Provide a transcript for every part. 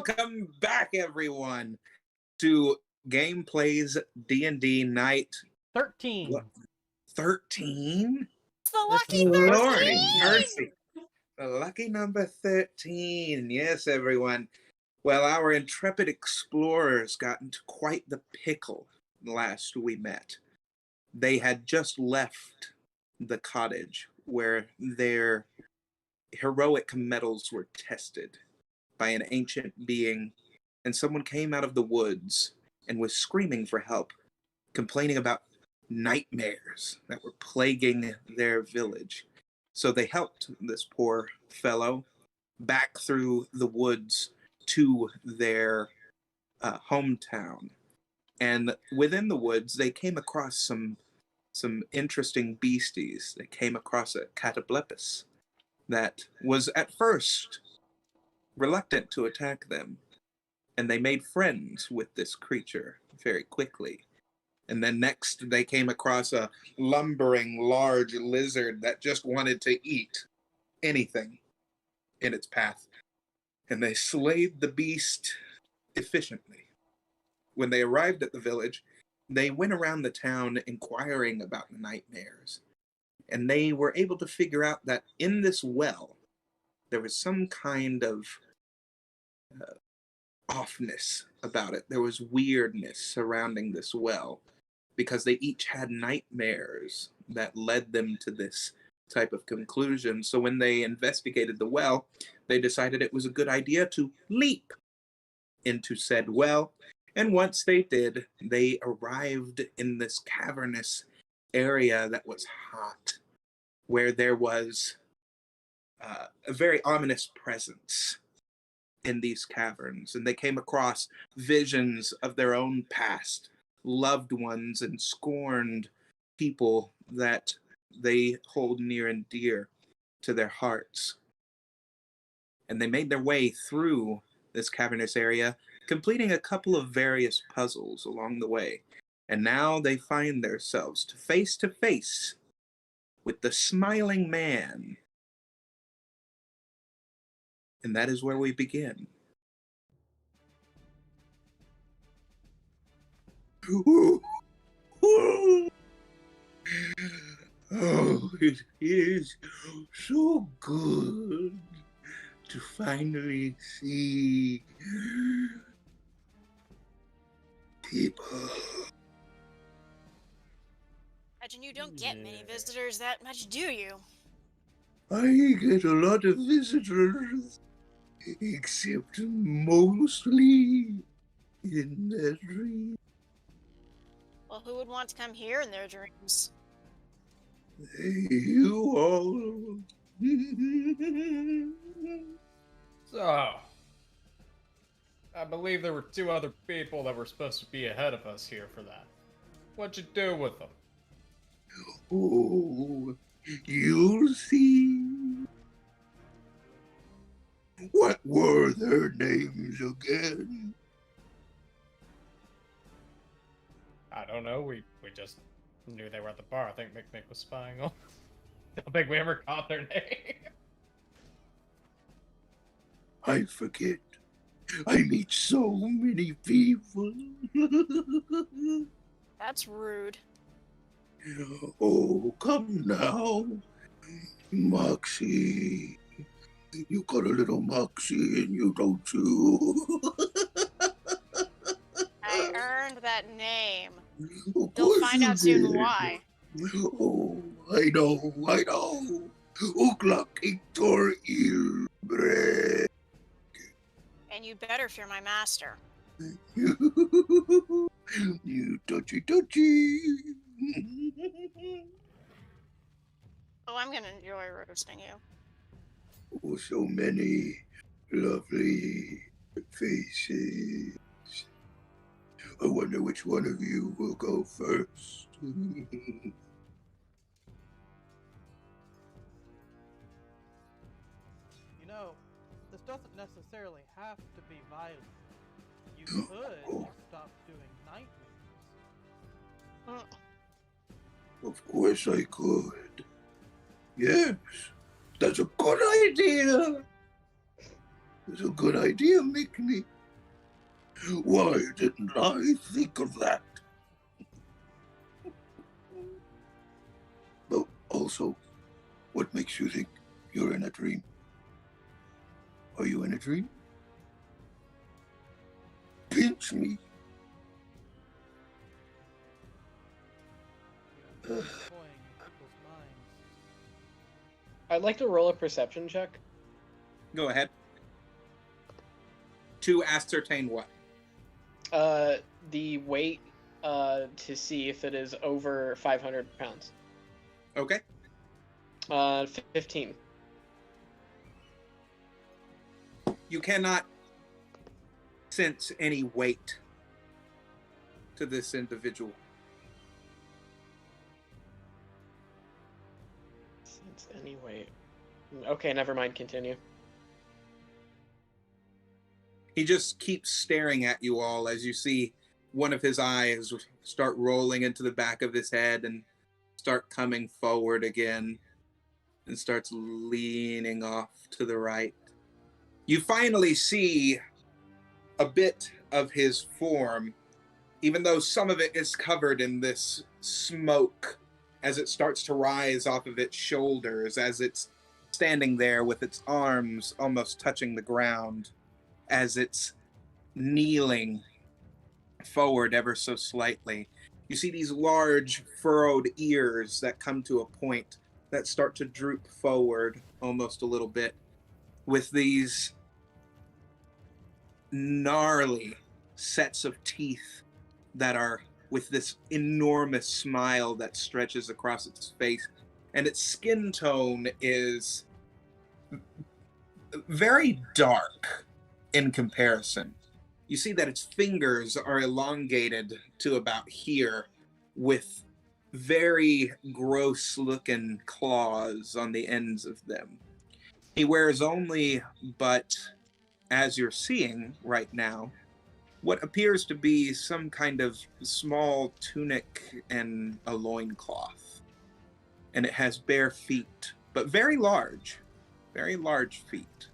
Welcome back, everyone, to Gameplay's D&D Night 13. 13? The lucky Lordy 13! mercy. The lucky number 13. Yes, everyone. Well, our intrepid explorers got into quite the pickle last we met. They had just left the cottage where their heroic metals were tested by an ancient being, and someone came out of the woods and was screaming for help, complaining about nightmares that were plaguing their village. So they helped this poor fellow back through the woods to their hometown. And within the woods, they came across some interesting beasties. They came across a cataplepus that was at first reluctant to attack them, and they made friends with this creature very quickly. And then next they came across a lumbering large lizard that just wanted to eat anything in its path, and they slayed the beast efficiently. When they arrived at the village, they went around the town inquiring about the nightmares, and they were able to figure out that in this well there was some kind of offness about it. There was weirdness surrounding this well because they each had nightmares that led them to this type of conclusion. So when they investigated the well, they decided it was a good idea to leap into said well. And once they did, they arrived in this cavernous area that was hot, where there was a very ominous presence in these caverns, and they came across visions of their own past, loved ones and scorned people that they hold near and dear to their hearts. And they made their way through this cavernous area, completing a couple of various puzzles along the way. And now they find themselves to face with the smiling man. And that is where we begin. Oh, it is so good to finally see people. Imagine you don't get many visitors that much, do you? I get a lot of visitors, except mostly in their dreams. Well, who would want to come here in their dreams? You all. So, I believe there were 2 other people that were supposed to be ahead of us here for that. What'd you do with them? Oh, you'll see. What were their names again? I don't know, we just knew they were at the bar. I think Mick was spying on. I don't think we ever caught their name. I forget. I meet so many people. That's rude. Oh, come now. Moxie. You got a little moxie in you, don't you? I earned that name. Of You'll find you out soon did. why. Oh, I know. Uklak Iktor Ilbre. And you better fear my master. You touchy. Oh, I'm gonna enjoy roasting you. Oh, so many lovely faces. I wonder which one of you will go first. You know, this doesn't necessarily have to be violent. You could stop doing night moves. Of course I could. Yes, that's a good idea. It's a good idea, Mickney. Why didn't I think of that? But also, what makes you think you're in a dream? Are you in a dream? Pinch me. Toying in people's minds. I'd like to roll a perception check. Go ahead. To ascertain what? The weight, to see if it is over 500 pounds. Okay. 15. You cannot sense any weight to this individual. Since any weight. Okay, never mind. Continue. He just keeps staring at you all as you see one of his eyes start rolling into the back of his head and start coming forward again and starts leaning off to the right. You finally see a bit of his form, even though some of it is covered in this smoke as it starts to rise off of its shoulders, as it's standing there with its arms almost touching the ground, as it's kneeling forward ever so slightly. You see these large furrowed ears that come to a point that start to droop forward almost a little bit, with these gnarly sets of teeth that are with this enormous smile that stretches across its face. And its skin tone is very dark in comparison. You see that its fingers are elongated to about here, with very gross looking claws on the ends of them. He wears only, but as you're seeing right now, what appears to be some kind of small tunic and a loincloth. And it has bare feet, but very large feet.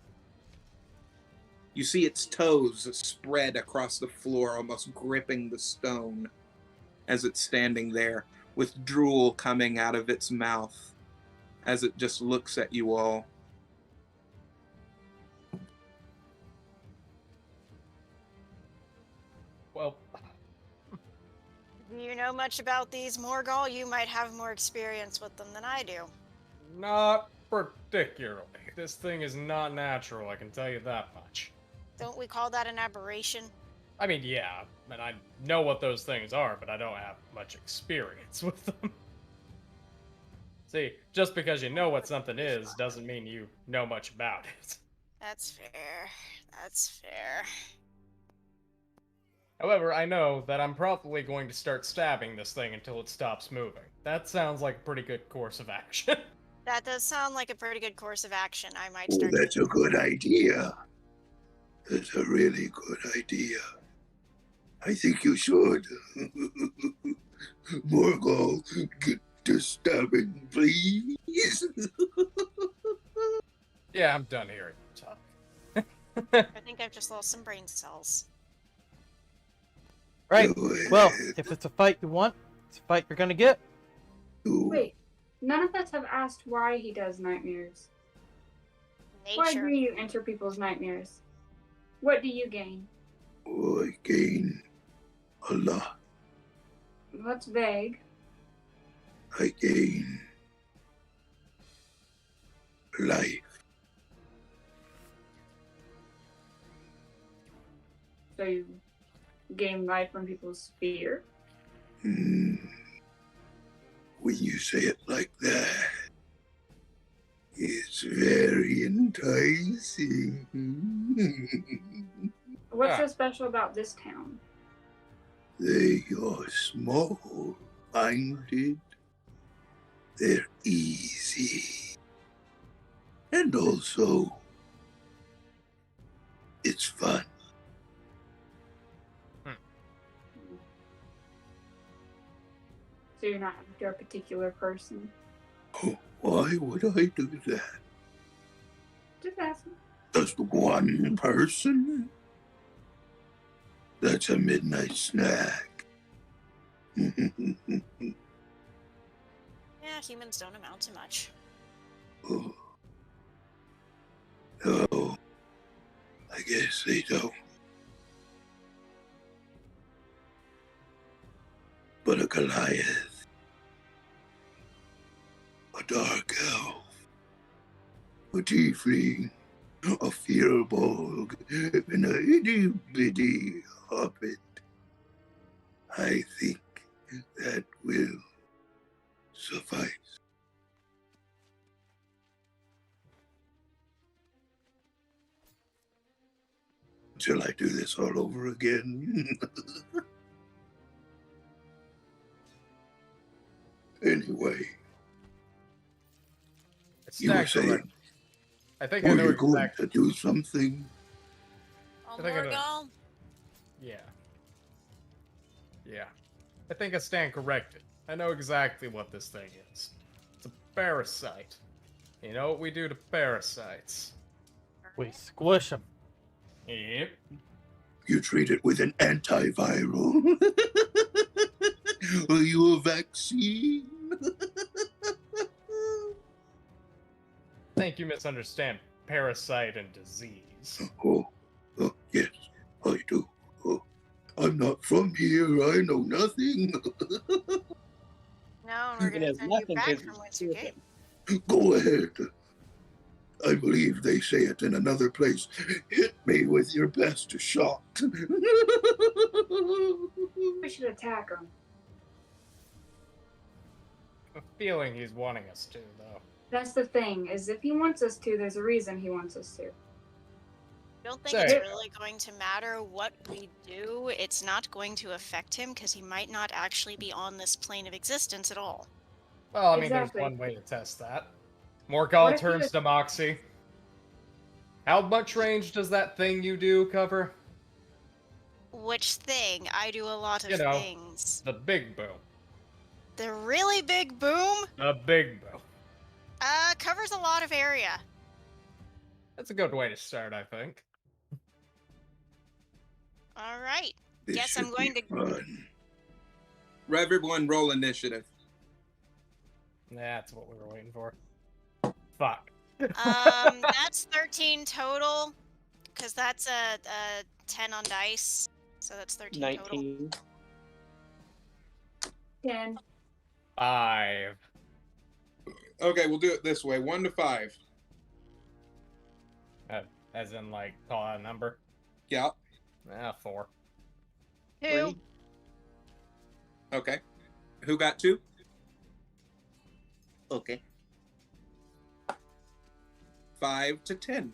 You see its toes spread across the floor, almost gripping the stone as it's standing there, with drool coming out of its mouth as it just looks at you all. Well, Do you know much about these Morgul? You might have more experience with them than I do. not particularly. This thing is not natural, I can tell you that much. Don't we call that an aberration? I mean, yeah, and I know what those things are, but I don't have much experience with them. See, just because you know what something is doesn't mean you know much about it. That's fair. That's fair. However, I know that I'm probably going to start stabbing this thing until it stops moving. That sounds like a pretty good course of action. That does sound like a pretty good course of action. I might Oh, start. that's a good idea. That's a really good idea. I think you should. Morgul, get to stabbing, please. Yeah, I'm done hearing you talk. I think I've just lost some brain cells. Right. Do it. Well, if it's a fight you want, it's a fight you're gonna get. Wait, none of us have asked why he does nightmares. Why do Nature. you enter people's nightmares? What do you gain? Oh, I gain a lot. That's vague. I gain life. So you gain life from people's fear? Hmm. When you say it like that, it's very enticing. What's Ah. so special about this town? They are small-minded. They're easy. And also, it's fun. So you're not after a particular person? Oh, why would I do that? Just asking. Just one person? That's a midnight snack. Yeah, humans don't amount to much. Oh. No, I guess they don't. But a Goliath, a dark elf, a tiefling, a firbolg, and a itty-bitty hobbit. I think that will suffice. Shall I do this all over again? Anyway, It's you were not correct. saying, I think I were know you going exactly. to do something? Oh, I think I know. Morgul? Yeah. Yeah. I think I stand corrected. I know exactly what this thing is. It's a parasite. You know what we do to parasites? We squish them. Yep. You treat it with an antiviral. Are you a vaccine? I think you misunderstand parasite and disease. Oh, yes, I do. Oh, I'm not from here. I know nothing. No, and we're It gonna has send you nothing back to from do whence you with came. it. Go ahead. I believe they say it in another place. Hit me with your best shot. We should attack him. I'm feeling he's wanting us to, though. That's the thing, is if he wants us to, there's a reason he wants us to. I don't think Say it's it. really going to matter what we do. It's not going to affect him because he might not actually be on this plane of existence at all. Well, I mean, Exactly. there's one way to test that. What Morgul if he turns was- to Moxie. How much range does that thing you do cover? Which thing? I do a lot of You know. things. The big boom. The really big boom The big boom. covers a lot of area. That's a good way to start, I think. All right. This Guess I'm should going be to. fun. Everyone roll initiative. That's what we were waiting for. Fuck. That's 13 total, because that's a 10 on dice, so that's 13 total. 19. 10. 5. Okay, we'll do it this way: 1 to 5. As in, like, call out a number? Yeah. 4. 2. 3. Okay. Who got 2? Okay. 5 to 10.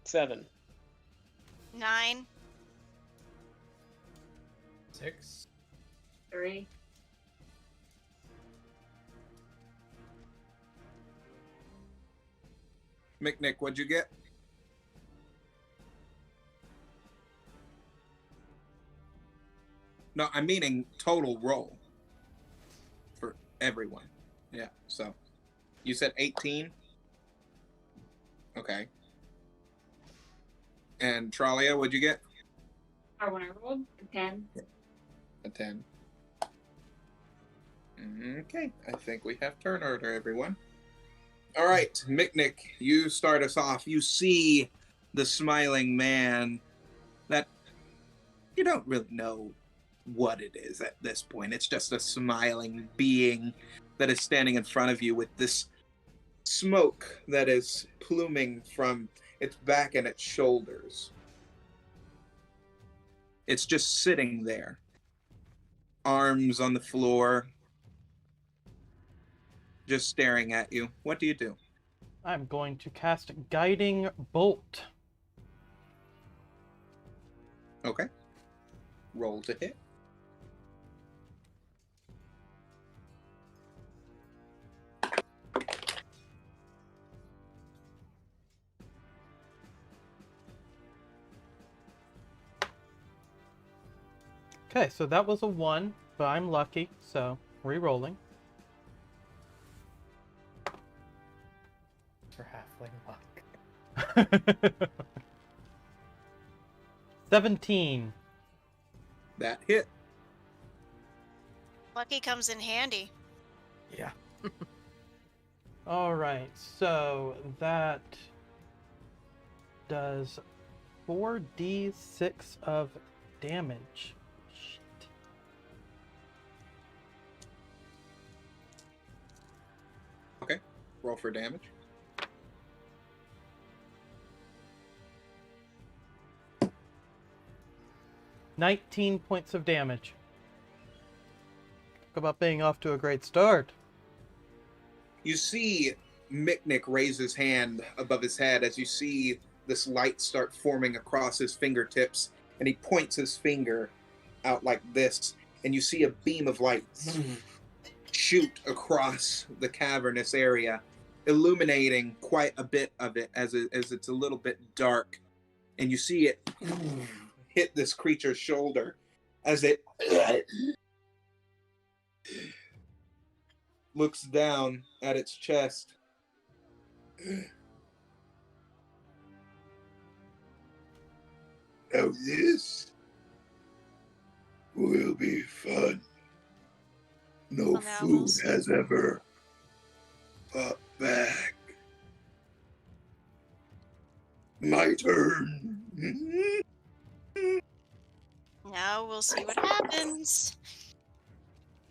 7. 9. 6. 3. McNick, what'd you get? No, I'm meaning total roll for everyone. Yeah, so you said 18? Okay. And Tralia, what'd you get? When I rolled a 10. A 10. Okay, I think we have turn order, everyone. All right, Micknick, you start us off. You see the smiling man that you don't really know what it is at this point. It's just a smiling being that is standing in front of you with this smoke that is pluming from its back and its shoulders. It's just sitting there, arms on the floor, just staring at you. What do you do? I'm going to cast Guiding Bolt. Okay. Roll to hit. Okay, so that was a 1, but I'm lucky, so re-rolling. For halfling luck. 17. That hit. Lucky comes in handy. Yeah. Alright, so that does 4d6 of damage. Shit. Okay. Roll for damage. $19 points of damage. Talk about being off to a great start. You see Miknik raise his hand above his head as you see this light start forming across his fingertips, and he points his finger out like this, and you see a beam of light shoot across the cavernous area, illuminating quite a bit of it as it's a little bit dark, and you see it hit this creature's shoulder as it looks down at its chest. Now this will be fun. No Well, now food we'll see. has ever fought back. My turn. Now we'll see what happens.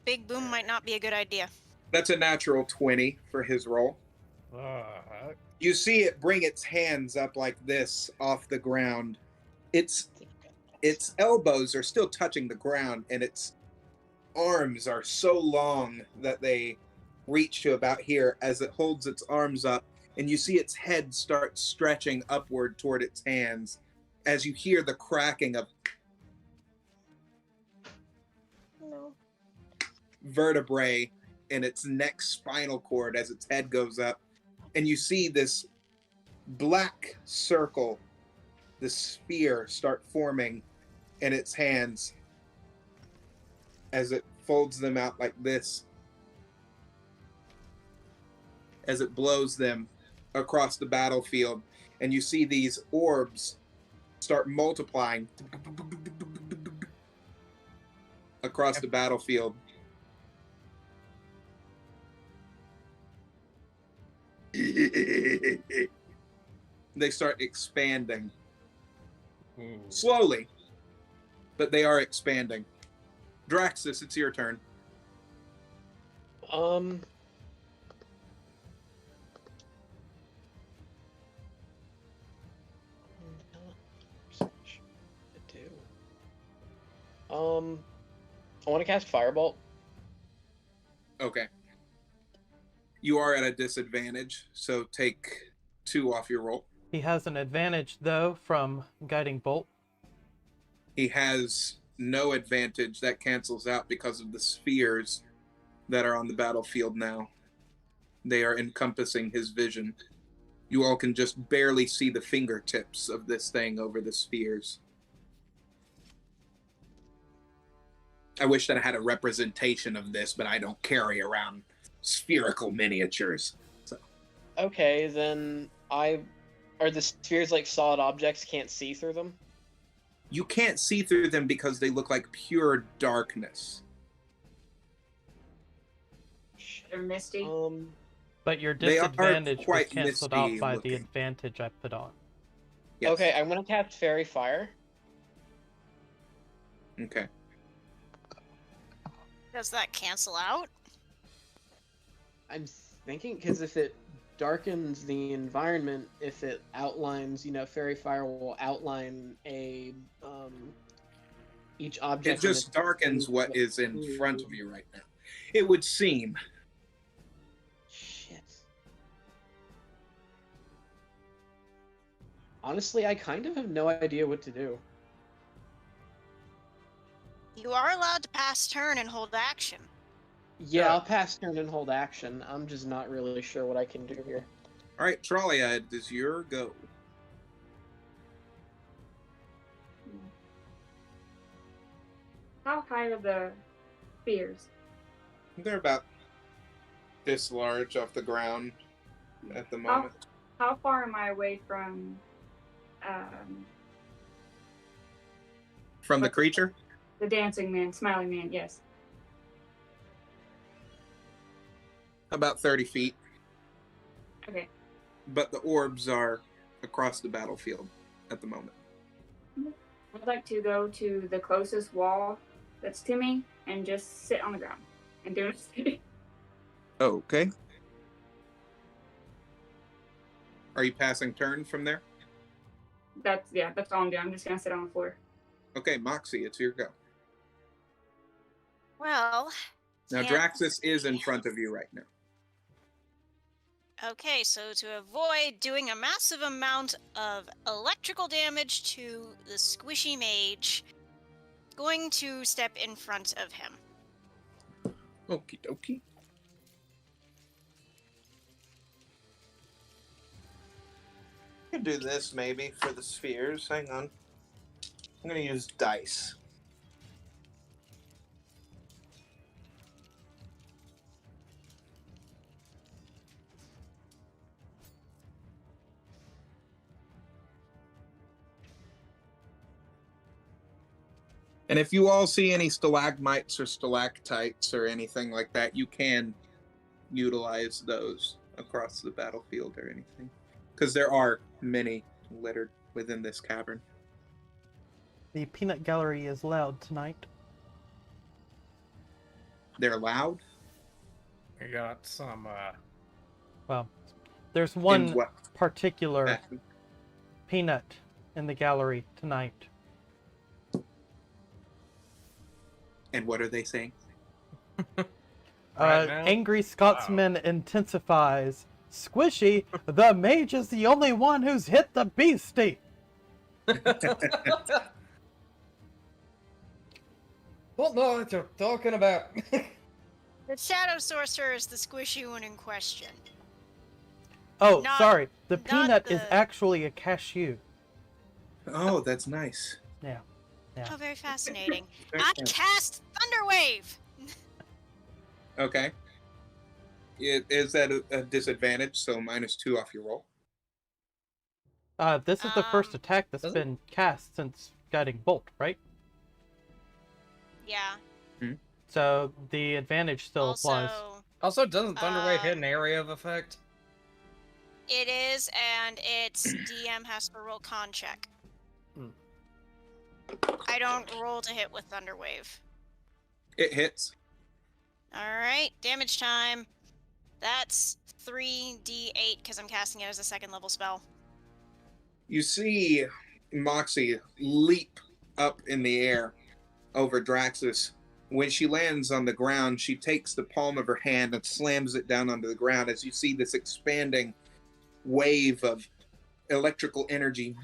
Big boom might not be a good idea. That's a natural 20 for his roll. You see it bring its hands up like this off the ground. Its elbows are still touching the ground, and its arms are so long that they reach to about here as it holds its arms up, and you see its head start stretching upward toward its hands as you hear the cracking of vertebrae in its neck spinal cord as its head goes up, and you see this black circle, this sphere, start forming in its hands as it folds them out like this, as it blows them across the battlefield, and you see these orbs start multiplying across the battlefield. They start expanding. Slowly, but they are expanding. Draxus, it's your turn. I want to cast Firebolt. Okay. You are at a disadvantage, so take 2 off your roll. He has an advantage, though, from Guiding Bolt. He has no advantage. That cancels out because of the spheres that are on the battlefield now. They are encompassing his vision. You all can just barely see the fingertips of this thing over the spheres. I wish that I had a representation of this, but I don't carry around spherical miniatures. So. Okay, then are the spheres like solid objects? Can't see through them? You can't see through them because they look like pure darkness. They're misty. But your They are disadvantage was quite canceled out misty by looking. the advantage I put on. Yes. Okay, I'm gonna cast Fairy Fire. Okay. Does that cancel out? I'm thinking because if it darkens the environment, if it outlines, Fairy Fire will outline each object. It just darkens what is in front of you right now. It would seem. Shit. Honestly, I kind of have no idea what to do. You are allowed to pass turn and hold action. Yeah, I'll pass turn and hold action. I'm just not really sure what I can do here. All right, Trolia, it is your go. How high are the spheres? They're about this large off the ground at the moment. How far am I away from From the creature? The dancing man, smiling man, yes. About 30 feet. Okay. But the orbs are across the battlefield at the moment. I'd like to go to the closest wall that's to me and just sit on the ground and do it. Okay. Are you passing turn from there? That's all I'm doing. I'm just gonna sit on the floor. Okay, Moxie, it's your go. Well. Now, Draxus is in front of you right now. Okay, so to avoid doing a massive amount of electrical damage to the squishy mage, going to step in front of him. Okie dokie. I can do this maybe for the spheres. Hang on. I'm going to use dice. And if you all see any stalagmites or stalactites or anything like that, you can utilize those across the battlefield or anything. Because there are many littered within this cavern. The peanut gallery is loud tonight. They're loud? We got some, Well, there's In one what particular fashion? peanut in the gallery tonight. And what are they saying? Right now? Angry Scotsman intensifies. Squishy, the mage is the only one who's hit the beastie. What not you're talking about? The Shadow Sorcerer is the squishy one in question. Oh, Not- sorry. The not peanut is the- actually a cashew. Oh, that's nice. Yeah. Yeah. Oh, very fascinating. I cast Thunderwave! Okay. Is that a disadvantage? So -2 off your roll. This is the first attack that's does it? been cast since Guiding Bolt, right? Yeah. So the advantage still applies. Also, doesn't Thunderwave hit Um, an area of effect? It is, and its DM has to roll con check. Hmm. I don't roll to hit with Thunderwave. It hits. Alright, damage time. That's 3d8 because I'm casting it as a second level spell. You see Moxie leap up in the air over Draxus. When she lands on the ground, she takes the palm of her hand and slams it down onto the ground as you see this expanding wave of electrical energy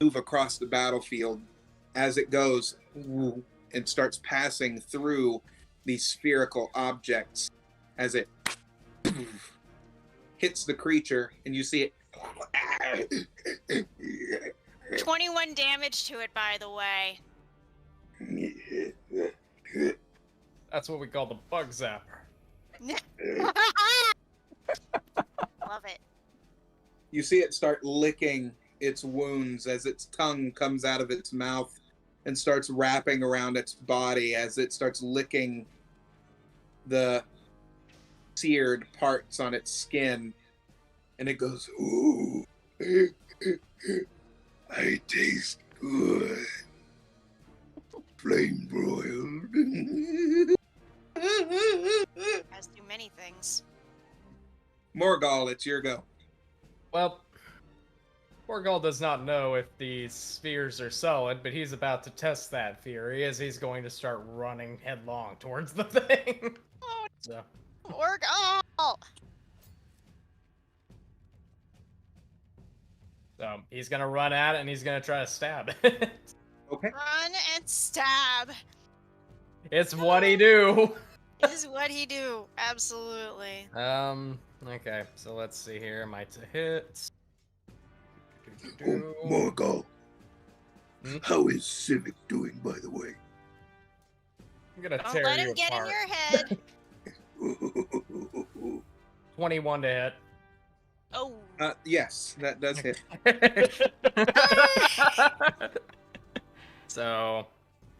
move across the battlefield as it goes and starts passing through these spherical objects as it hits the creature, and you see it 21 damage to it, by the way. That's what we call the bug zapper. Love it. You see it start licking its wounds as its tongue comes out of its mouth and starts wrapping around its body as it starts licking the seared parts on its skin. And it goes, Ooh, I taste good. Flame broiled. As do many things. Morgal, it's your go. Well, Morgal does not know if these spheres are solid, but he's about to test that theory as he's going to start running headlong towards the thing. Oh, So, Orgal! so he's gonna run at it and he's gonna try to stab it. Okay. Run and stab. It's what he do. Is what he do. Absolutely. Okay, so let's see here. Might to hit. Oh, Morgal. Hmm? How is Civic doing, by the way? I'm gonna Don't tear let you him get in apart. your head. 21 to hit. Oh. Yes, that does hit. So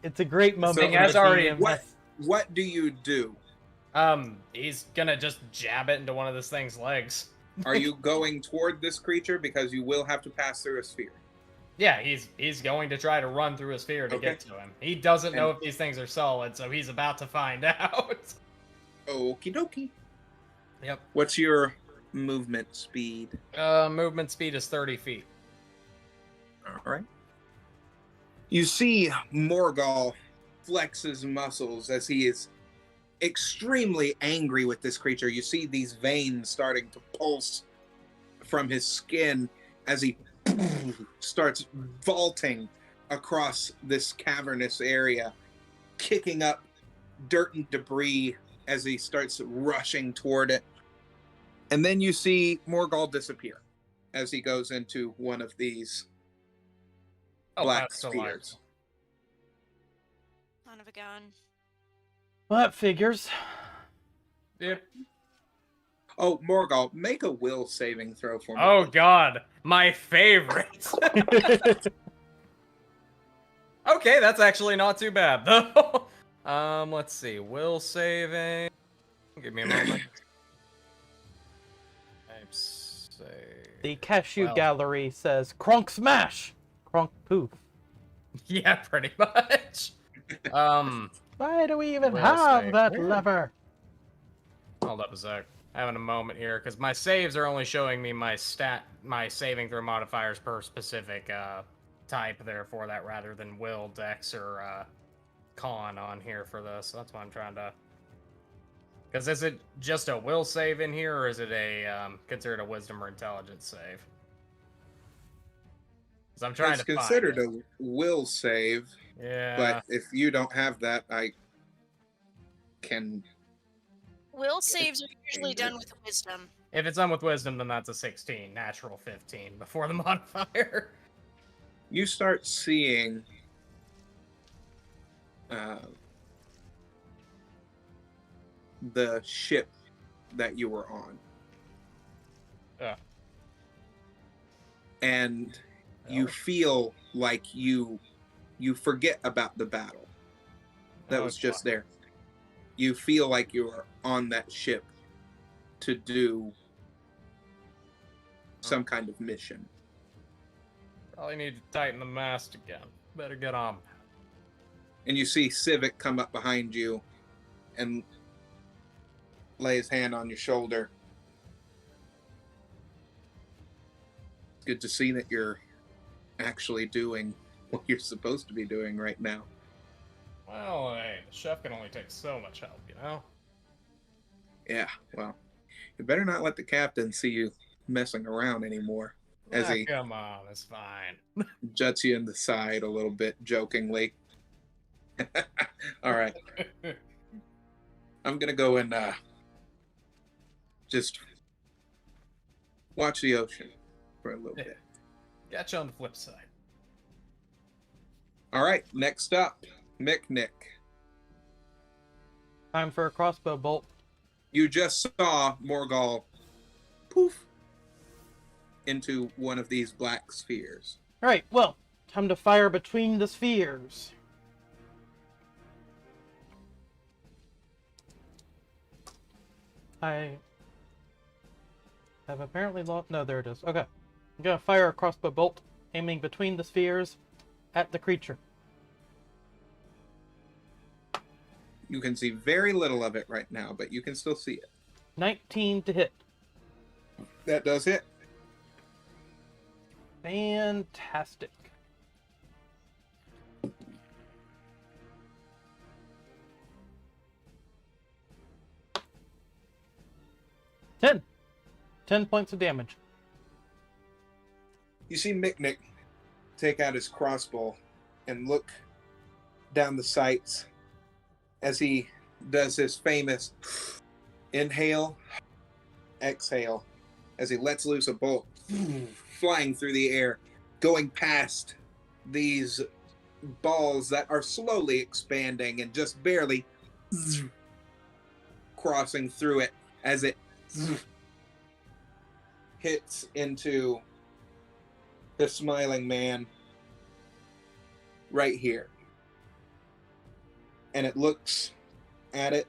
It's a great moment. Thing when has the already DM What has- what do you do? He's gonna just jab it into one of this thing's legs. Are you going toward this creature because you will have to pass through a sphere? Yeah, he's going to try to run through a sphere to Okay. get to him. He doesn't know And- if these things are solid, so he's about to find out. Okie dokie. Yep. What's your movement speed? Movement speed is 30 feet. All right. You see Morgul flex his muscles as he is extremely angry with this creature. You see these veins starting to pulse from his skin as he starts vaulting across this cavernous area, kicking up dirt and debris as he starts rushing toward it. And then you see Morgul disappear as he goes into one of these black that's the line. spheres. Son of a gun. Well, that figures. Yep. Oh, Morgul, make a will saving throw for me. Oh god, my favorite. Okay, that's actually not too bad though. Let's see. Will saving. Give me a moment. The cashew Well. gallery says, Kronk smash! Kronk poof. Yeah, pretty much. Why do we even Will have save. that Where? lever? Hold up a sec. Having a moment here because my saves are only showing me my saving throw modifiers per specific type there for that rather than will, dex, or con on here for this. So that's why I'm trying to. Because is it just a will save in here, or is it a considered a wisdom or intelligence save? Because I'm trying It's to considered find a will save, it. Yeah. but if you don't have that, I can. Will saves are usually done with wisdom. If it's done with wisdom, then that's a 16, natural 15 before the modifier. You start seeing the ship that you were on. Yeah. And you Oh. feel like you forget about the battle that Oh, was just fuck. there. You feel like you are on that ship to do some kind of mission. Probably need to tighten the mast again. Better get on. And you see Civic come up behind you and lay his hand on your shoulder. It's good to see that you're actually doing what you're supposed to be doing right now. Well, hey, the chef can only take so much help, you know? Yeah, well, you better not let the captain see you messing around anymore. As he Come on, it's fine. juts you in the side a little bit jokingly. All right, I'm gonna go and just watch the ocean for a little bit. Got you on the flip side. All right, next up, Mick. Time for a crossbow bolt. You just saw Morgul poof into one of these black spheres. Alright, well, time to fire between the spheres. I have apparently lost. No, there it is. Okay. I'm gonna fire a crossbow bolt, aiming between the spheres at the creature. You can see very little of it right now, but you can still see it. 19 to hit. That does hit. Fantastic. Ten points of damage. You see Mick take out his crossbow and look down the sights as he does his famous inhale, exhale, as he lets loose a bolt flying through the air, going past these balls that are slowly expanding and just barely crossing through it as it hits into the smiling man right here. and it looks at it.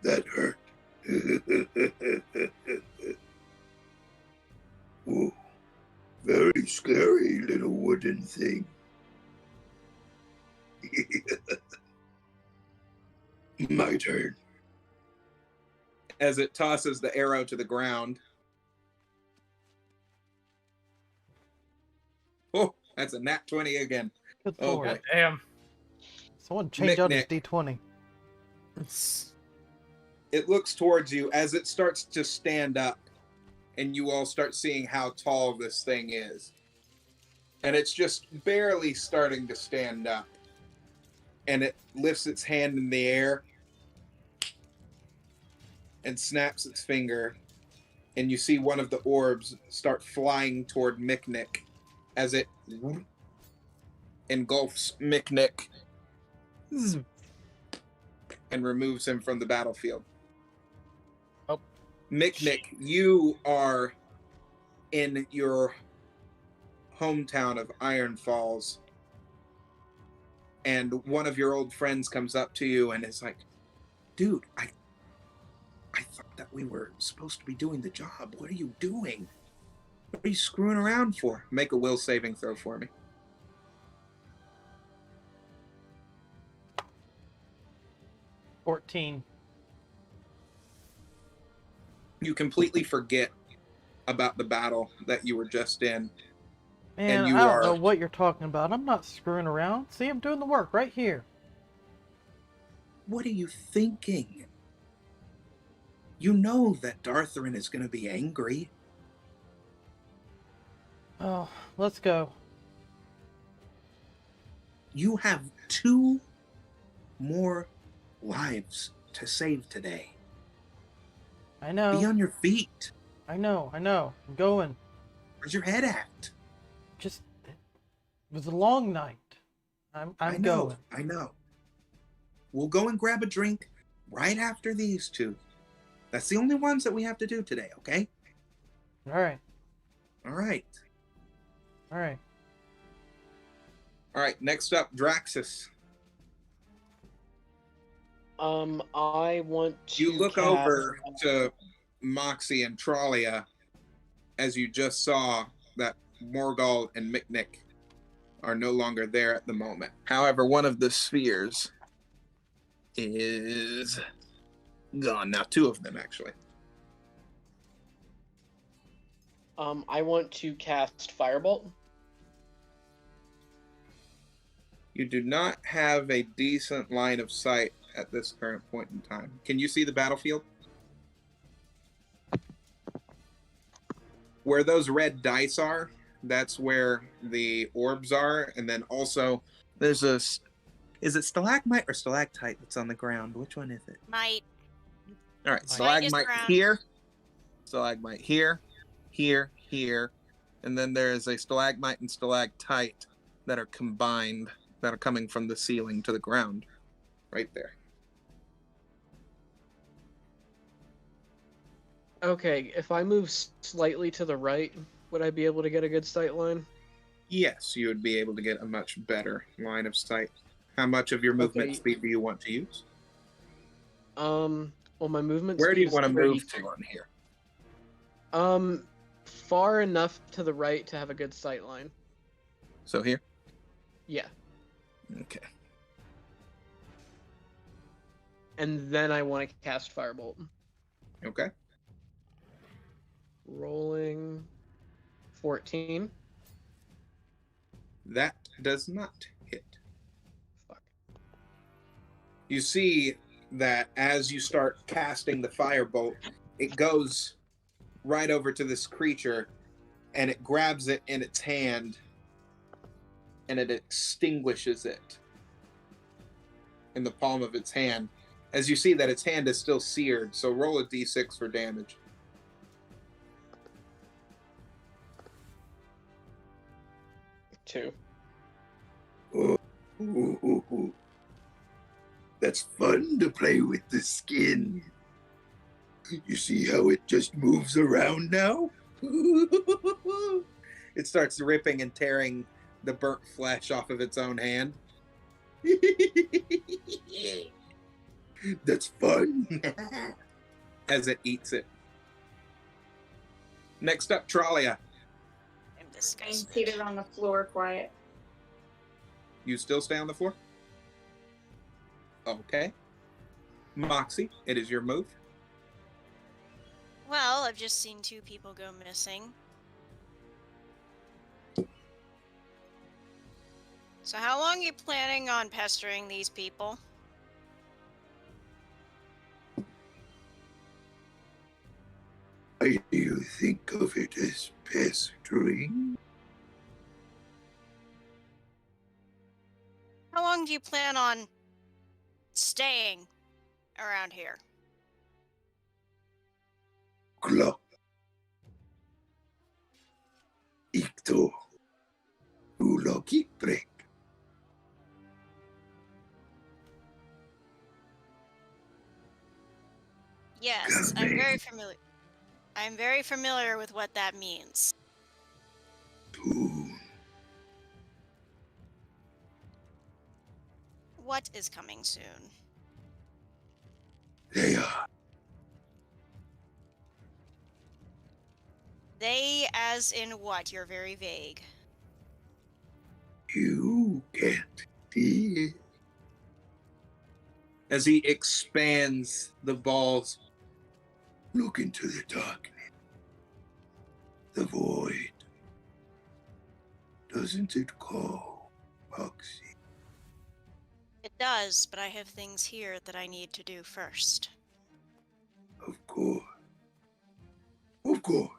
That hurt. Whoa. Very scary little wooden thing. My turn. As it tosses the arrow to the ground. Oh, that's a nat 20 again. Good Oh, lord. boy. Damn. Someone change out his Nick. D20. It looks towards you as it starts to stand up, and you all start seeing how tall this thing is. And it's just barely starting to stand up. And it lifts its hand in the air and snaps its finger, and you see one of the orbs start flying toward Miknik as it engulfs Miknik and removes him from the battlefield. Oh. Miknik, you are in your hometown of Iron Falls, and one of your old friends comes up to you and is like, dude, I thought that we were supposed to be doing the job. What are you doing? What are you screwing around for? Make a will saving throw for me. $14. You completely forget about the battle that you were just in. Man, And you I don't are- know what you're talking about. I'm not screwing around. See, I'm doing the work right here. What are you thinking? You know that Dartherin is going to be angry. Oh, let's go. You have 2 more lives to save today. I know. Be on your feet. I know. I'm going. Where's your head at? Just, it was a long night. I'm I know, going. I know. We'll go and grab a drink right after these 2. That's the only ones that we have to do today, okay? All right. All right. All right. All right, next up, Draxus. I want to. You look cast- over to Moxie and Tralia as you just saw that Morgul and Miknik are no longer there at the moment. However, one of the spheres is gone. Now, 2 of them, actually. I want to cast Firebolt. You do not have a decent line of sight at this current point in time. Can you see the battlefield? Where those red dice are, that's where the orbs are. And then also, there's a... Is it stalagmite or stalactite that's on the ground? Which one is it? Might. All right, Mite is stalagmite ground. here, stalagmite here, here, and then there is a stalagmite and stalactite that are combined, that are coming from the ceiling to the ground, right there. Okay, if I move slightly to the right, would I be able to get a good sight line? Yes, you would be able to get a much better line of sight. How much of your movement Okay. speed do you want to use? Well, my movement. Where do you speed want to is move 30. to on here? Far enough to the right to have a good sight line. So here? Yeah, Okay. and then I want to cast Firebolt. Okay. Rolling 14. That does not hit. Fuck. You see that as you start casting the firebolt, it goes right over to this creature and it grabs it in its hand and it extinguishes it in the palm of its hand. As you see that its hand is still seared, so roll a d6 for damage. Two. Oh, that's fun to play with the skin. You see how it just moves around now? It starts ripping and tearing the burnt flesh off of its own hand. That's fun. As it eats it. Next up, Tralia. I'm I'm disgusted. seated on the floor, quiet. You still stay on the floor? Okay. Moxie, it is your move. Well, I've just seen 2 people go missing. So how long are you planning on pestering these people? Why do you think of it as pestering? How long do you plan on staying around here? Klopp. Ikto. Ulokikbrek. Yes, I'm very familiar. I'm very familiar with what that means. Soon. What is coming soon? They are. They as in what? You're very vague. You can't see it. As he expands the balls. Look into the darkness. The void. Doesn't it call, Moxie? It does, but I have things here that I need to do first. Of course. Of course.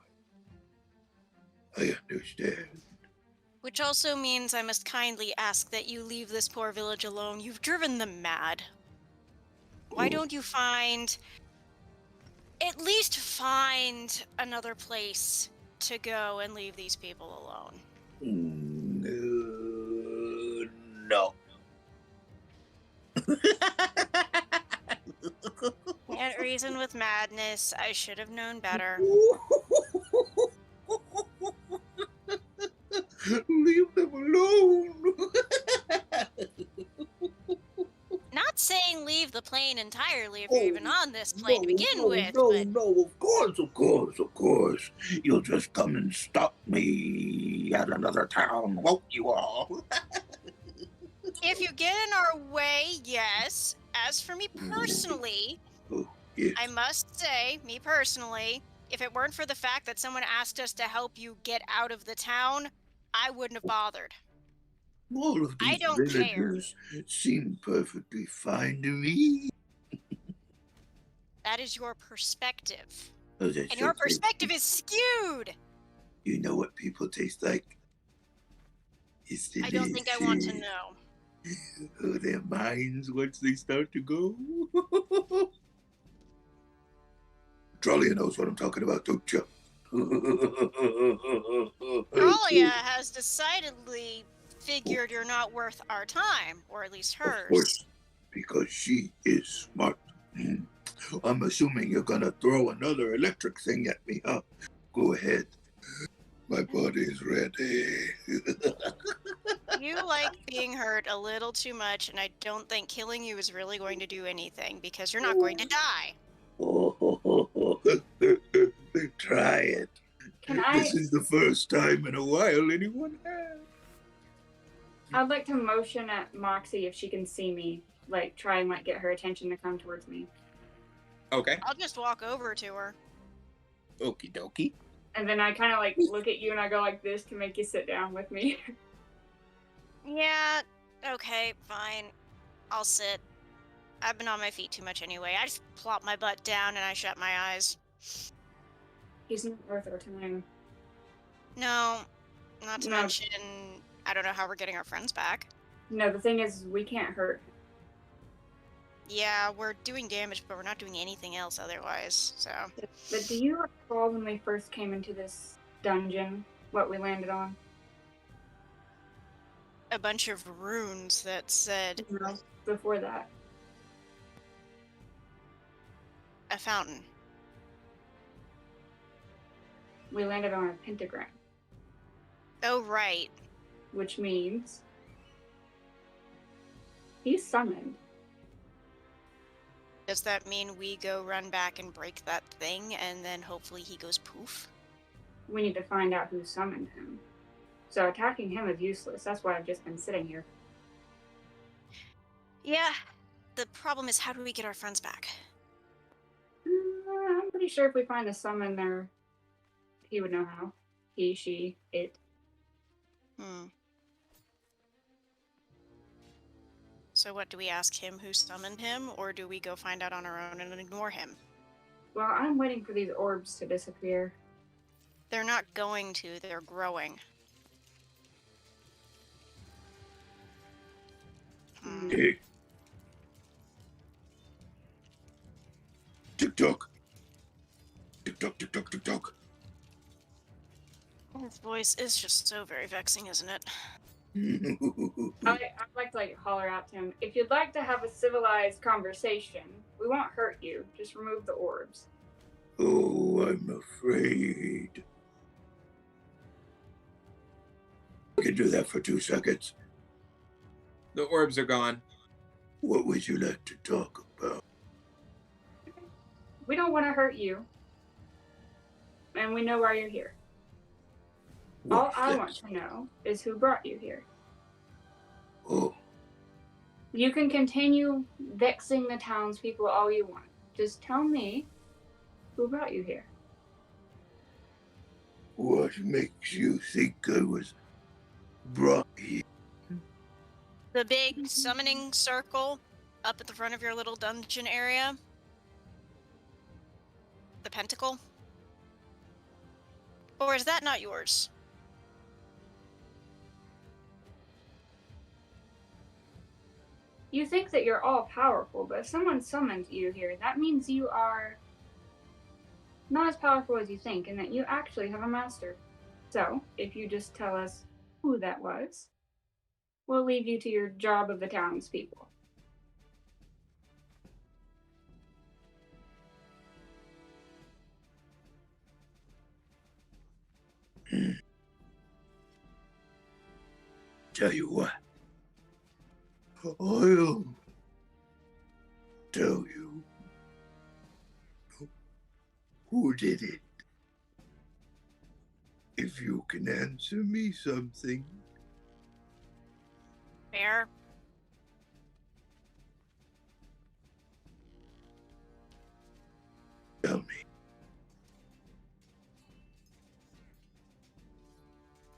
I understand. Which also means I must kindly ask that you leave this poor village alone. You've driven them mad. Why don't you at least find another place to go and leave these people alone? No. Can't reason with madness. I should have known better. Leave them alone. Not saying leave the plane entirely if you're even on this plane to begin with, no, but no, of course. You'll just come and stop me at another town, won't you all? if you get in our way, yes. As for me personally, Oh, yes. I must say, me personally, if it weren't for the fact that someone asked us to help you get out of the town, I wouldn't have bothered. All of I these don't care. villagers seem perfectly fine to me. That is your perspective. Oh, that's And your okay. perspective is skewed! You know what people taste like? It's I delicious. don't think I want to know. Oh, their minds once they start to go. Trolley knows what I'm talking about, don't you? Talia has decidedly figured you're not worth our time, or at least Of hers. course, because she is smart. I'm assuming you're gonna throw another electric thing at me, huh? Go ahead. My body's ready. You like being hurt a little too much, and I don't think killing you is really going to do anything, because you're not going to die. Try it. Can I? This is the first time in a while anyone has. I'd like to motion at Moxie if she can see me. Like, try and get her attention to come towards me. Okay. I'll just walk over to her. Okie dokie. And then I kind of look at you and I go like this to make you sit down with me. Yeah, okay, fine. I'll sit. I've been on my feet too much anyway. I just plop my butt down and I shut my eyes. He's not worth our time. No, not to No. mention, I don't know how we're getting our friends back. No, the thing is, we can't hurt. Yeah, we're doing damage, but we're not doing anything else otherwise, so. But do you recall when we first came into this dungeon, what we landed on? A bunch of runes that said No, before that. a fountain. we landed on a pentagram, Oh, right. which means he's summoned. Does that mean we go run back and break that thing, and then hopefully he goes poof? We need to find out who summoned him. So attacking him is useless. That's why I've just been sitting here. Yeah. The problem is, how do we get our friends back? I'm pretty sure if we find a summoner, he would know how. He, she, it. So what, do we ask him who summoned him, or do we go find out on our own and ignore him? Well, I'm waiting for these orbs to disappear. They're not going to, they're growing. Hey. Tick-tock. Tick-tock, tick-tock, tick-tock. His voice is just so very vexing, isn't it? I'd like to holler out to him. If you'd like to have a civilized conversation, we won't hurt you. Just remove the orbs. Oh, I'm afraid. I can do that for 2 seconds. The orbs are gone. What would you like to talk about? We don't want to hurt you. And we know why you're here. All What's I that? want to know is who brought you here. Oh, You can continue vexing the townspeople all you want. Just tell me who brought you here. what makes you think I was brought here? The big summoning circle up at the front of your little dungeon area? The pentacle? Or is that not yours? You think that you're all powerful, but if someone summoned you here, that means you are not as powerful as you think, and that you actually have a master. So, if you just tell us who that was, we'll leave you to your job of the townspeople. Tell you what, I'll tell you who did it. If you can answer me something. Fair. Tell me.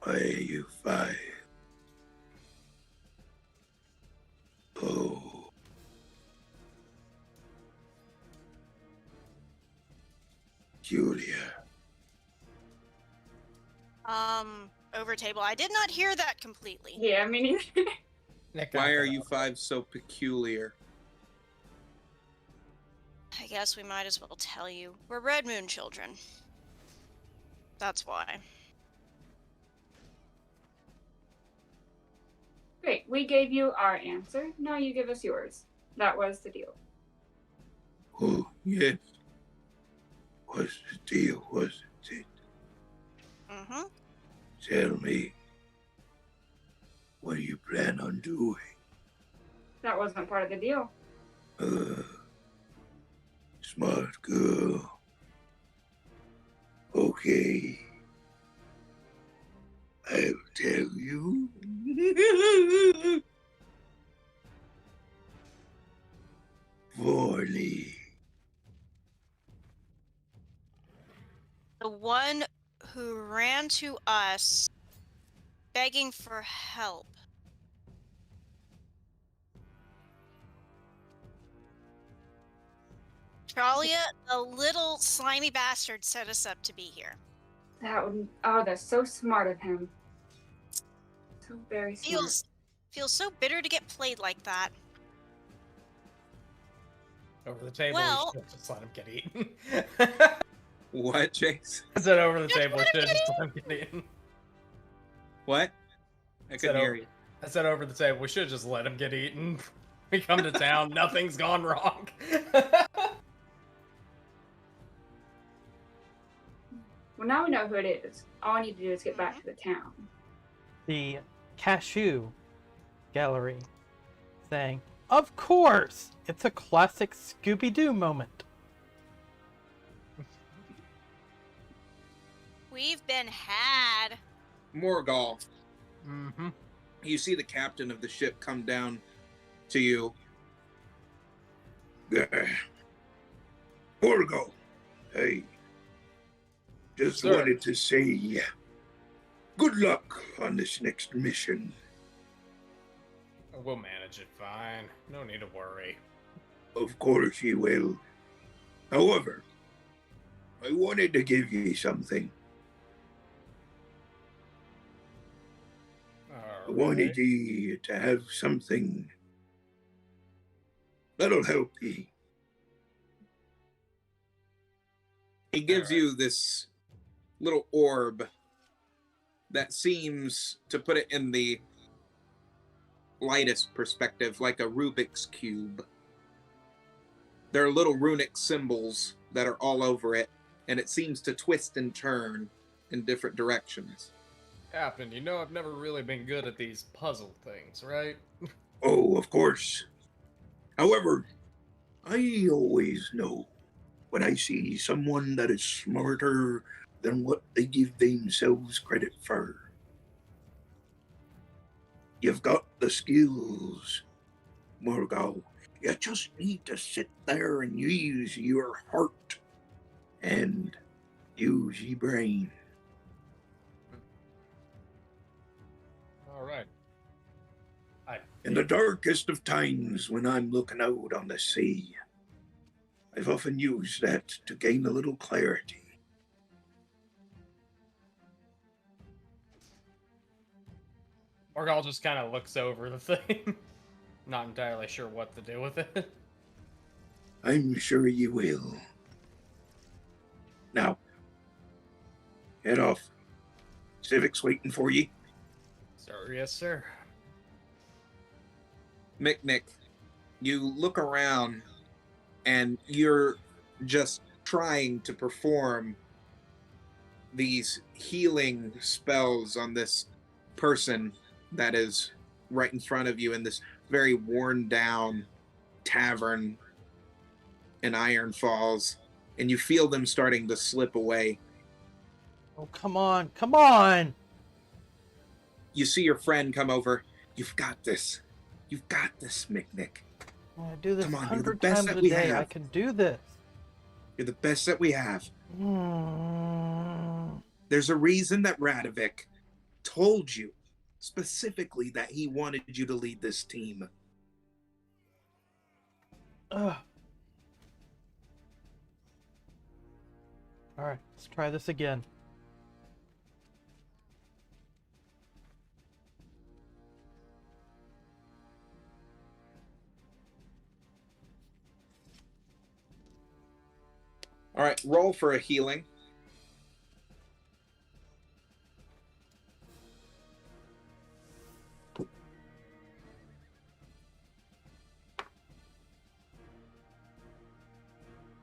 Why are you 5? Oh. Julia. Over table. I did not hear that completely. Yeah, I mean, Why are you 5 so peculiar? I guess we might as well tell you. We're Red Moon children. That's why. great. We gave you our answer. Now you give us yours. That was the deal. Oh, yes. What's the deal, wasn't it? Mm-hmm. Tell me. What do you plan on doing? That wasn't part of the deal. Smart girl. Okay. I'll tell you. Vorley. The one who ran to us begging for help. Tralia, the little slimy bastard, set us up to be here. That would. Oh, that's so smart of him. So very smart. Feels so bitter to get played like that. Over the table, Well- we should just let him get eaten. What, Chase? I said over the Just table, we let him should just get let him get eaten. What? I couldn't hear you. I said over the table, we should just let him get eaten. We come to town, nothing's gone wrong. Well, now we know who it is. All I need to do is get back to the town. The cashew gallery saying, "Of course! It's a classic Scooby-Doo moment." We've been had. Morgal, Mm-hmm. you see the captain of the ship come down to you. Orgo, hey, just Sir. wanted to say good luck on this next mission. We'll manage it fine. No need to worry. Of course you will. However, I wanted to give you something. I wanted you to have something that'll help you. He gives you this little orb that seems, to put it in the lightest perspective, like a Rubik's Cube. There are little runic symbols that are all over it, and it seems to twist and turn in different directions. Captain, you know I've never really been good at these puzzle things, right? Oh, of course. However, I always know when I see someone that is smarter than what they give themselves credit for. You've got the skills, Morgal. You just need to sit there and use your heart and use your brain. All right. In the darkest of times when I'm looking out on the sea, I've often used that to gain a little clarity. Morgal just kind of looks over the thing. Not entirely sure what to do with it. I'm sure you will. Now, head off. Civic's waiting for you. Sir, yes, sir. Mick, you look around and you're just trying to perform these healing spells on this person that is right in front of you in this very worn down tavern in Iron Falls, and you feel them starting to slip away. Oh, come on, come on! You see your friend come over. You've got this. You've got this, Mick. I do this Come on, you're the 100 best times that a we day. have. I can do this. You're the best that we have. Mm. There's a reason that Radovic told you specifically that he wanted you to lead this team. Ugh. Alright, let's try this again. All right, roll for a healing.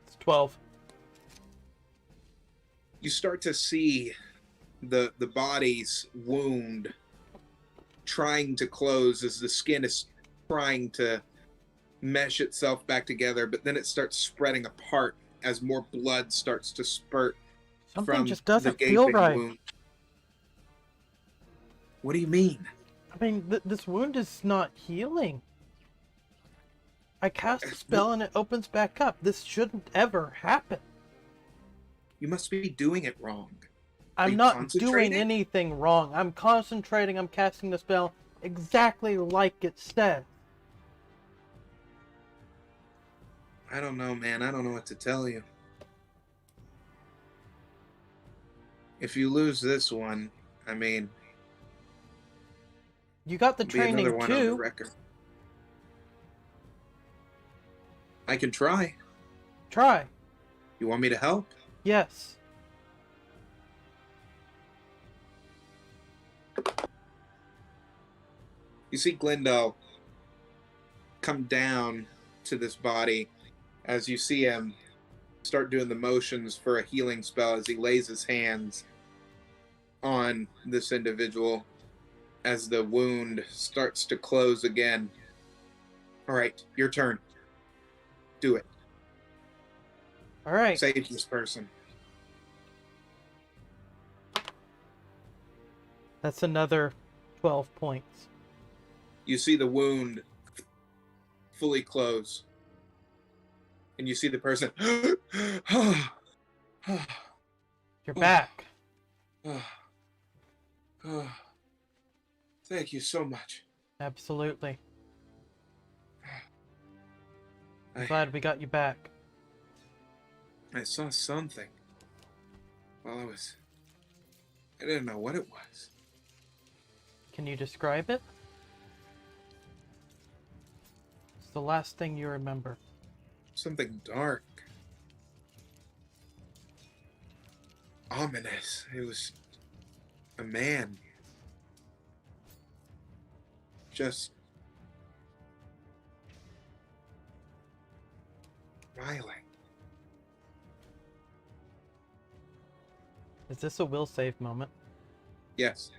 It's 12. You start to see the body's wound trying to close as the skin is trying to mesh itself back together, but then it starts spreading apart as more blood starts to spurt Something from just the doesn't feel gaping right. wound. What do you mean? I mean, this wound is not healing. I cast a spell and it opens back up. This shouldn't ever happen. You must be doing it wrong. I'm you not doing concentrating? anything wrong. I'm concentrating. I'm casting the spell exactly like it says. I don't know, man. I don't know what to tell you. If you lose this one, I mean, You got the it'll be another training one on the too. record. I can try. Try. You want me to help? Yes. You see Glendale come down to this body as you see him start doing the motions for a healing spell as he lays his hands on this individual as the wound starts to close again. All right, your turn. Do it. All right. Save this person. That's another 12 points. You see the wound fully close. And you see the person. You're back. Thank you so much. Absolutely. I'm I- glad we got you back. I saw something while I didn't know what it was. Can you describe it? It's the last thing you remember. Something dark. Ominous. It was a man. Just smiling. Is this a will save moment? Yes.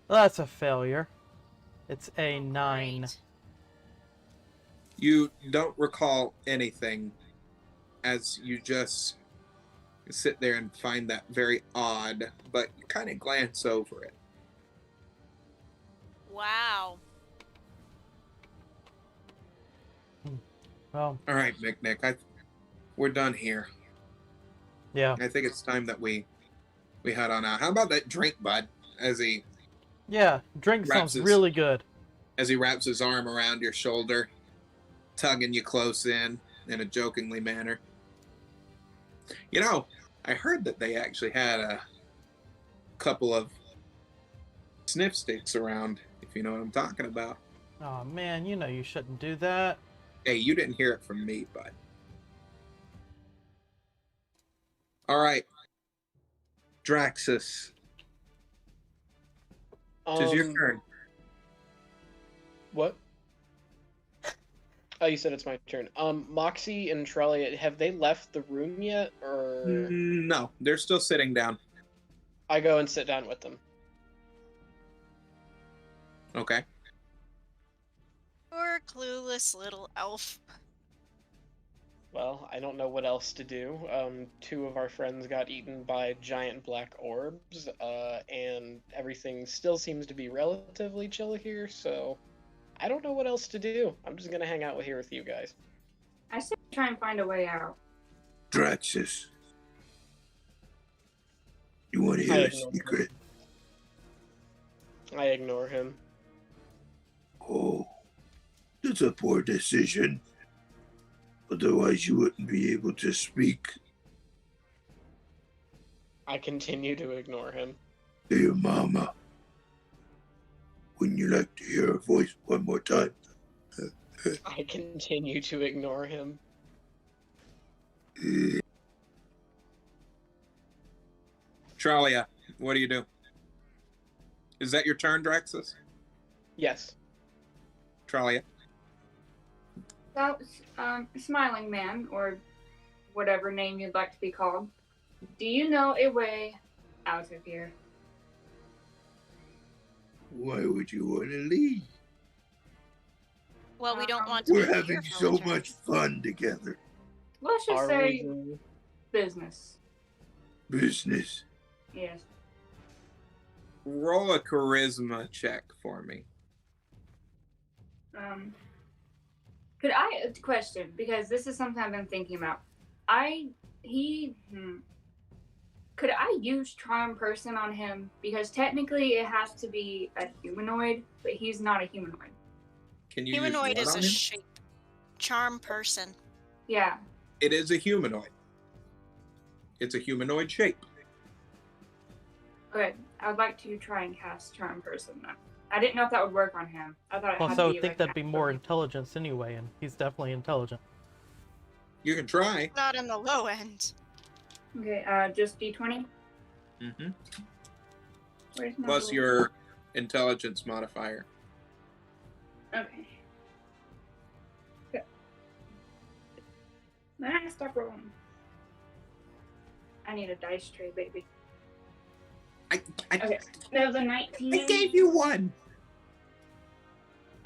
That's a failure. It's a 9. Great. You don't recall anything as you just sit there and find that very odd, but you kind of glance over it. Wow. Well, All right, Nick, we're done here. yeah. I think it's time that we head on out. How about that drink, bud? As he Yeah, drink Wraps sounds his- really good. wraps his arm around your shoulder, tugging you close in a jokingly manner. You know, I heard that they actually had a couple of sniff sticks around, if you know what I'm talking about. Oh man, you know you shouldn't do that. Hey, you didn't hear it from me, bud. All right. Draxus, tis your turn. What? Oh, you said it's my turn. Moxie and Trellia, have they left the room yet, or No, they're still sitting down. I go and sit down with them? Okay. Poor clueless little elf. Well, I don't know what else to do. Two of our friends got eaten by giant black orbs, and everything still seems to be relatively chill here, so I don't know what else to do. I'm just gonna hang out here with you guys. I say try and find a way out. Draxus, you want to I hear a ignore secret? I ignore him. Oh, that's a poor decision. Otherwise, you wouldn't be able to speak I continue to ignore him. to your mama. Wouldn't you like to hear her voice one more time? I continue to ignore him. Tralia, what do you do? Is that your turn, Draxus? Yes. Tralia? That smiling man, or whatever name you'd like to be called. Do you know a way out of here? Why would you want to leave? Well, we don't want to We're be having here so villagers. much fun together. Let's just Are say we? business. Business. Yes. Roll a charisma check for me. Could I question, because this is something I've been thinking about. Could I use charm person on him? Because technically it has to be a humanoid, but he's not a humanoid. Can you Humanoid use is what a on him? shape. Charm person. Yeah. It is a humanoid. It's a humanoid shape. Good. I would like to try and cast charm person then. I didn't know if that would work on him. I thought it Plus, had I to would be think like that'd be more natural. intelligence anyway, and he's definitely intelligent. You can try. Not in the low end. Okay, just D20. Mm-hmm. Where's my Plus little- your intelligence modifier. Okay. Good. Nah, stop rolling. I need a dice tray, baby. I Okay. That was a 19. I gave you one.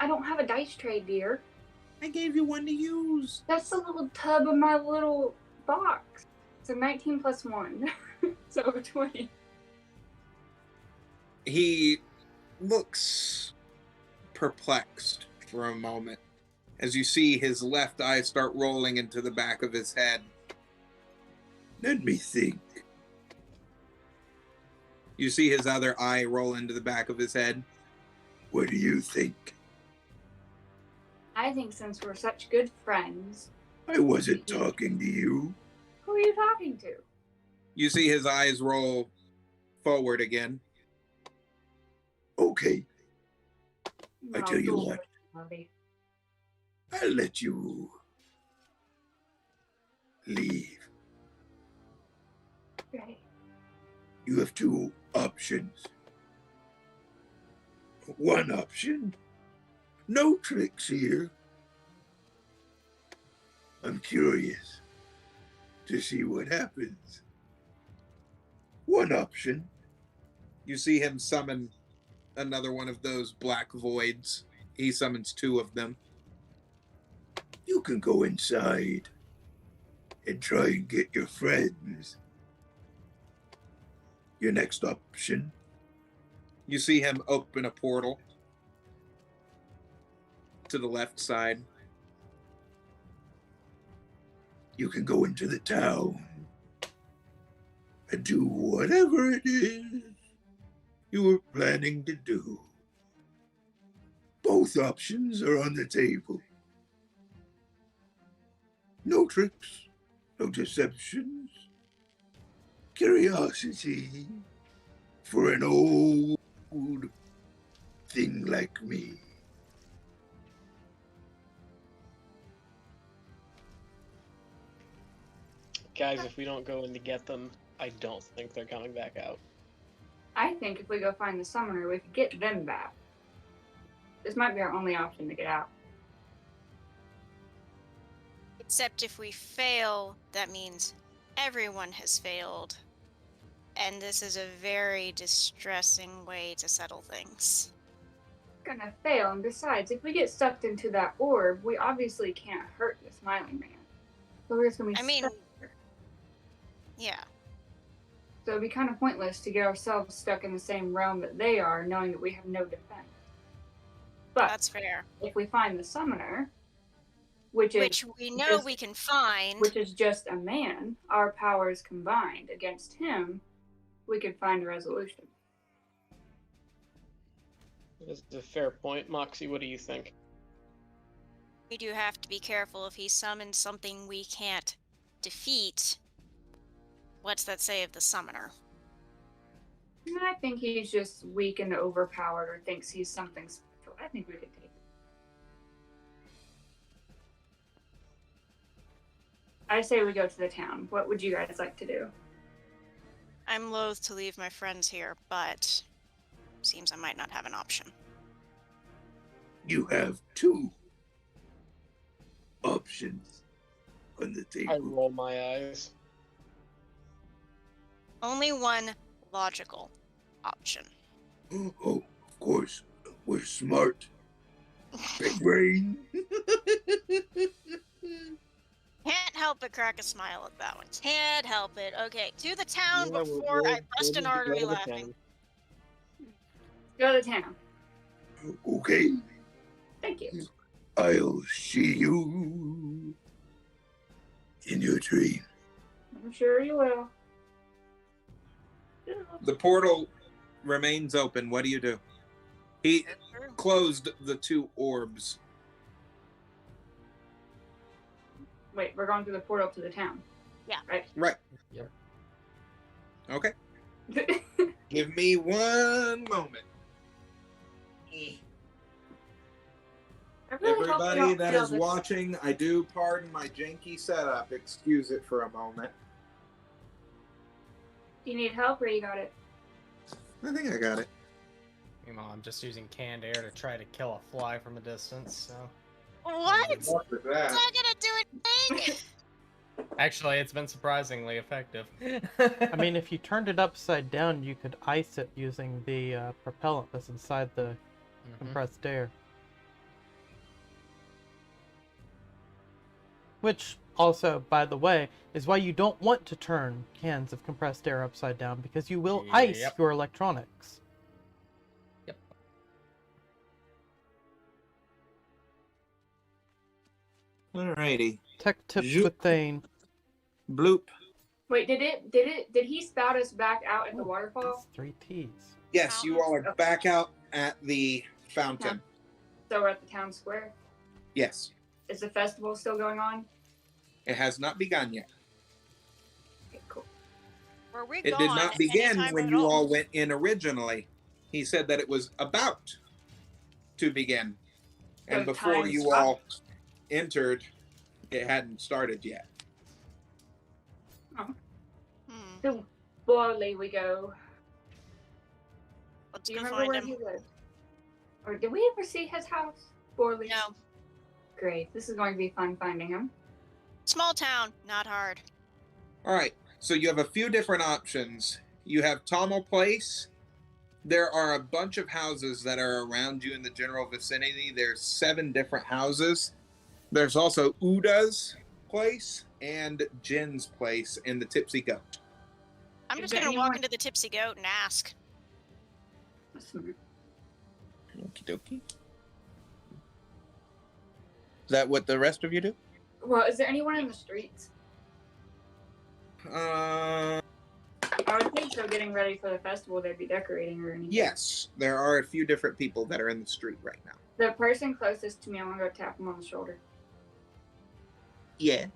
I don't have a dice tray, dear. I gave you one to use. That's the little tub of my little box. So 19 plus 1. So 20. He looks perplexed for a moment as you see his left eye start rolling into the back of his head. Let me think. You see his other eye roll into the back of his head. What do you think? I think since we're such good friends. I wasn't talking to you. Who are you talking to? You see his eyes roll forward again. Okay, I No, tell you bullshit, what. Marty. I'll let you leave. Okay. You have two options. One option, no tricks here. I'm curious to see what happens. One option, You see him summon another one of those black voids. He summons two of them. you can go inside and try and get your friends. Your next option, You see him open a portal to the left side. you can go into the town and do whatever it is you were planning to do. Both options are on the table. No tricks, no deceptions. Curiosity for an old thing like me. Guys, if we don't go in to get them, I don't think they're coming back out. I think if we go find the summoner, we could get them back. This might be our only option to get out. Except if we fail, that means everyone has failed. And this is a very distressing way to settle things. Gonna fail, and besides, if we get sucked into that orb, we obviously can't hurt the smiling man. So we're just gonna be I mean, stuck there. yeah. So it'd be kind of pointless to get ourselves stuck in the same realm that they are, knowing that we have no defense. But That's fair. if we find the summoner, which we know just- we can find. which is just a man, our powers combined against him, we could find a resolution. This is a fair point. Moxie, what do you think? We do have to be careful if he summons something we can't defeat. What's that say of the summoner? I think he's just weak and overpowered, or thinks he's something special. I think we could take it. I say we go to the town. What would you guys like to do? I'm loath to leave my friends here, but seems I might not have an option. You have two options on the I table. roll my eyes. Only one logical option. Oh, of course, we're smart. Big brain. Can't help but crack a smile at that one. Can't help it. Okay, to the town Yeah, before I bust an we'll artery go to laughing. town. Go to the town. Okay, Thank you. I'll see you in your dream. I'm sure you will. The portal remains open. What do you do? He closed the two orbs. Wait, we're going through the portal to the town. Yeah. Right? Right. Yep. Okay. Give me one moment. I really hope we Everybody don't that feel is this- watching, I do pardon my janky setup. Excuse it for a moment. Do you need help or you got it? I think I got it. You know, I'm just using canned air to try to kill a fly from a distance, so... What? Good luck with Is that. that gonna do anything? Actually, it's been surprisingly effective. I mean, if you turned it upside down, you could ice it using the propellant that's inside the compressed air. Which, also, by the way, is why you don't want to turn cans of compressed air upside down, because you will ice Yep. your electronics. Yep. Alrighty. Tech tips Zoop. with Thane. Bloop. Wait, did he spout us back out at the waterfall? That's 3 T's. Yes, you all are back out at the fountain. So we're at the town square. Yes. Is the festival still going on? It has not begun yet. Okay, cool. Were we It gone did not begin anytime when at you all went in originally. He said that it was about to begin. And So before time you stopped. all entered, it hadn't started yet. Hmm. So Borley we go. Let's Do you go remember find where him. he lived? Or did we ever see his house? Borley? No. Great. This is going to be fun finding him. Small town, not hard. All right, so you have a few different options. You have Tommel Place. There are a bunch of houses that are around you in the general vicinity. There's 7 different houses. There's also Uda's place and Jin's place in the Tipsy Goat. I'm Is just there gonna walk anyone- into the Tipsy Goat and ask. Okie dokie. Is that what the rest of you do? Well, is there anyone in the streets? Uh, I would think so. Getting ready for the festival, they'd be decorating or anything. yes, there are a few different people that are in the street right now. The person closest to me, I want to go tap him on the shoulder. Yes.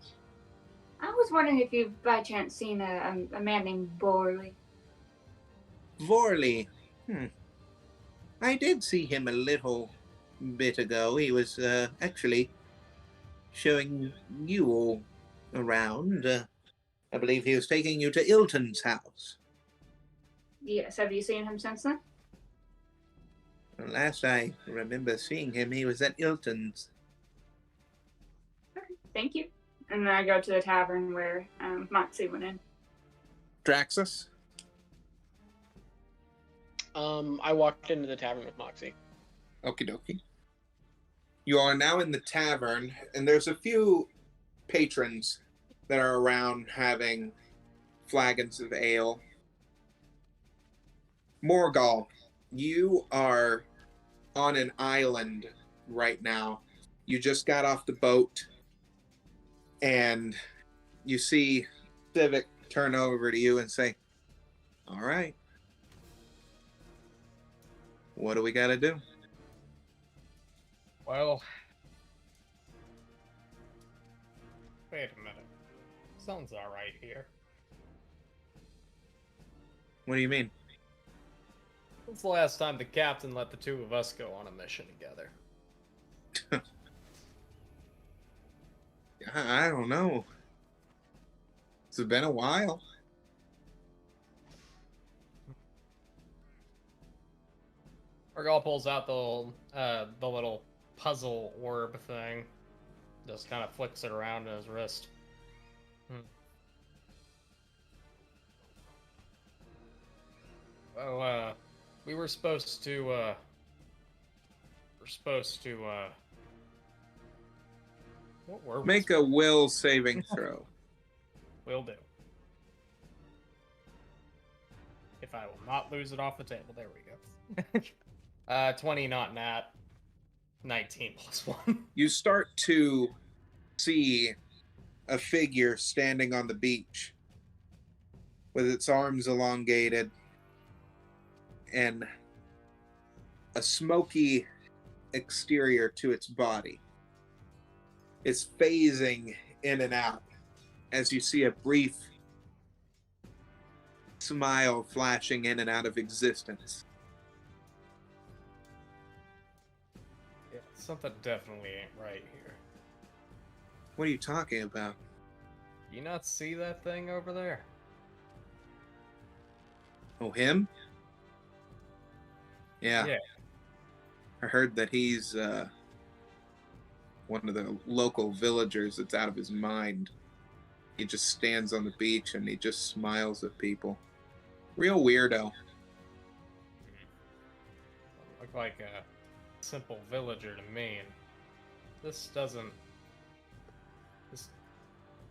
I was wondering if you've by chance seen a man named Borley. Vorley. I did see him a little bit ago. He was actually showing you all around. I believe he was taking you to Ilton's house. Yes. Have you seen him since then? Well, last I remember seeing him, he was at Ilton's. Thank you. And then I go to the tavern where Moxie went in. Draxus? I walked into the tavern with Moxie. Okie dokie. You are now in the tavern, and there's a few patrons that are around having flagons of ale. Morgal, you are on an island right now. You just got off the boat, and you see Civic turn over to you and say, "All right. What do we got to do?" Well... Wait a minute. Sounds alright here. What do you mean? When's the last time the captain let the 2 of us go on a mission together? I don't know. It's been a while. Morgal pulls out the little puzzle orb thing. Just kind of flicks it around in his wrist. Well, we were supposed to, what were we Make a will saving throw. Will do. If I will not lose it off the table. There we go. 20 not nat. 19 plus 1. You start to see a figure standing on the beach with its arms elongated and a smoky exterior to its body. It's phasing in and out as you see a brief smile flashing in and out of existence. Yeah, something definitely ain't right here. What are you talking about? You not see that thing over there? Oh, him? Yeah. Yeah. I heard that he's one of the local villagers that's out of his mind. He just stands on the beach and he just smiles at people. Real weirdo. Look like a simple villager to me, and this doesn't.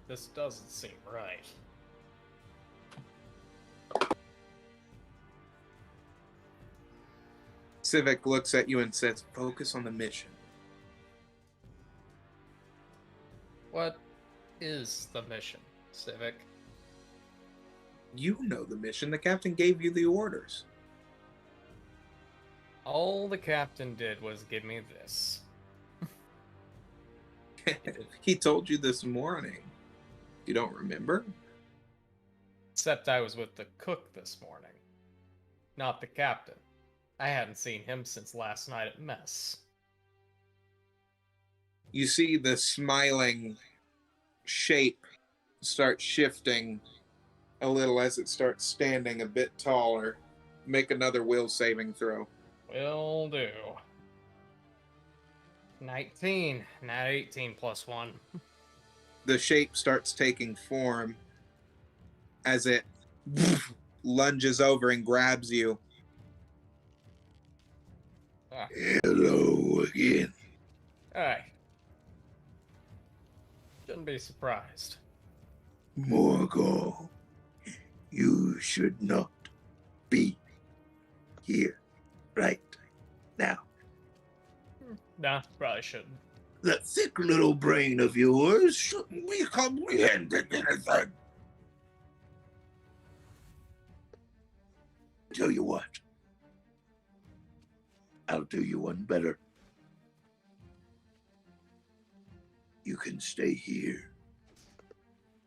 This doesn't seem right. Civic looks at you and says, "Focus on the mission." What is the mission, Civic? You know the mission. The captain gave you the orders. All the captain did was give me this. He told you this morning. You don't remember? Except I was with the cook this morning, not the captain. I hadn't seen him since last night at mess. You see the smiling shape start shifting a little as it starts standing a bit taller. Make another will saving throw. Will do. 19, not 18 plus 1. The shape starts taking form as it lunges over and grabs you. Hello again. Alright. Shouldn't be surprised. Morgul, you should not be here right now. Nah, probably shouldn't. That thick little brain of yours shouldn't be comprehending anything. Tell you what, I'll do you one better. You can stay here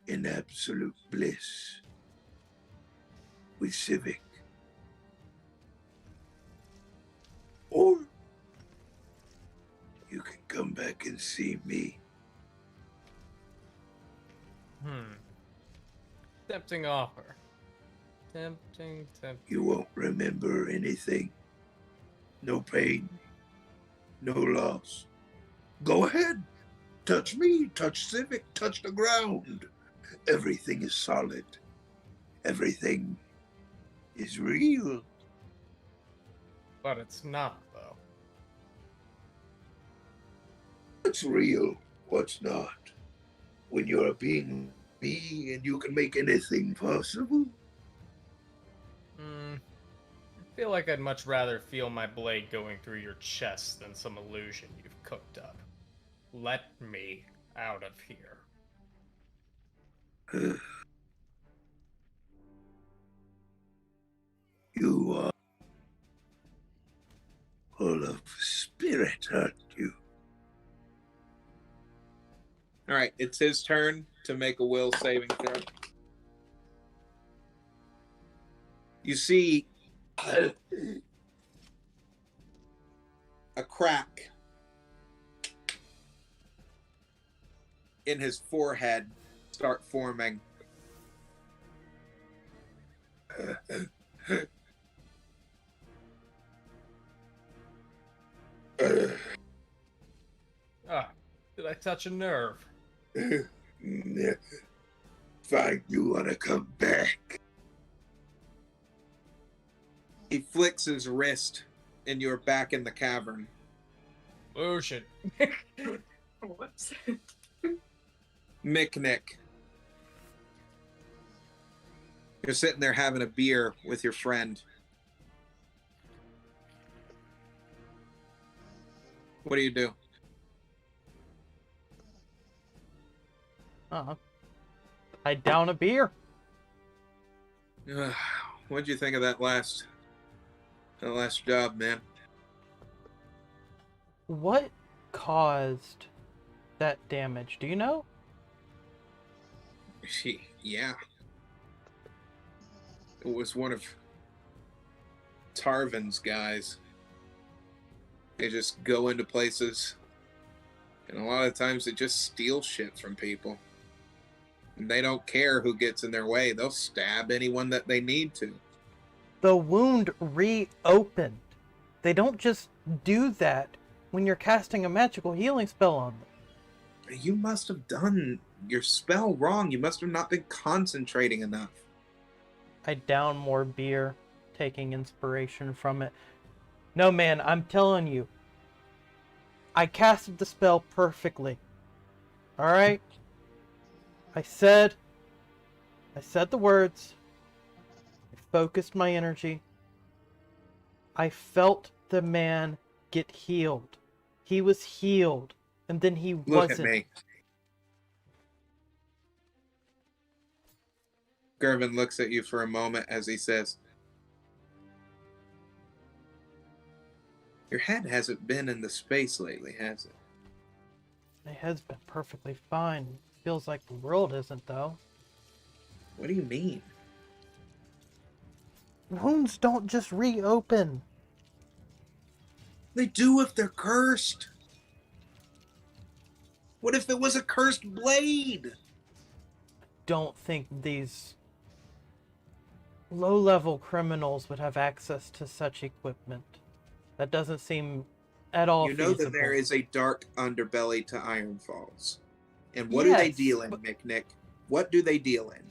in absolute bliss with Civic. Or you can come back and see me. Tempting offer. Tempting. You won't remember anything. No pain. No loss. Go ahead. Touch me, touch Civic, touch the ground. Everything is solid. Everything is real. But it's not, though. What's real? What's not? When you're a being me and you can make anything possible? I feel like I'd much rather feel my blade going through your chest than some illusion you've cooked up. Let me out of here. You are full of spirit, aren't you? All right, it's his turn to make a will saving throw. You see a crack in his forehead start forming. Did I touch a nerve? Fine, you wanna come back? He flicks his wrist and you're back in the cavern. Illusion. Whoops. Mick. You're sitting there having a beer with your friend. What do you do? I down a beer. What'd you think of that last job, man? What caused that damage? Do you know? Yeah. It was one of Tarvin's guys. They just go into places, and a lot of times they just steal shit from people. And they don't care who gets in their way. They'll stab anyone that they need to. The wound reopened. They don't just do that when you're casting a magical healing spell on them. You must have done your spell wrong. You must have not been concentrating enough. I down more beer, taking inspiration from it. No, man, I'm telling you. I casted the spell perfectly. Alright? I said the words. I focused my energy. I felt the man get healed. He was healed, and then he Look wasn't. at me. Gervin looks at you for a moment as he says, your head hasn't been in the space lately, has it? My head's been perfectly fine. Feels like the world isn't, though. What do you mean? Wounds don't just reopen. They do if they're cursed. What if it was a cursed blade? Don't think these low-level criminals would have access to such equipment. That doesn't seem at all You know feasible. that there is a dark underbelly to Iron Falls. And what do they Yes, deal in, but- Nick? What do they deal in?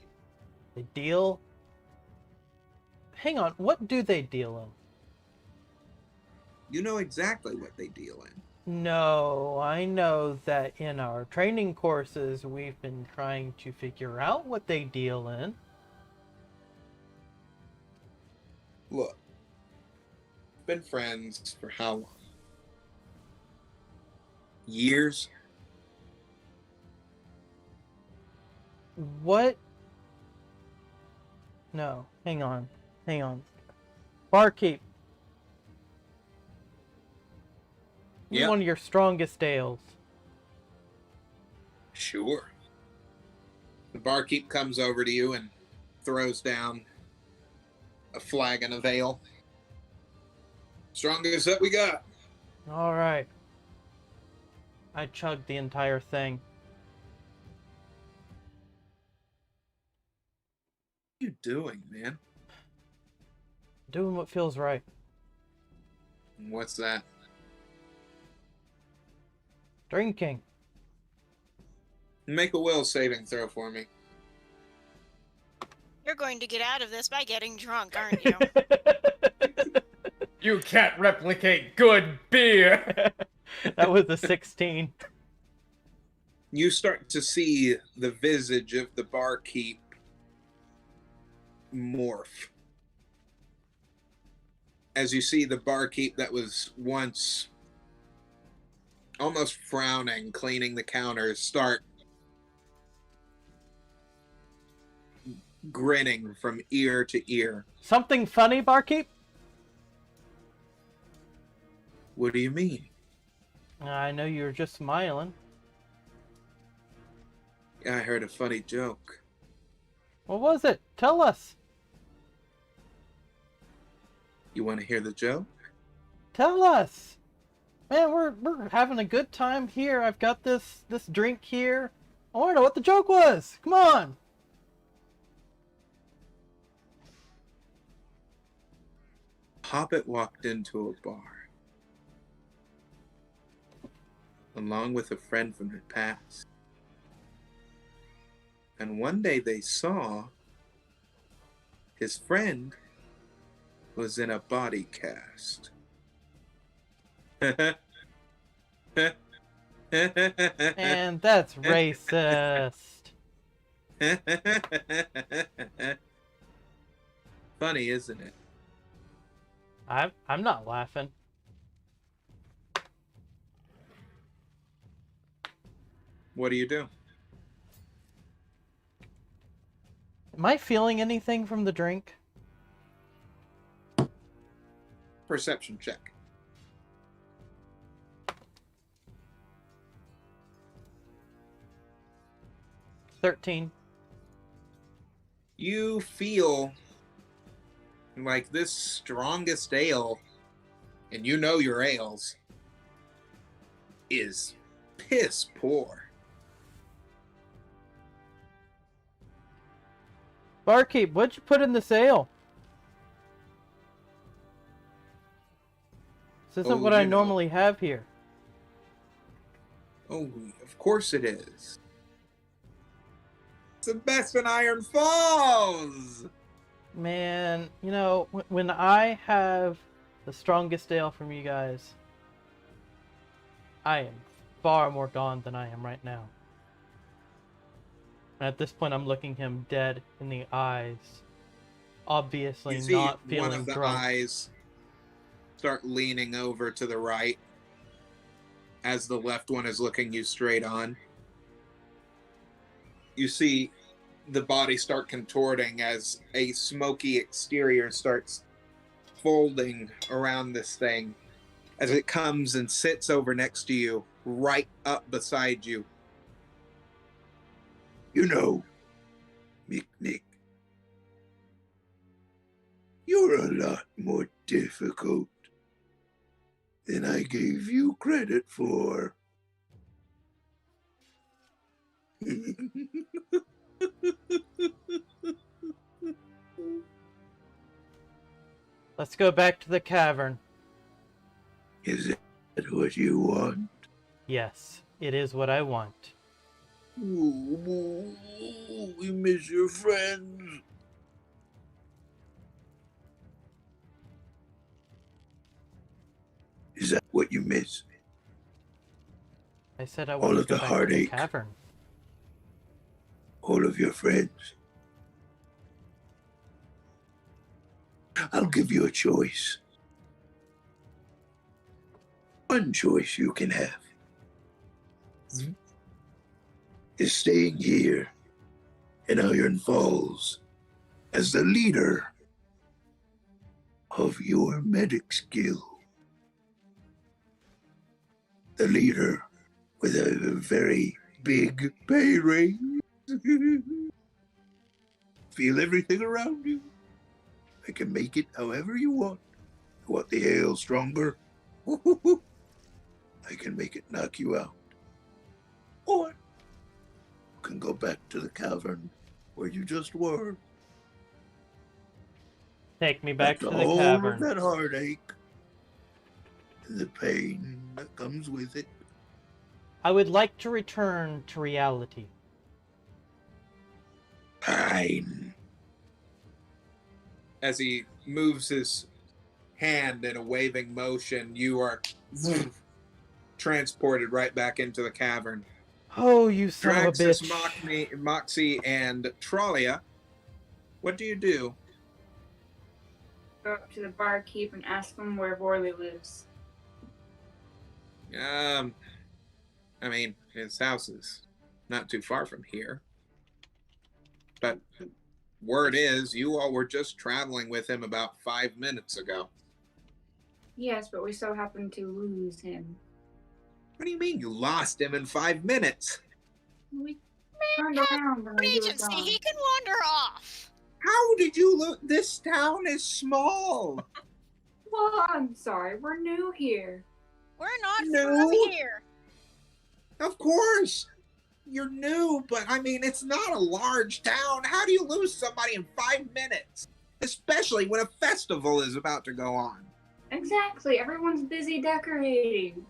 They deal... Hang on, what do they deal in? You know exactly what they deal in. No, I know that in our training courses we've been trying to figure out what they deal in. Look, been friends for how long? Years? What? No, hang on. Barkeep. Yeah. One of your strongest ales. Sure. The barkeep comes over to you and throws down a flagon of ale. Strongest that we got. Alright. I chugged the entire thing. What are you doing, man? Doing what feels right. And what's that? Drinking. Make a will saving throw for me. You're going to get out of this by getting drunk, aren't you? You can't replicate good beer. That was a 16. You start to see the visage of the barkeep morph. As you see the barkeep that was once almost frowning, cleaning the counters, start grinning from ear to ear. Something funny, barkeep? What do you mean? I know you were just smiling. I heard a funny joke. What was it? Tell us. You want to hear the joke? Tell us. Man, we're having a good time here. I've got this drink here. I want to know what the joke was. Come on. Hobbit walked into a bar, along with a friend from the past. And one day they saw his friend was in a body cast. And that's racist. Funny, isn't it? I'm not laughing. What do you do? Am I feeling anything from the drink? Perception check. $13. You feel like this strongest ale, and you know your ales, is piss poor. Barkeep, what'd you put in this ale? This isn't Oh, what I you know. normally have here. Oh, of course it is. It's the best in Iron Falls! Man, you know, when I have the strongest ale from you guys, I am far more gone than I am right now. And at this point, I'm looking him dead in the eyes, obviously You see not one feeling of the drunk. eyes start leaning over to the right as the left one is looking you straight on. You see the body start contorting as a smoky exterior starts folding around this thing as it comes and sits over next to you, right up beside you. You know, Mick, you're a lot more difficult than I gave you credit for. Let's go back to the cavern. Is that what you want? Yes, it is what I want. Ooh, we miss your friends. Is that what you miss? I said I All want to of go the back to the heartache. cavern. All of your friends? I'll give you a choice. One choice you can have is staying here in Iron Falls as the leader of your medic skill. The leader with a very big pay raise. Feel everything around you. I can make it however you want. You want the ale stronger? I can make it knock you out. Or you can go back to the cavern where you just were. Take me back to the all cavern. of that heartache and the pain that comes with it. I would like to return to reality. Fine. As he moves his hand in a waving motion, you are transported right back into the cavern. Oh, you son of a Draxus, bitch. Moxie, and Trollia, what do you do? Go up to the barkeep and ask him where Vorley lives. I mean, his house is not too far from here. But word is, you all were just traveling with him about 5 minutes ago. Yes, but we so happened to lose him. What do you mean you lost him in 5 minutes? We turned around when he was Agency, gone. he can wander off. How did you look? This town is small. Well, I'm sorry, we're new here. We're not No. from here. Of course. You're new, but I mean, it's not a large town. How do you lose somebody in 5 minutes? Especially when a festival is about to go on. Exactly, everyone's busy decorating.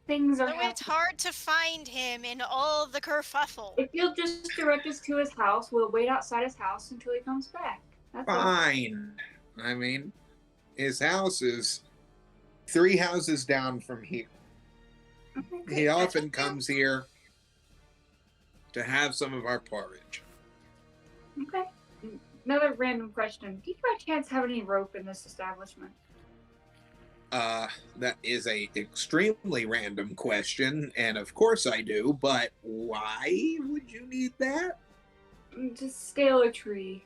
Things are So it's happening. hard to find him in all the kerfuffle. If you'll just direct us to his house, we'll wait outside his house until he comes back. That's all. Fine. I mean, his house is 3 houses down from here. Okay, He great. often comes here to have some of our porridge. Okay. Another random question. Do you by chance have any rope in this establishment? That is a extremely random question, and of course I do, but why would you need that? Just scale a tree.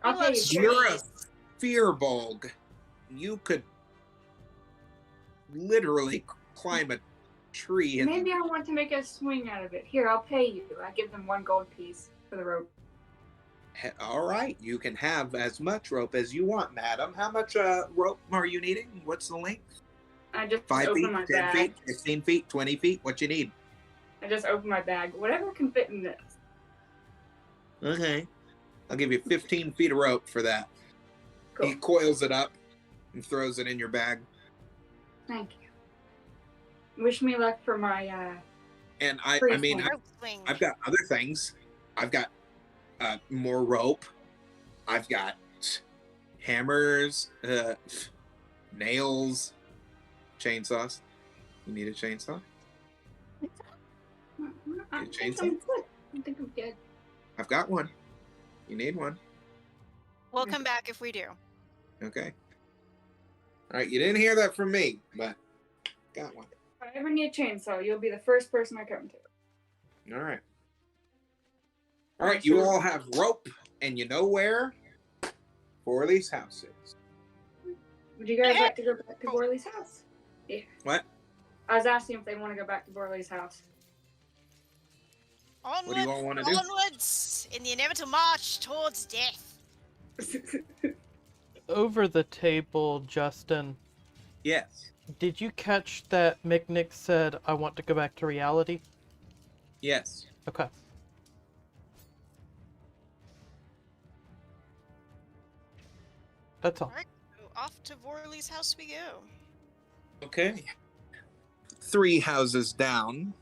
I'll pay loves you. You're a trees. fearbolg. You could literally climb a tree and Maybe I want to make a swing out of it. Here, I'll pay you. I give them 1 gold piece for the rope. all right, you can have as much rope as you want, madam. How much rope are you needing? What's the length? I just 5 open feet, my 10 bag. feet, 15 feet, 20 feet? What you need? I just open my bag. Whatever can fit in this. Okay. I'll give you 15 feet of rope for that. Cool. He coils it up and throws it in your bag. Thank you. Wish me luck for my And I Pretty mean, smart. Rope swing. I've got other things. I've got more rope. I've got hammers, nails, chainsaws. You need a chainsaw? I Good think chainsaw? I'm good. I think I'm good. I've got one. You need one. We'll come back if we do. Okay. All right, you didn't hear that from me, but got one. If I ever need a chainsaw, you'll be the first person I come to. All right. All right, you all have rope, and you know where Forley's house is. Would you guys like to go back to Borley's house? Yeah. What? I was asking if they want to go back to Borley's house. Onwards, What do you all want to do? onwards, in the inevitable march towards death. Over the table, Justin, Yes. did you catch that Mick said, I want to go back to reality? Yes. Okay. That's all. Alright, so off to Vorley's house we go. Okay. 3 houses down,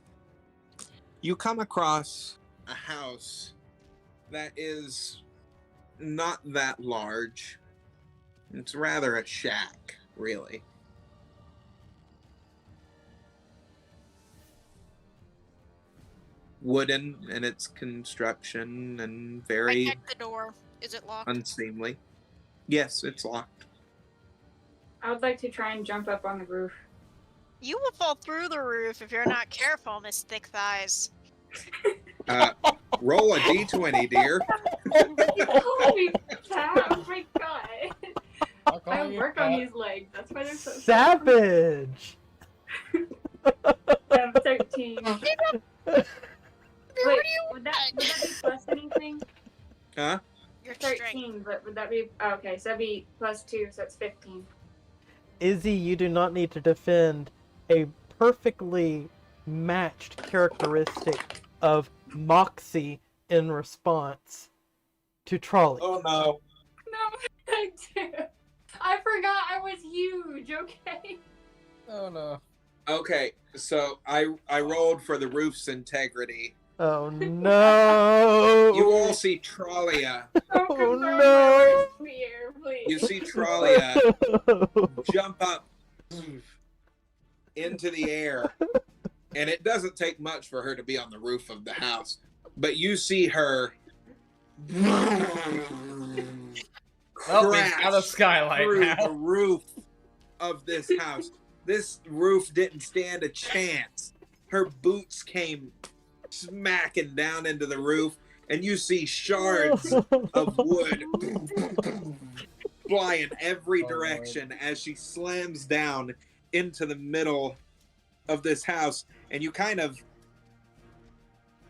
you come across a house that is not that large. It's rather a shack, really. Wooden in its construction and I very checked the door. Is it locked? unseemly. Yes, it's locked. I would like to try and jump up on the roof. You will fall through the roof if you're not careful, Miss Thick Thighs. Roll a d20, dear. Holy cow! Oh my god! I'll I call you work on fat. these legs. That's why they're so Savage! 13. Wait, would that be plus anything? Huh? Your strength. 13, but would that be okay? So that'd be plus 2, so it's 15. Izzy, you do not need to defend a perfectly matched characteristic of Moxie in response to Trolley. Oh no. No, I do. I forgot I was huge. Okay. Oh no. Okay, so I rolled for the roof's integrity. Oh no! You all see Trollia. Don't Oh, confirm no. my words here, please. You see Trollia jump up into the air, and it doesn't take much for her to be on the roof of the house. But you see her Oh, he's got a crash skylight through now. the roof of this house. This roof didn't stand a chance. Her boots came smacking down into the roof, and you see shards of wood fly in every Oh, direction as she slams down into the middle of this house, and you kind of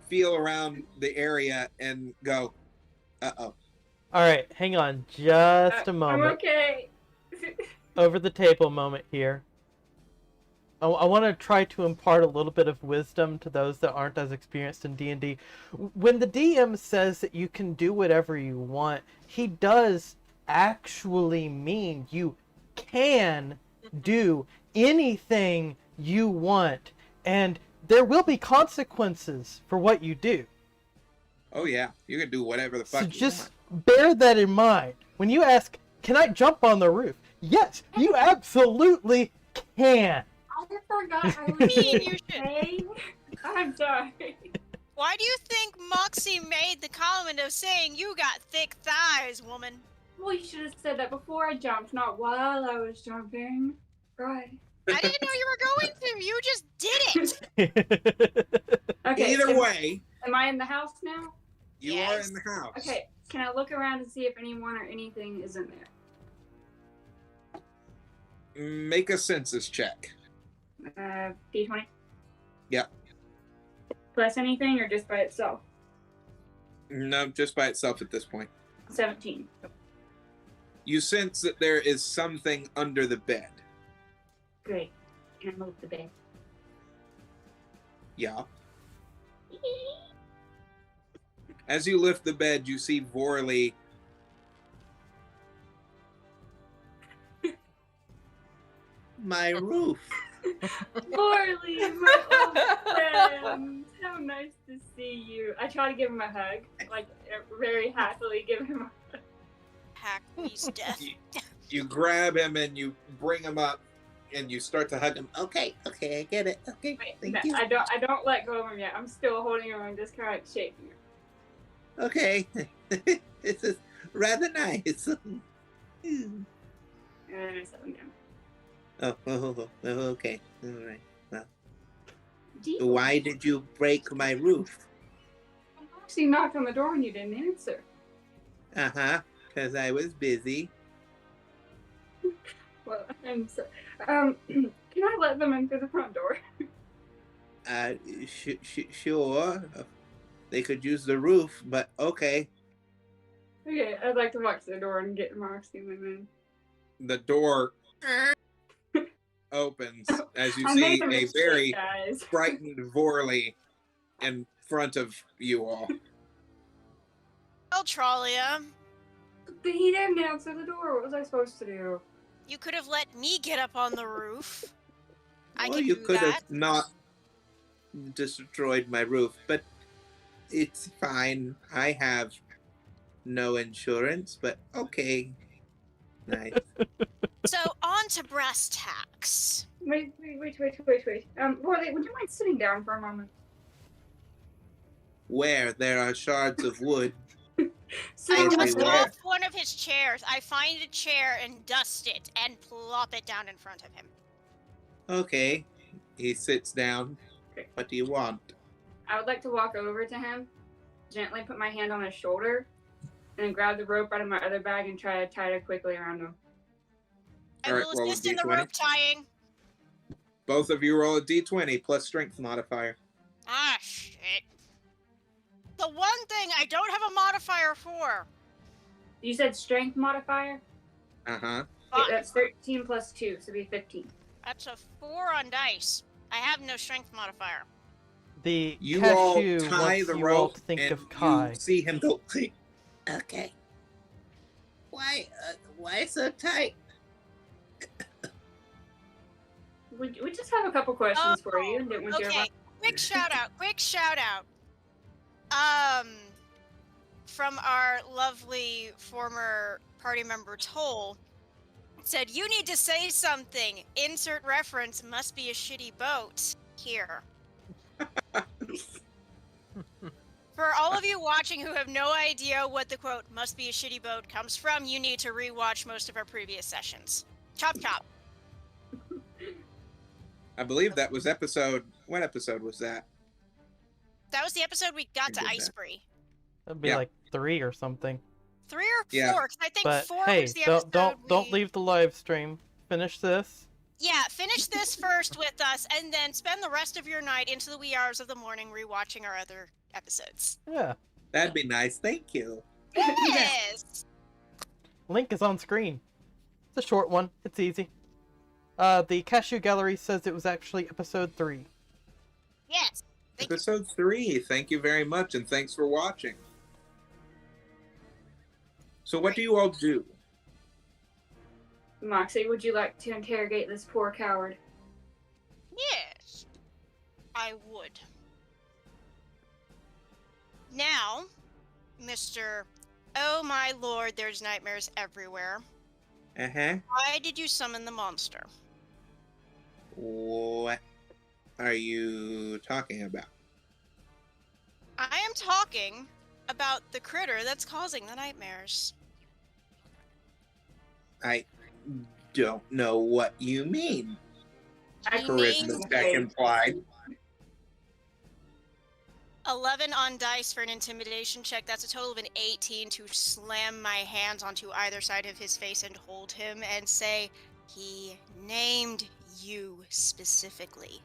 feel around the area and go, uh-oh. Alright, hang on just a I'm moment. okay. Over the table moment here. I want to try to impart a little bit of wisdom to those that aren't as experienced in D&D. When the DM says that you can do whatever you want, he does actually mean you can do anything you want, and there will be consequences for what you do. Oh yeah, you can do whatever the fuck So you just want. bear that in mind. When you ask, can I jump on the roof? Yes, you absolutely can. I forgot I was mean you should. okay. I'm sorry. Why do you think Moxie made the comment of saying you got thick thighs, woman? Well, you should have said that before I jumped, not while I was jumping. Right. I didn't know you were going to. You just did it. Okay. Either am, way, Am I in the house now? you Yes. are in the house. Okay. Can I look around and see if anyone or anything is in there? Make a census check. D20? Yep. Plus anything or just by itself? No, just by itself at this point. 17. You sense that there is something under the bed. Great. Can I move the bed? Yeah. As you lift the bed, you see Vorley my roof. Morley, my old friend. How nice to see you. I try to give him a hug, like very happily give him a Hackwee's death. You grab him and you bring him up, and you start to hug him. Okay, I get it. Okay, thank you. I don't let go of him yet. I'm still holding him and just kind of shaking him. Okay, this is rather nice. And then I set him down. Okay, all right. Well, Do you why did you break my roof? actually knocked on the door and you didn't answer? Because I was busy. Well, I'm sorry. Can I let them in through the front door? Sure. They could use the roof, but okay. Okay, I'd like to walk to the door and get Moxie and them in. The door opens as you I see made a a mistake, very guys. frightened Vorley in front of you all. Well, Trollia, But he didn't answer the door. What was I supposed to do? you could have let me get up on the roof. I Well, can you do could that. have not destroyed my roof, but it's fine. I have no insurance, but okay. Nice. So, on to brass tacks. Wait. Morley, would you mind sitting down for a moment? Where there are shards of wood. So, I dust Everywhere. off one of his chairs. I find a chair and dust it and plop it down in front of him. Okay. He sits down. Okay. What do you want? I would like to walk over to him, gently put my hand on his shoulder, and then grab the rope out of my other bag and try to tie it quickly around him. I Alright, will roll a assist in the D20. rope tying. Both of you roll a d20 plus strength modifier. Ah, shit. The one thing I don't have a modifier for. You said strength modifier? Uh-huh. Okay, Fuck. that's 13 plus 2, so it'd be 15. That's a 4 on dice. I have no strength modifier. The You all cashew tie wants the you all rope to think and of Kai. you see him go, okay. Why so tight? We just have a couple questions for you. Didn't want you to Okay, quick shout out. From our lovely former party member Toll, said, you need to say something. Insert reference, must be a shitty boat. Here. For all of you watching who have no idea what the quote, must be a shitty boat, comes from, you need to rewatch most of our previous sessions. Chop chop. I believe that was episode... What episode was that? That was the episode we got to did that. Iceberry. That'd be Yeah. like 3 or something. 3 or 4, Yeah. 'cause I think But 4 hey, was the episode don't leave the live stream. Finish this. Yeah, finish this first with us, and then spend the rest of your night into the wee hours of the morning rewatching our other episodes. Yeah. That'd be nice. Thank you. Yes! Link is on screen. It's a short one. It's easy. The Cashew Gallery says it was actually episode 3. Yes! Thank you. Episode 3. Thank you very much, and thanks for watching. So what do you all do? Moxie, would you like to interrogate this poor coward? Yes, I would. Now, Mr. Oh my lord, there's nightmares everywhere. Uh-huh. Why did you summon the monster? What are you talking about? I am talking about the critter that's causing the nightmares. I don't know what you mean. I He Charisma named check implied. 11 on dice for an intimidation check. That's a total of an 18 to slam my hands onto either side of his face and hold him and say, he named you specifically.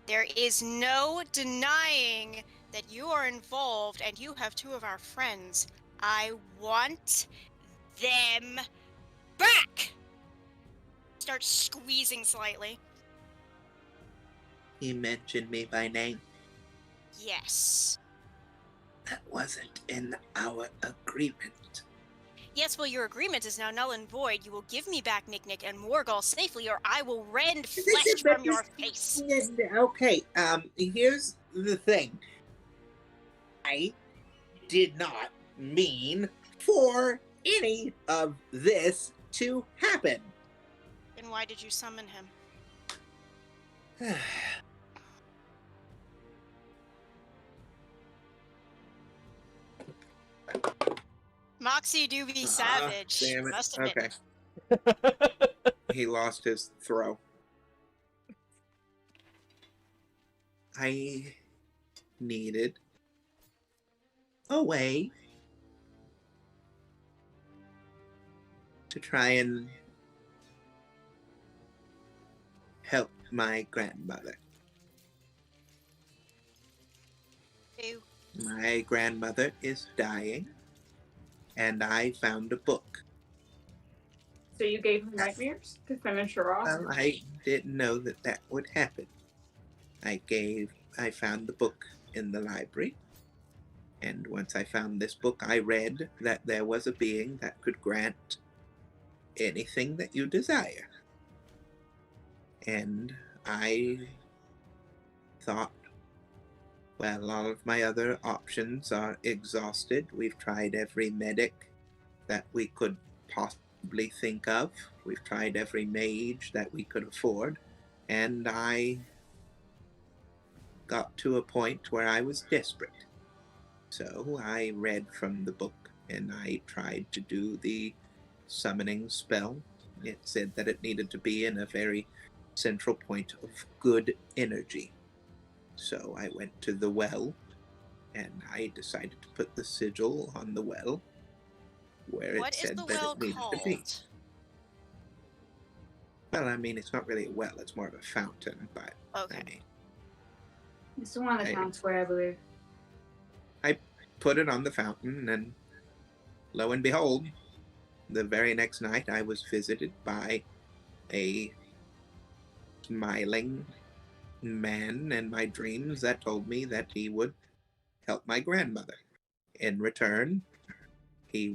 There is no denying that you are involved and you have 2 of our friends. I want them back! Start squeezing slightly. He mentioned me by name. Yes. That wasn't in our agreement. Yes, well, your agreement is now null and void. You will give me back Nick and Morgul safely, or I will rend flesh from your face. Okay, here's the thing. I did not mean for any of this to happen. Then why did you summon him? Moxie do be savage. Damn it. Must admit. Okay. He lost his throw. I needed a way to try and help my grandmother. Ew. My grandmother is dying, and I found a book. So you gave him nightmares to finish her off? Well, I didn't know that that would happen. I found the book in the library, and once I found this book, I read that there was a being that could grant anything that you desire. And I thought, well, all of my other options are exhausted. We've tried every medic that we could possibly think of. We've tried every mage that we could afford. And I got to a point where I was desperate. So I read from the book and I tried to do the summoning spell. It said that it needed to be in a very central point of good energy. So I went to the well and I decided to put the sigil on the well where What it is said the that well it needed called? to be. Well, I mean, it's not really a well, it's more of a fountain, but Okay. I mean, It's the one in the town square, I believe. put it on the fountain, and lo and behold, the very next night I was visited by a smiling man in my dreams that told me that he would help my grandmother. In return, he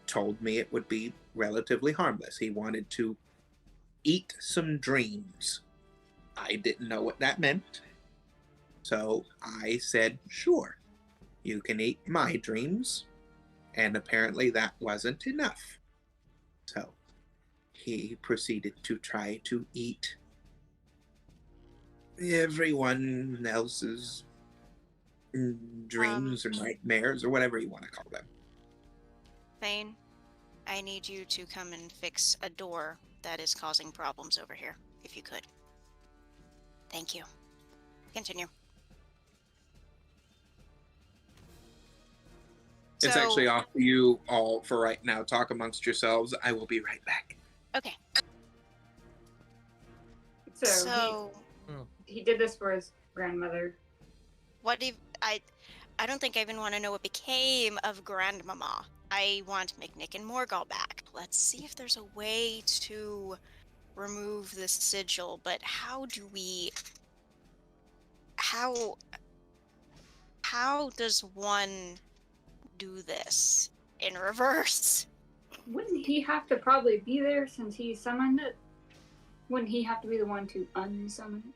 told me it would be relatively harmless. He wanted to eat some dreams. I didn't know what that meant. So I said, sure, you can eat my dreams. And apparently that wasn't enough. So he proceeded to try to eat everyone else's dreams or nightmares or whatever you want to call them. Thane, I need you to come and fix a door that is causing problems over here, if you could. Thank you. Continue. It's actually off to you all for right now. Talk amongst yourselves. I will be right back. Okay. So he did this for his grandmother. What if I don't think I even want to know what became of Grandmama. I want Nick and Morgul back. Let's see if there's a way to remove the sigil, but how does one do this in reverse? Wouldn't he have to probably be there since he summoned it? Wouldn't he have to be the one to unsummon it?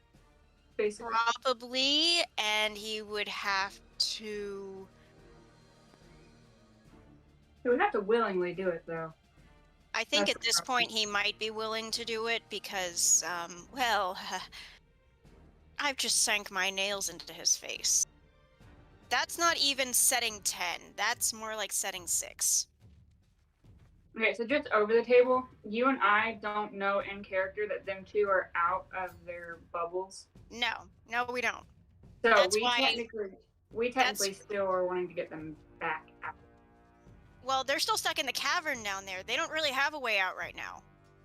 Basically. Probably, and he would have to... He would have to willingly do it, though. I think That's at this point he might be willing to do it because, well, I've just sank my nails into his face. That's not even setting 10. That's more like setting 6. Okay, so just over the table, you and I don't know in character that them two are out of their bubbles. No, we don't. So That's we why- technically still are wanting to get them back out. Well, they're still stuck in the cavern down there. They don't really have a way out right now.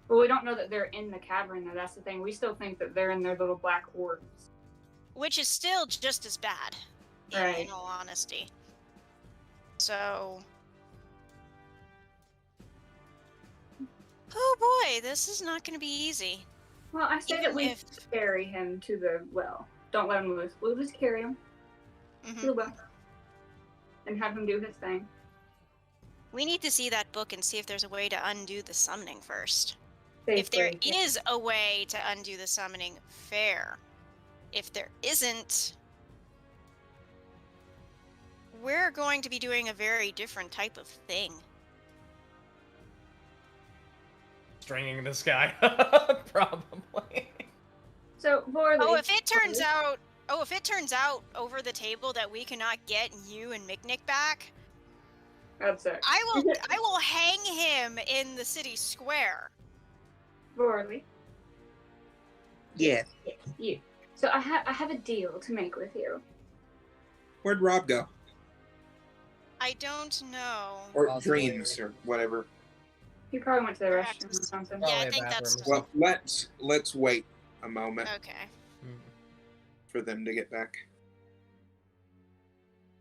Well, we don't know that they're in the cavern, though. That's the thing. We still think that they're in their little black orbs. Which is still just as bad, Right. in all honesty. So... oh boy, this is not going to be easy. Well, I say that Even we if- carry him to the well. Don't let him loose. We'll just carry him to the well. and have him do his thing. We need to see that book and see if there's a way to undo the summoning first. If there Safely. is a way to undo the summoning, fair. If there isn't, we're going to be doing a very different type of thing. Stringing this guy up, probably. So, Vorley. Oh, if it turns out over the table that we cannot get you and Miknik back, That's it. I will hang him in the city square. Vorley. Yeah. You. So I have a deal to make with you. Where'd Rob go? I don't know. Or Possibly. Dreams, or whatever. He probably went to the Perhaps. restroom or something. Yeah, I Probably a think that's bathroom. Well, let's wait a moment okay. for them to get back.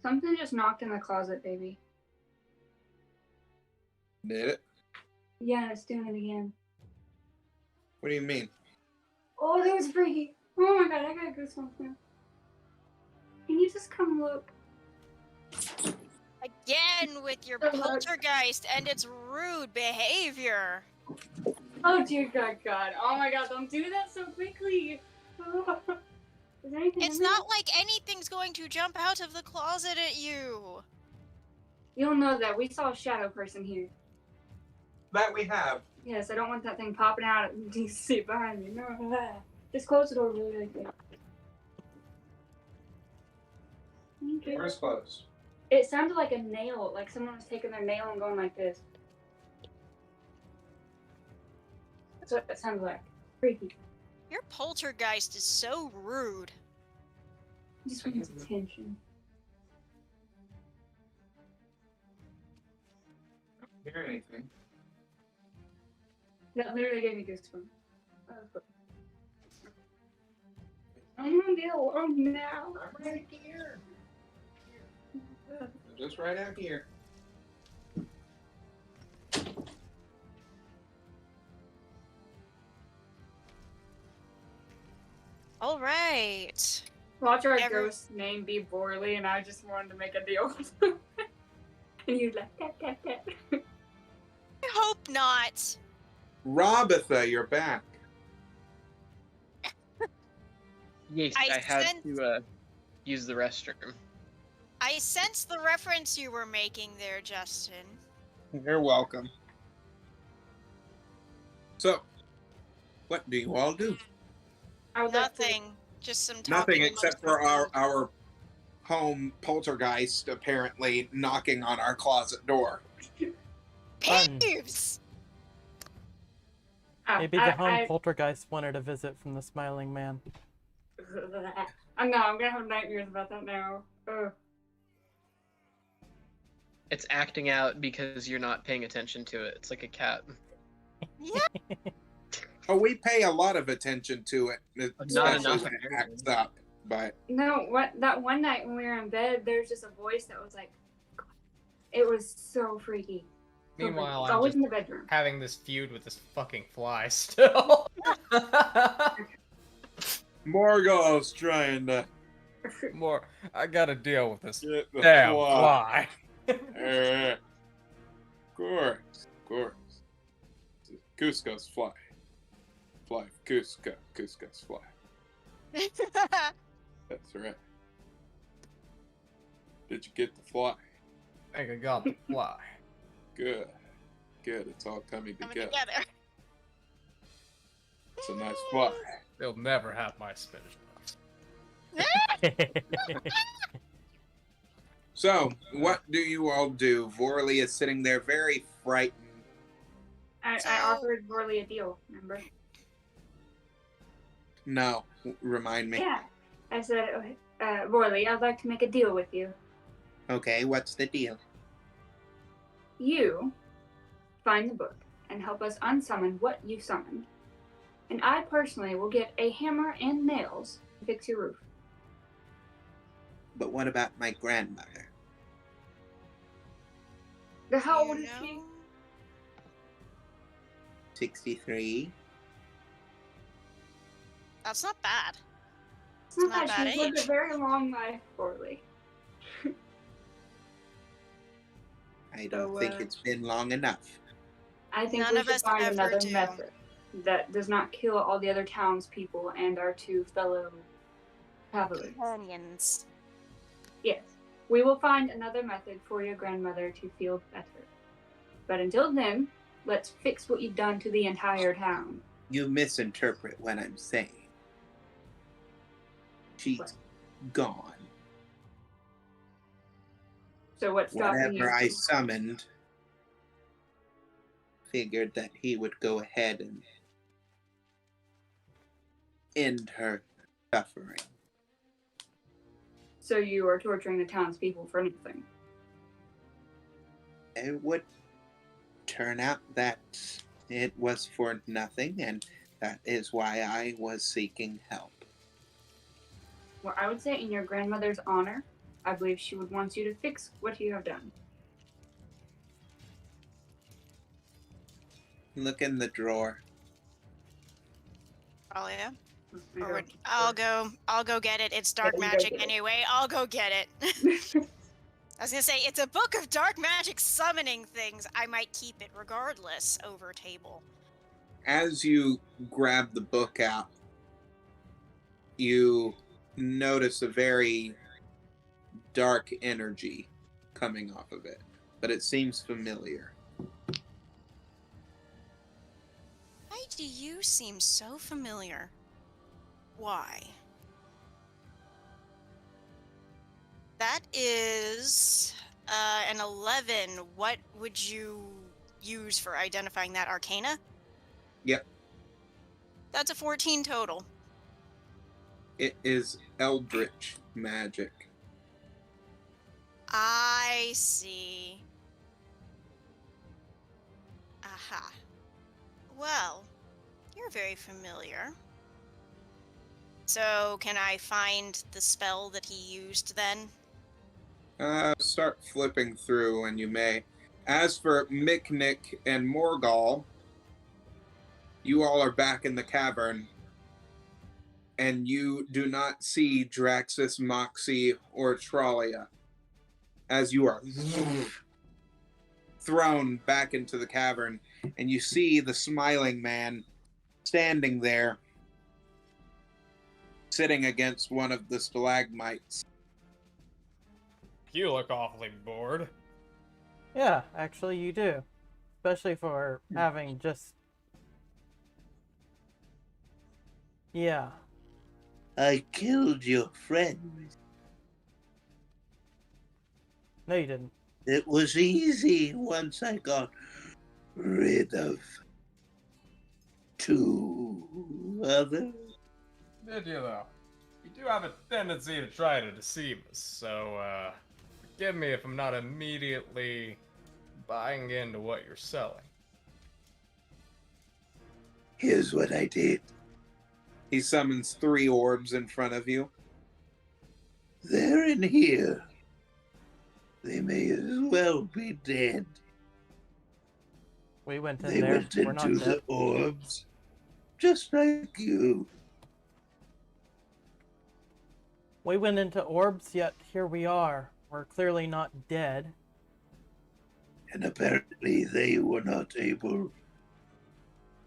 Something just knocked in the closet, baby. Did it? Yeah, it's doing it again. What do you mean? Oh, that was freaky. Oh my god, I got goosebumps now. Can you just come look? Again with your Oh, God. poltergeist and its rude behavior. Oh dear God. Oh my god, don't do that so quickly. Is there anything It's in there? not like anything's going to jump out of the closet at you. You'll know that. We saw a shadow person here. That we have. Yes, I don't want that thing popping out and you see it behind me. No. Just close the door really quick. Thank you. Door's closed. It sounded like a nail, like someone was taking their nail and going like this. That's what it sounded like. Freaky. Your poltergeist is so rude. Just wants attention. I don't hear anything. That literally gave me goosebumps. I'm gonna be alone now. I'm right here. Just right out here. All right. Watch our Every- ghost name be Borley, and I just wanted to make a deal with him. And you're like, tap. I hope not. Robitha, you're back. Yes, I I had sent- to use the restroom. I sense the reference you were making there, Justin. You're welcome. So, what do you all do? I would like to- Nothing. Just some talking. Nothing amongst except for ourselves. our home poltergeist apparently knocking on our closet door. Fun. Peeves! Oh, Maybe the home poltergeist wanted a visit from the smiling man. I know, I'm gonna have nightmares about that now. Ugh. It's acting out because you're not paying attention to it. It's like a cat. Yeah. Oh, we pay a lot of attention to it. Not especially enough, when it apparently. acts up, but No, that one night when we were in bed, there was just a voice that was like, it was so freaky. So Meanwhile, freaky. It's I'm always just in the bedroom. having this feud with this fucking fly still. Morgo's trying to More, I gotta deal with this get the damn fly. fly. Of course. Cusco's fly. Fly, Cusco's fly. That's right. Did you get the fly? I think I got the fly. Good. It's all coming Coming together. together. It's a nice fly. They'll never have my spinach puffs. So, what do you all do? Vorley is sitting there very frightened. I offered Borley a deal, remember? No, remind me. Yeah. I said, Borley, I'd like to make a deal with you. Okay, what's the deal? You find the book and help us unsummon what you summoned. And I personally will get a hammer and nails to fix your roof. But what about my grandmother? How You old is she? know? 63. That's not bad. It's not not that bad she's lived a age. very long life, Borley. I don't think So, it's been long enough. I think None we of should us find ever another do. method that does not kill all the other townspeople and our two fellow travelers. Companions. Yes, we will find another method for your grandmother to feel better. But until then, let's fix what you've done to the entire town. You misinterpret what I'm saying. She's What? gone. So what's stopping you? Whatever I summoned, figured that he would go ahead and end her suffering. So you are torturing the townspeople for nothing. It would turn out that it was for nothing, and that is why I was seeking help. Well, I would say in your grandmother's honor, I believe she would want you to fix what you have done. Look in the drawer. Oh yeah. I Or go, would, I'll go get it. It's dark Yeah, you go magic get it. anyway. I'll go get it. I was gonna say it's a book of dark magic summoning things. I might keep it regardless over table. As you grab the book out, you notice a very dark energy coming off of it, but it seems familiar. Why do you seem so familiar? Why? That is an 11. What would you use for identifying that arcana? Yep. That's a 14 total. It is eldritch magic. I see. Aha. Well, you're very familiar. So, can I find the spell that he used then? Start flipping through, and you may. As for Miknik and Morgal, you all are back in the cavern, and you do not see Draxus, Moxie, or Tralia, as you are thrown back into the cavern, and you see the smiling man standing there, sitting against one of the stalagmites. You look awfully bored. Yeah, actually you do. Especially for having just... Yeah. I killed your friend. No, you didn't. It was easy once I got rid of 2 others. Did you, though? You do have a tendency to try to deceive us, so, forgive me if I'm not immediately buying into what you're selling. Here's what I did. He summons 3 orbs in front of you. They're in here. They may as well be dead. We went in They there. went We're not into dead. the orbs, just like you. We went into orbs, yet here we are. We're clearly not dead. And apparently they were not able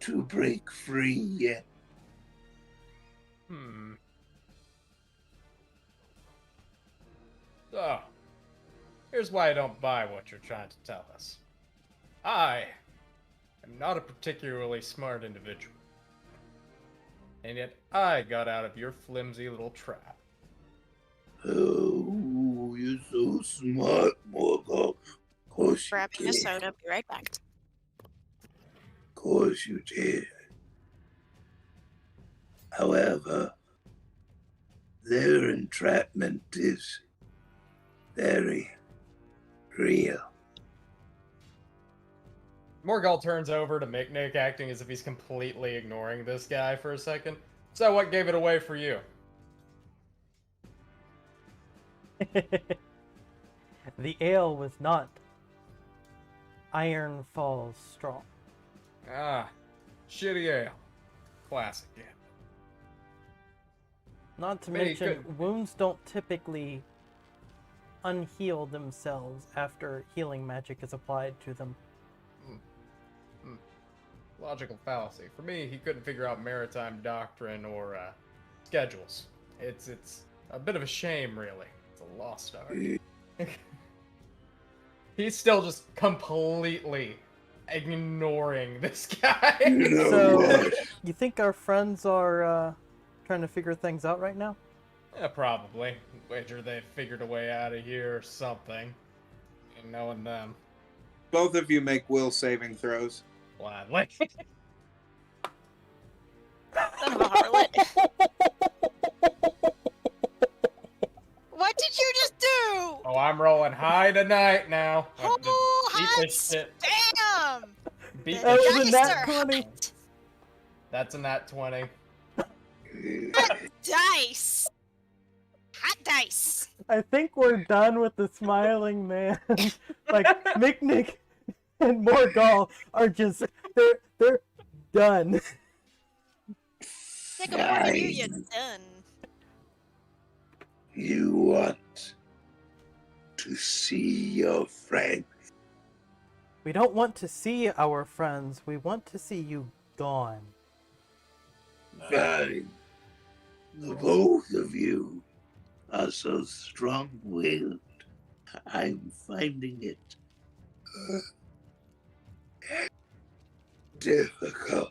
to break free yet. So, here's why I don't buy what you're trying to tell us. I am not a particularly smart individual. And yet I got out of your flimsy little trap. Oh, you're so smart, Morgul. Of course you Grabbing a did. soda. Be right back. Of course you did. However, their entrapment is very real. Morgul turns over to Miknik, acting as if he's completely ignoring this guy for a second. So what gave it away for you? The ale was not Iron Falls strong. Ah, shitty ale. Classic game. Not to Maybe mention, good. wounds don't typically unheal themselves after healing magic is applied to them. Logical fallacy. For me, he couldn't figure out maritime doctrine or schedules. It's a bit of a shame, really. It's a lost art. He's still just completely ignoring this guy. You know So, what? you think our friends are trying to figure things out right now? Yeah, probably. Wager they figured a way out of here or something. And knowing them. Both of you make will saving throws. Gladly. Son of a harlot. What did you just do? Oh, I'm rolling high tonight now. Oh, Beat hot this shit. damn! Beat The That this was a shit. dice nat are 20. hot. That's a nat 20. Dice. Hot dice. I think we're done with the smiling man. Like, Miknik and Morgal are just, they're done. Think of more than you, you Fine. done. You want to see your friend? We don't want to see our friends. We want to see you gone. Fine. The both of you are so strong-willed. I'm finding it difficult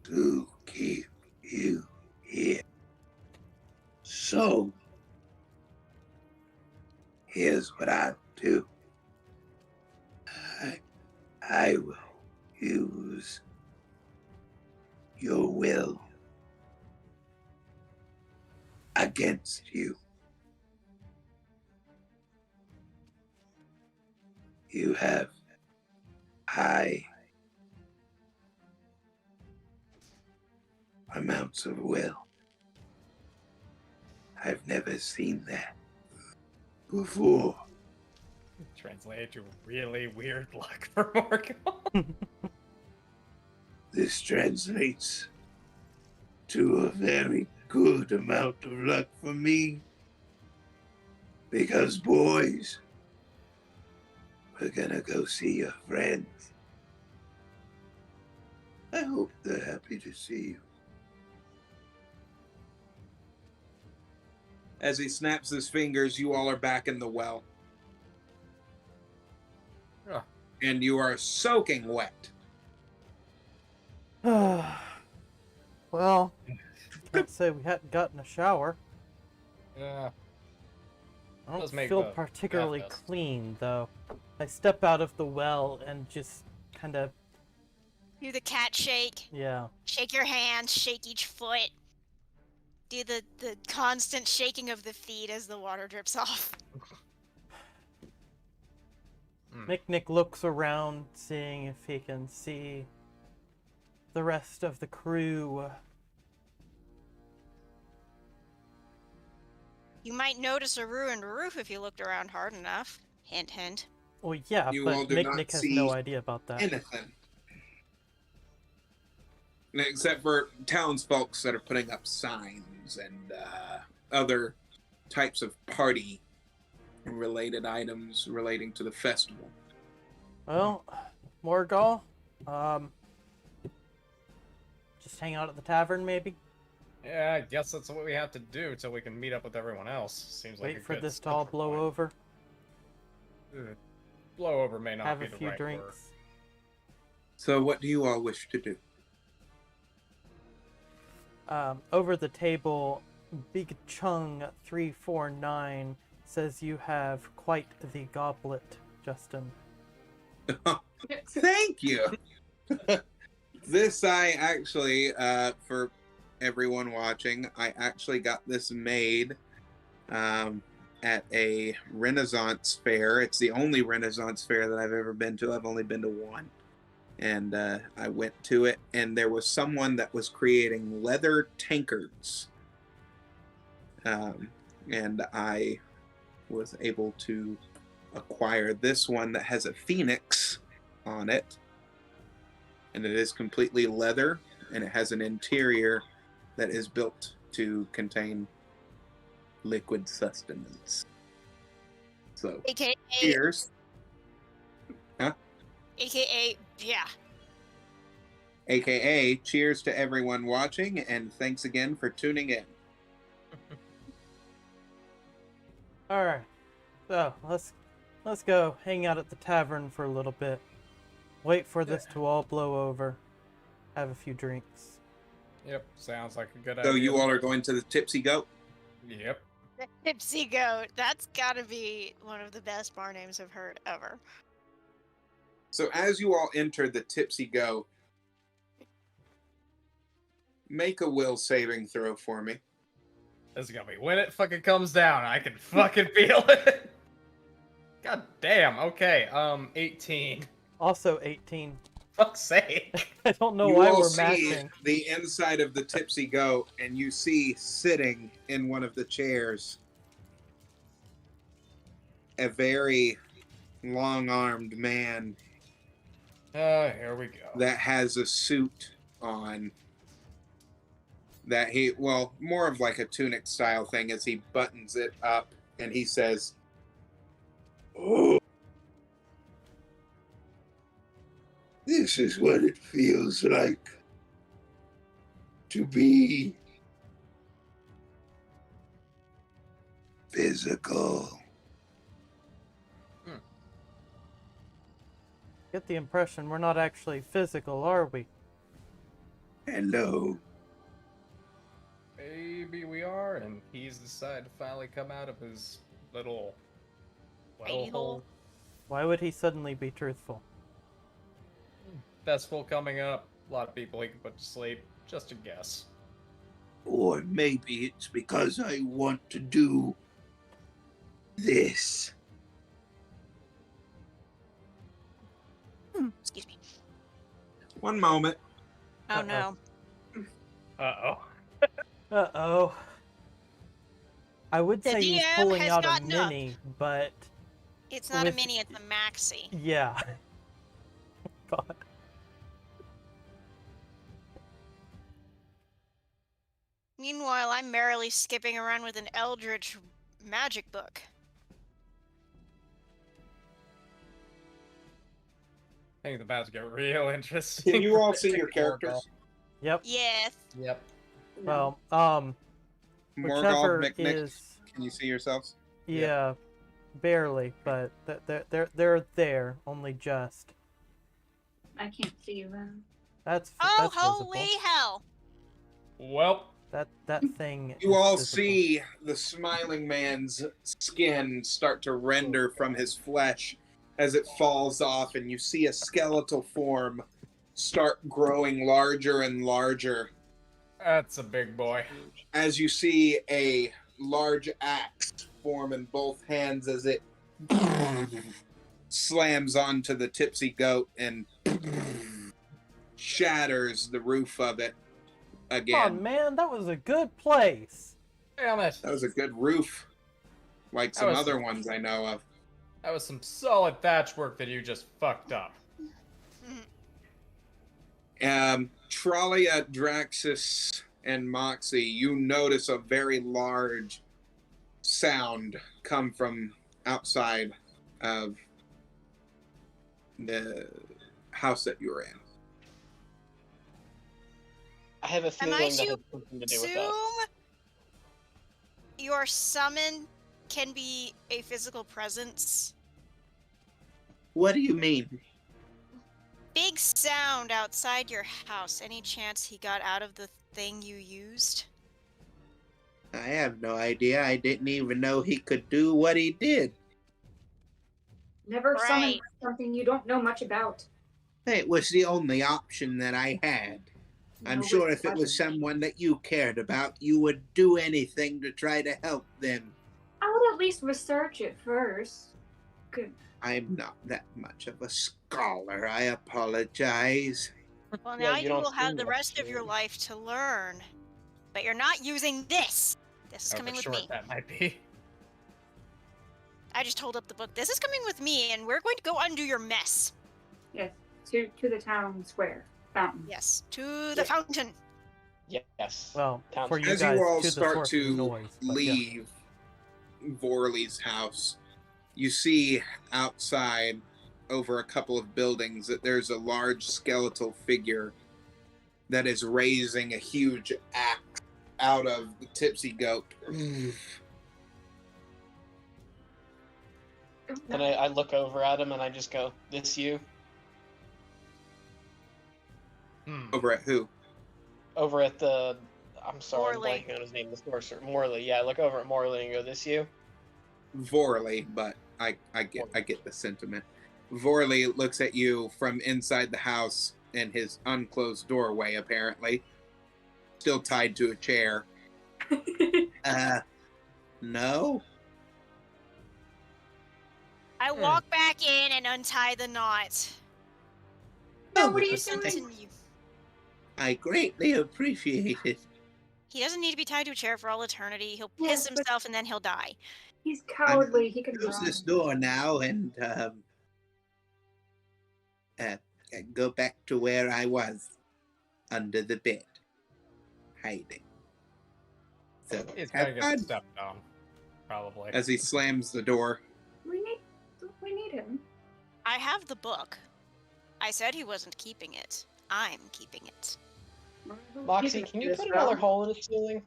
to keep you here. So, here's what I'll do. I will use your will against you. You have high amounts of will. I've never seen that before. Translated to really weird luck for Morgan. This translates to a very good amount of luck for me. Because, boys, we're gonna go see your friends. I hope they're happy to see you. As he snaps his fingers, you all are back in the well. Huh. And you are soaking wet. Well, can't say we hadn't gotten a shower. Yeah. I don't Does make feel the particularly bath dust. clean, though. I step out of the well and just kind of, Do the cat shake. yeah. Shake your hands. Shake each foot. Do the constant shaking of the feet as the water drips off. Miknik looks around, seeing if he can see the rest of the crew. You might notice a ruined roof if you looked around hard enough. Hint, hint. Well, yeah, You but all do not Miknik has see no idea about that. Anything. Except for townsfolk that are putting up signs and other types of party-related items relating to the festival. Well, Morgal, just hang out at the tavern, maybe? Yeah, I guess that's what we have to do till we can meet up with everyone else. Seems like Wait a for good this to all starting blow point. over. Blow over may not Have be a the few right drinks. word. So what do you all wish to do? Over the table, Big Chung 349 says you have quite the goblet, Justin. Thank you. This I actually, for everyone watching, I actually got this made at a Renaissance fair. It's the only Renaissance fair that I've ever been to. I've only been to one. And I went to it, and there was someone that was creating leather tankards. And I was able to acquire this one that has a phoenix on it. And it is completely leather, and it has an interior that is built to contain liquid sustenance. So, AKA, cheers. AKA, yeah. AKA, cheers to everyone watching, and thanks again for tuning in. All right. So let's go hang out at the tavern for a little bit. Wait for this to all blow over. Have a few drinks. Yep, sounds like a good So idea. you all are going to the Tipsy Goat? Yep. The Tipsy Goat. That's gotta be one of the best bar names I've heard ever. So as you all enter the Tipsy Goat, make a will saving throw for me. This is gonna be when it fucking comes down. I can fucking feel it. God damn. Okay. 18. Also 18. Fuck's sake. I don't know You why all we're see matching. the inside of the Tipsy Goat, and you see sitting in one of the chairs a very long-armed man Here we go. that has a suit on. That he, well, more of like a tunic style thing as he buttons it up and he says, Oh, this is what it feels like to be physical. Get the impression we're not actually physical, are we? Hello. Maybe we are, and he's decided to finally come out of his little Baby hole. Why would he suddenly be truthful? Festival coming up. A lot of people he can put to sleep. Just a guess. Or maybe it's because I want to do this. Excuse me. one moment. Oh no. Uh-oh. Uh-oh. I would The say he's DM pulling has out a gotten up. mini, but It's not a With- mini, it's a maxi. yeah. God. Meanwhile, I'm merrily skipping around with an eldritch magic book. I think the about to get real interesting. Can you all see your characters? Yep. Yes. Yep. Well, Morgall, whichever Mick, is can you see yourselves? yeah, barely, but they're there, only just. I can't see you then. That's Oh, that's holy visible. hell! Well, That thing. You is all visible. see the smiling man's skin start to render from his flesh as it falls off, and you see a skeletal form start growing larger and larger that's a big boy. as you see a large axe form in both hands as it slams onto the Tipsy Goat and shatters the roof of it Come again. on, man, that was a good place. Damn it. That was a good roof, like That some was- other ones I know of. That was some solid thatch work that you just fucked up. Tralia, Draxus, and Moxie, you notice a very large sound come from outside of the house that you were in. I have a Am feeling I that has to something to do with Assume us. your summon can be a physical presence. What do you mean? Big sound outside your house. Any chance he got out of the thing you used? I have no idea. I didn't even know he could do what he did. Never summon Right. something you don't know much about. It was the only option that I had. I'm No sure if it was discussion. someone that you cared about, you would do anything to try to help them. I would at least research it first. Good. I'm not that much of a scholar. I apologize. Well, Yeah, now you you don't will have seem the like rest of your you. life to learn. But you're not using this. This is However coming with short me. that might be. I just hold up the book. This is coming with me, and we're going to go undo your mess. Yes. To the town square fountain. Yes, to the Yeah. fountain. Yes. Well, Town for you As guys, you all to the start source of to noise, but yeah. leave Vorley's house, you see outside, over a couple of buildings, that there's a large skeletal figure that is raising a huge axe out of the tipsy goat. And I look over at him and I just go, "This you?" Over at who? Over at the, I'm sorry, I'm Morley. blanking on his name, the sorcerer. Morley. Yeah, I look over at Morley and go, "This you?" Vorley, but I get the sentiment. Vorley looks at you from inside the house in his unclosed doorway, apparently, still tied to a chair. No? I walk back in and untie the knot. No, what are you Listen doing? to you. I greatly appreciate it. He doesn't need to be tied to a chair for all eternity. He'll Yes, piss but- himself and then he'll die. He's cowardly. He can Close run. this door now and go back to where I was, under the bed, hiding. So, He's have gonna get fun. stepped on, probably. As he slams the door. We need him. I have the book. I said he wasn't keeping it. I'm keeping it. Moxie, can you put another hole in the ceiling?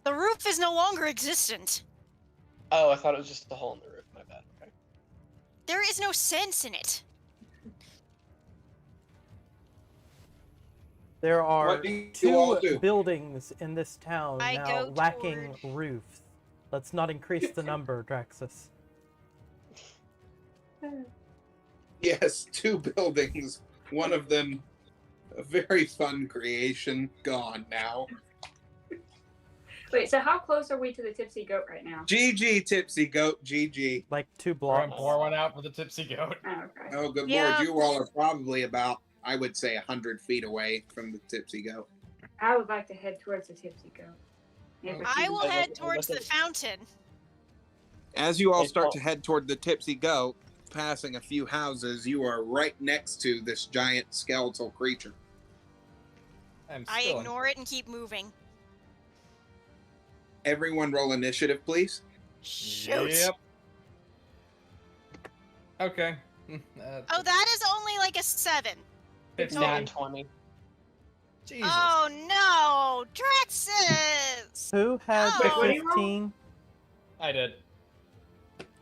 The roof is no longer existent. Oh, I thought it was just a hole in the roof. My bad. Okay. There is no sense in it. There are What do you all two do? buildings in this town I now go lacking roofs. Let's not increase the number, Draxus. Yes, 2 buildings. One of them, a very fun creation, gone now. Wait, so how close are we to the tipsy goat right now? GG, Tipsy Goat, GG. Like 2 We're gonna blocks. pour one out for the tipsy goat. Oh, okay. Oh, good Yeah. lord, you all are probably about, I would say, 100 feet away from the Tipsy Goat. I would like to head towards the tipsy goat. Maybe I she- will I head look- I towards look the at- fountain. As you all Hey, start Paul. to head toward the Tipsy Goat, passing a few houses, you are right next to this giant skeletal creature. I'm I still ignore it and keep moving. Everyone roll initiative, please. Shoot. Yep. Okay. Oh, that is only like a 7. It's 15. nat 20. Jesus. Oh no, Draxus! Who had Wait, what do you roll? 15? I did.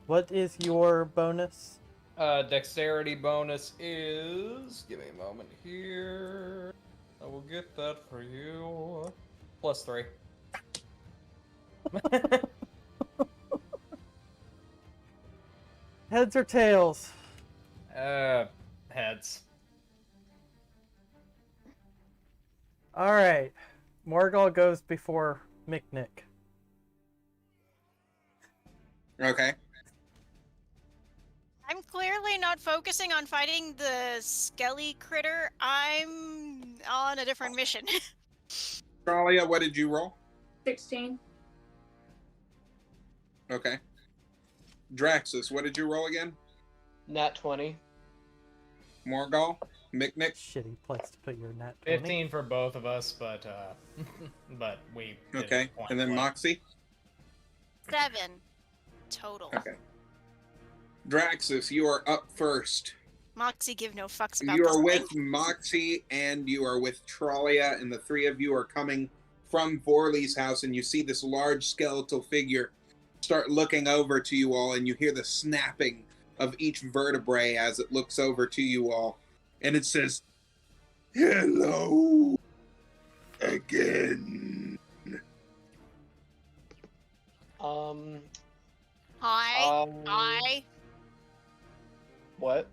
What is your bonus? Dexterity bonus is. Give me a moment here. I will get that for you. +3. Heads or tails? Heads. Alright. Morgul goes before Miknik. Okay. I'm clearly not focusing on fighting the skelly critter. I'm on a different mission. Tralia, what did you roll? 16. Okay. Draxus, what did you roll again? Nat 20. Morgal? Miknik? Shitty place to put your nat 20. 15 for both of us, but but we. did Okay. point And then blank. Moxie? 7 total. Okay. Draxus, you are up first. Moxie give no fucks about You this are with thing. Moxie and you are with Tralia, and the 3 of you are coming from Vorley's house, and you see this large skeletal figure start looking over to you all, and you hear the snapping of each vertebrae as it looks over to you all. And it says, "Hello again." Hi. Hi. What?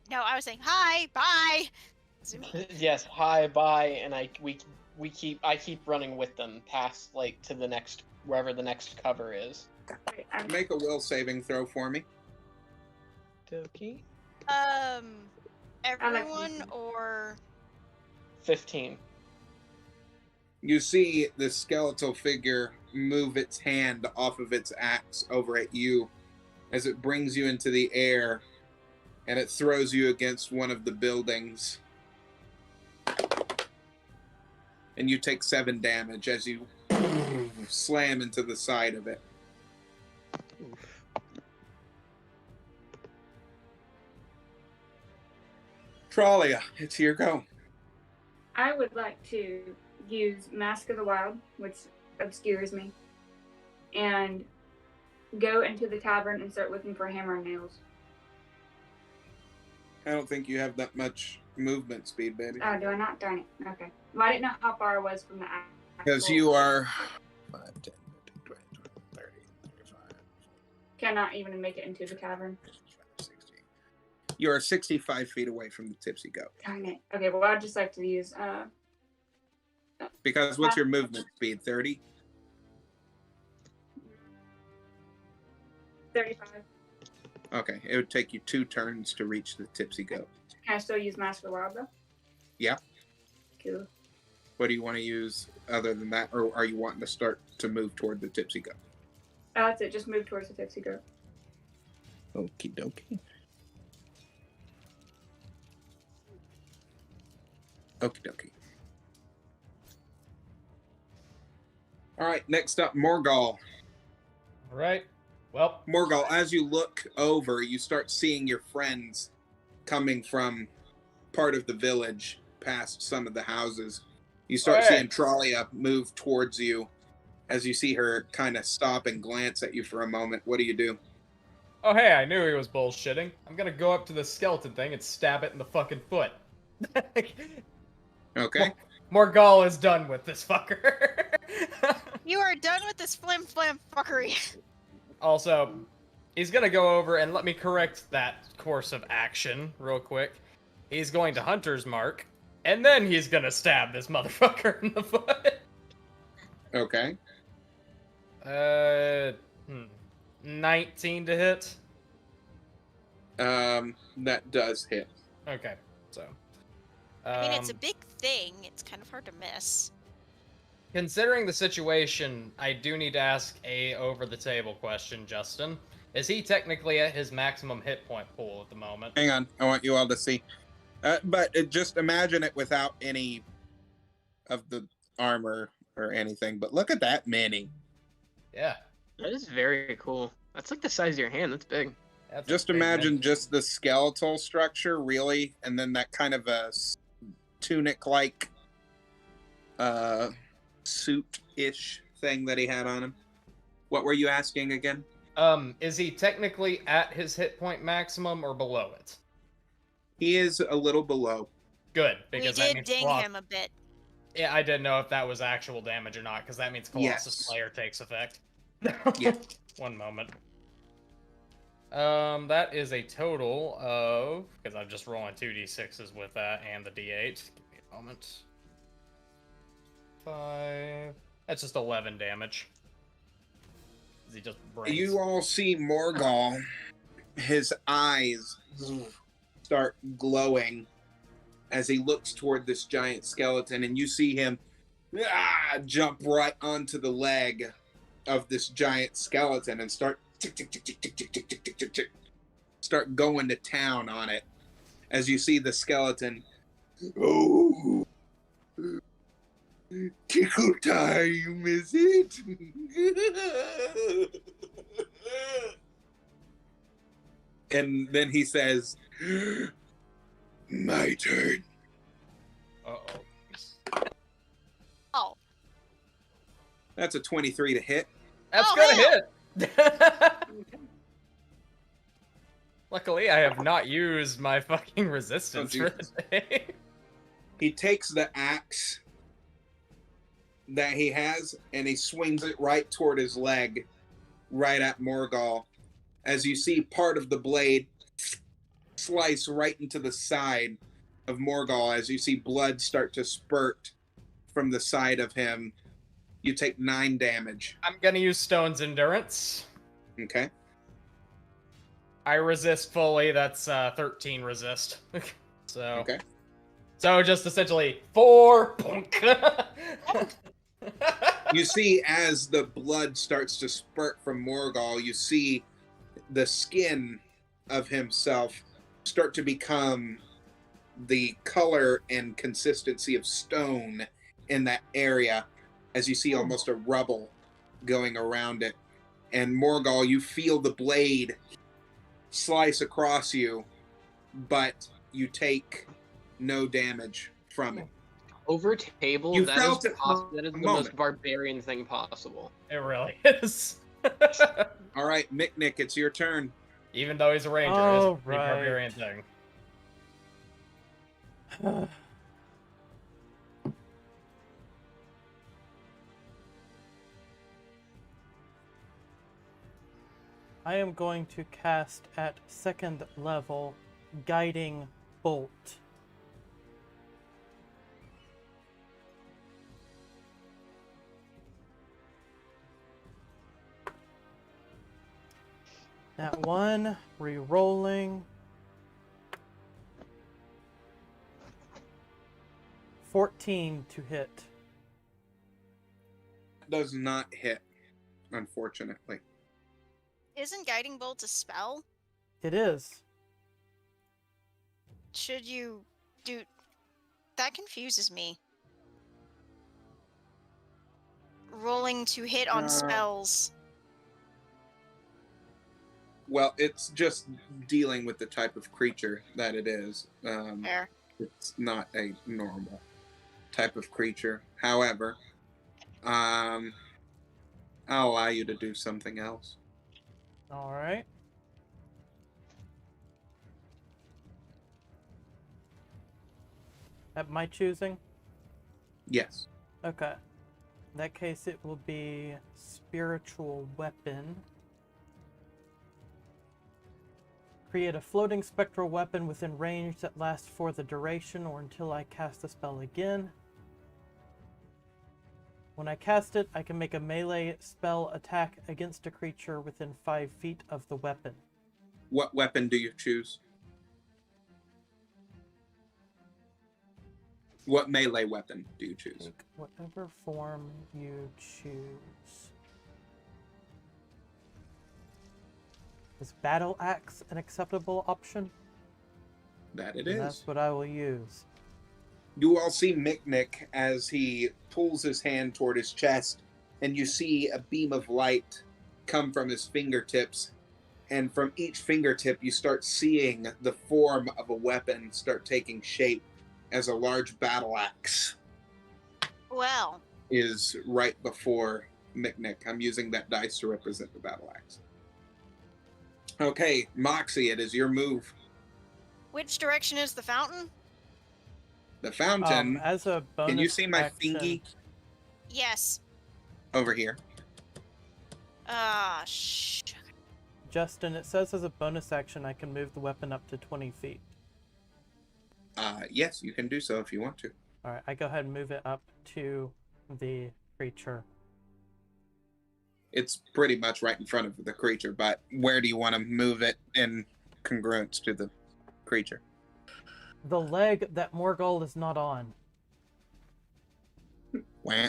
No, I was saying hi. Bye. Zumi. Yes, hi, bye, and I keep running with them past like to the next wherever the next cover is. Wait, I'm Make a will saving throw for me. Dokie. Everyone or 15. You see the skeletal figure move its hand off of its axe over at you as it brings you into the air, and it throws you against one of the buildings. And you take 7 damage as you slam into the side of it. Oof. Tralia, it's your go. I would like to use Mask of the Wild, which obscures me, and go into the tavern and start looking for hammer and nails. I don't think you have that much movement speed, baby. Oh, do I not? Darn it. Okay. Well, I didn't know how far I was from the Because actual- you are 5, 10, 15, 20, 30, 35, Cannot even make it into the tavern. 60. You are 65 feet away from the Tipsy Goat. Darn it. Okay, well, I'd just like to use Because what's your movement speed? 30? 35. Okay, it would take you 2 turns to reach the Tipsy Goat. Can I still use Mask of the Wild, though? Yeah. Cool. What do you want to use other than that? Or are you wanting to start to move toward the Tipsy Goat? That's it. Just move towards the Tipsy Goat. Okie dokie. Okie dokie. All right, next up, Morgul. All right. Well, Morgul, as you look over, you start seeing your friends coming from part of the village past some of the houses. You start Hey. seeing Tralia move towards you. As you see her kind of stop and glance at you for a moment, what do you do? oh hey, I knew he was bullshitting. I'm gonna go up to the skeleton thing and stab it in the fucking foot. Okay. Morgul is done with this fucker. You are done with this flim flam fuckery. Also, he's gonna go over and let me correct that course of action real quick. He's going to Hunter's Mark, and then he's gonna stab this motherfucker in the foot. Okay. 19 to hit. That does hit. Okay, so. I mean, it's a big thing. It's kind of hard to miss. Considering the situation, I do need to ask a over-the-table question, Justin. Is he technically at his maximum hit point pool at the moment? Hang on, I want you all to see. But just imagine it without any of the armor or anything. But look at that mini. Yeah. That is very cool. That's like the size of your hand. That's big. That's a Just big imagine mini. just the skeletal structure, really, and then that kind of a tunic-like suit-ish thing that he had on him. What were you asking again? Is he technically at his hit point maximum or below it? He is a little below. Good, We because that did means ding him a bit. Yeah, I didn't know if that was actual damage or not, because that means Colossus Yes. Slayer takes effect. Yeah. One moment. That is a total of, because I'm just rolling 2d6s with that and the d8. Give me a moment. 5. That's just 11 damage. He just breaks. You all see Morgul, his eyes start glowing as he looks toward this giant skeleton, and you see him jump right onto the leg of this giant skeleton and start start going to town on it. As you see the skeleton, oh, tickle time, is it? And then he says, my turn. Uh-oh. Oh, That's a 23 to hit. That's Oh, gonna hit! Luckily, I have not used my fucking resistance for Jesus. the day. He takes the axe that he has and he swings it right toward his leg, right at Morgul. As you see part of the blade slice right into the side of Morgul, as you see blood start to spurt from the side of him. You take 9 damage. I'm gonna use Stone's Endurance. Okay. I resist fully, that's 13 resist. So, Okay. so just essentially 4 punk. You see, as the blood starts to spurt from Morgul, you see the skin of himself start to become the color and consistency of stone in that area, as you see almost a rubble going around it. And Morgul, you feel the blade slice across you, but you take no damage from it. Over table, You that felt is it for that is a the most moment. barbarian thing possible. It really is. All right, Nick, it's your turn. Even though he's a ranger, All it's a pretty barbarian thing. I am going to cast at 2nd level Guiding Bolt. That one, re-rolling. 14 to hit. Does not hit, unfortunately. Isn't Guiding Bolt a spell? It is. Should you do... That confuses me. Rolling to hit on spells. Well, it's just dealing with the type of creature that it is. Fair. It's not a normal type of creature. However, I'll allow you to do something else. All right. At my choosing? Yes. Okay. In that case, it will be Spiritual Weapon. Create a floating spectral weapon within range that lasts for the duration or until I cast the spell again. When I cast it, I can make a melee spell attack against a creature within 5 feet of the weapon. What weapon do you choose? What melee weapon do you choose? Whatever form you choose. Is Battle Axe an acceptable option? That it And is. that's what I will use. You all see Mick as he pulls his hand toward his chest, and you see a beam of light come from his fingertips. And from each fingertip, you start seeing the form of a weapon start taking shape as a large battle axe Well, is right before Mick. I'm using that dice to represent the battle axe. Okay, Moxie, it is your move. which direction is the fountain? The fountain. As a bonus Can you see my action, thingy Yes. over here? Justin, it says as a bonus action I can move the weapon up to 20 feet. Yes, you can do so if you want to. Alright, I go ahead and move it up to the creature. It's pretty much right in front of the creature, but where do you want to move it in congruence to the creature? The leg that Morgul is not on. Wah.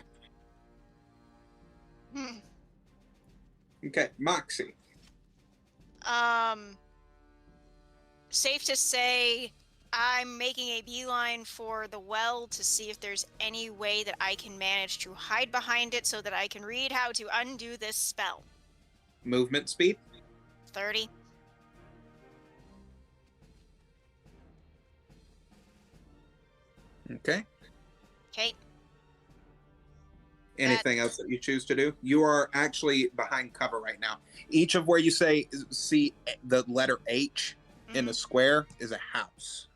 Okay, Moxie. Safe to say I'm making a beeline for the well to see if there's any way that I can manage to hide behind it so that I can read how to undo this spell. Movement speed? 30. Okay. Okay. Anything else that you choose to do? You are actually behind cover right now. Each of where you see the letter H in a square is a house.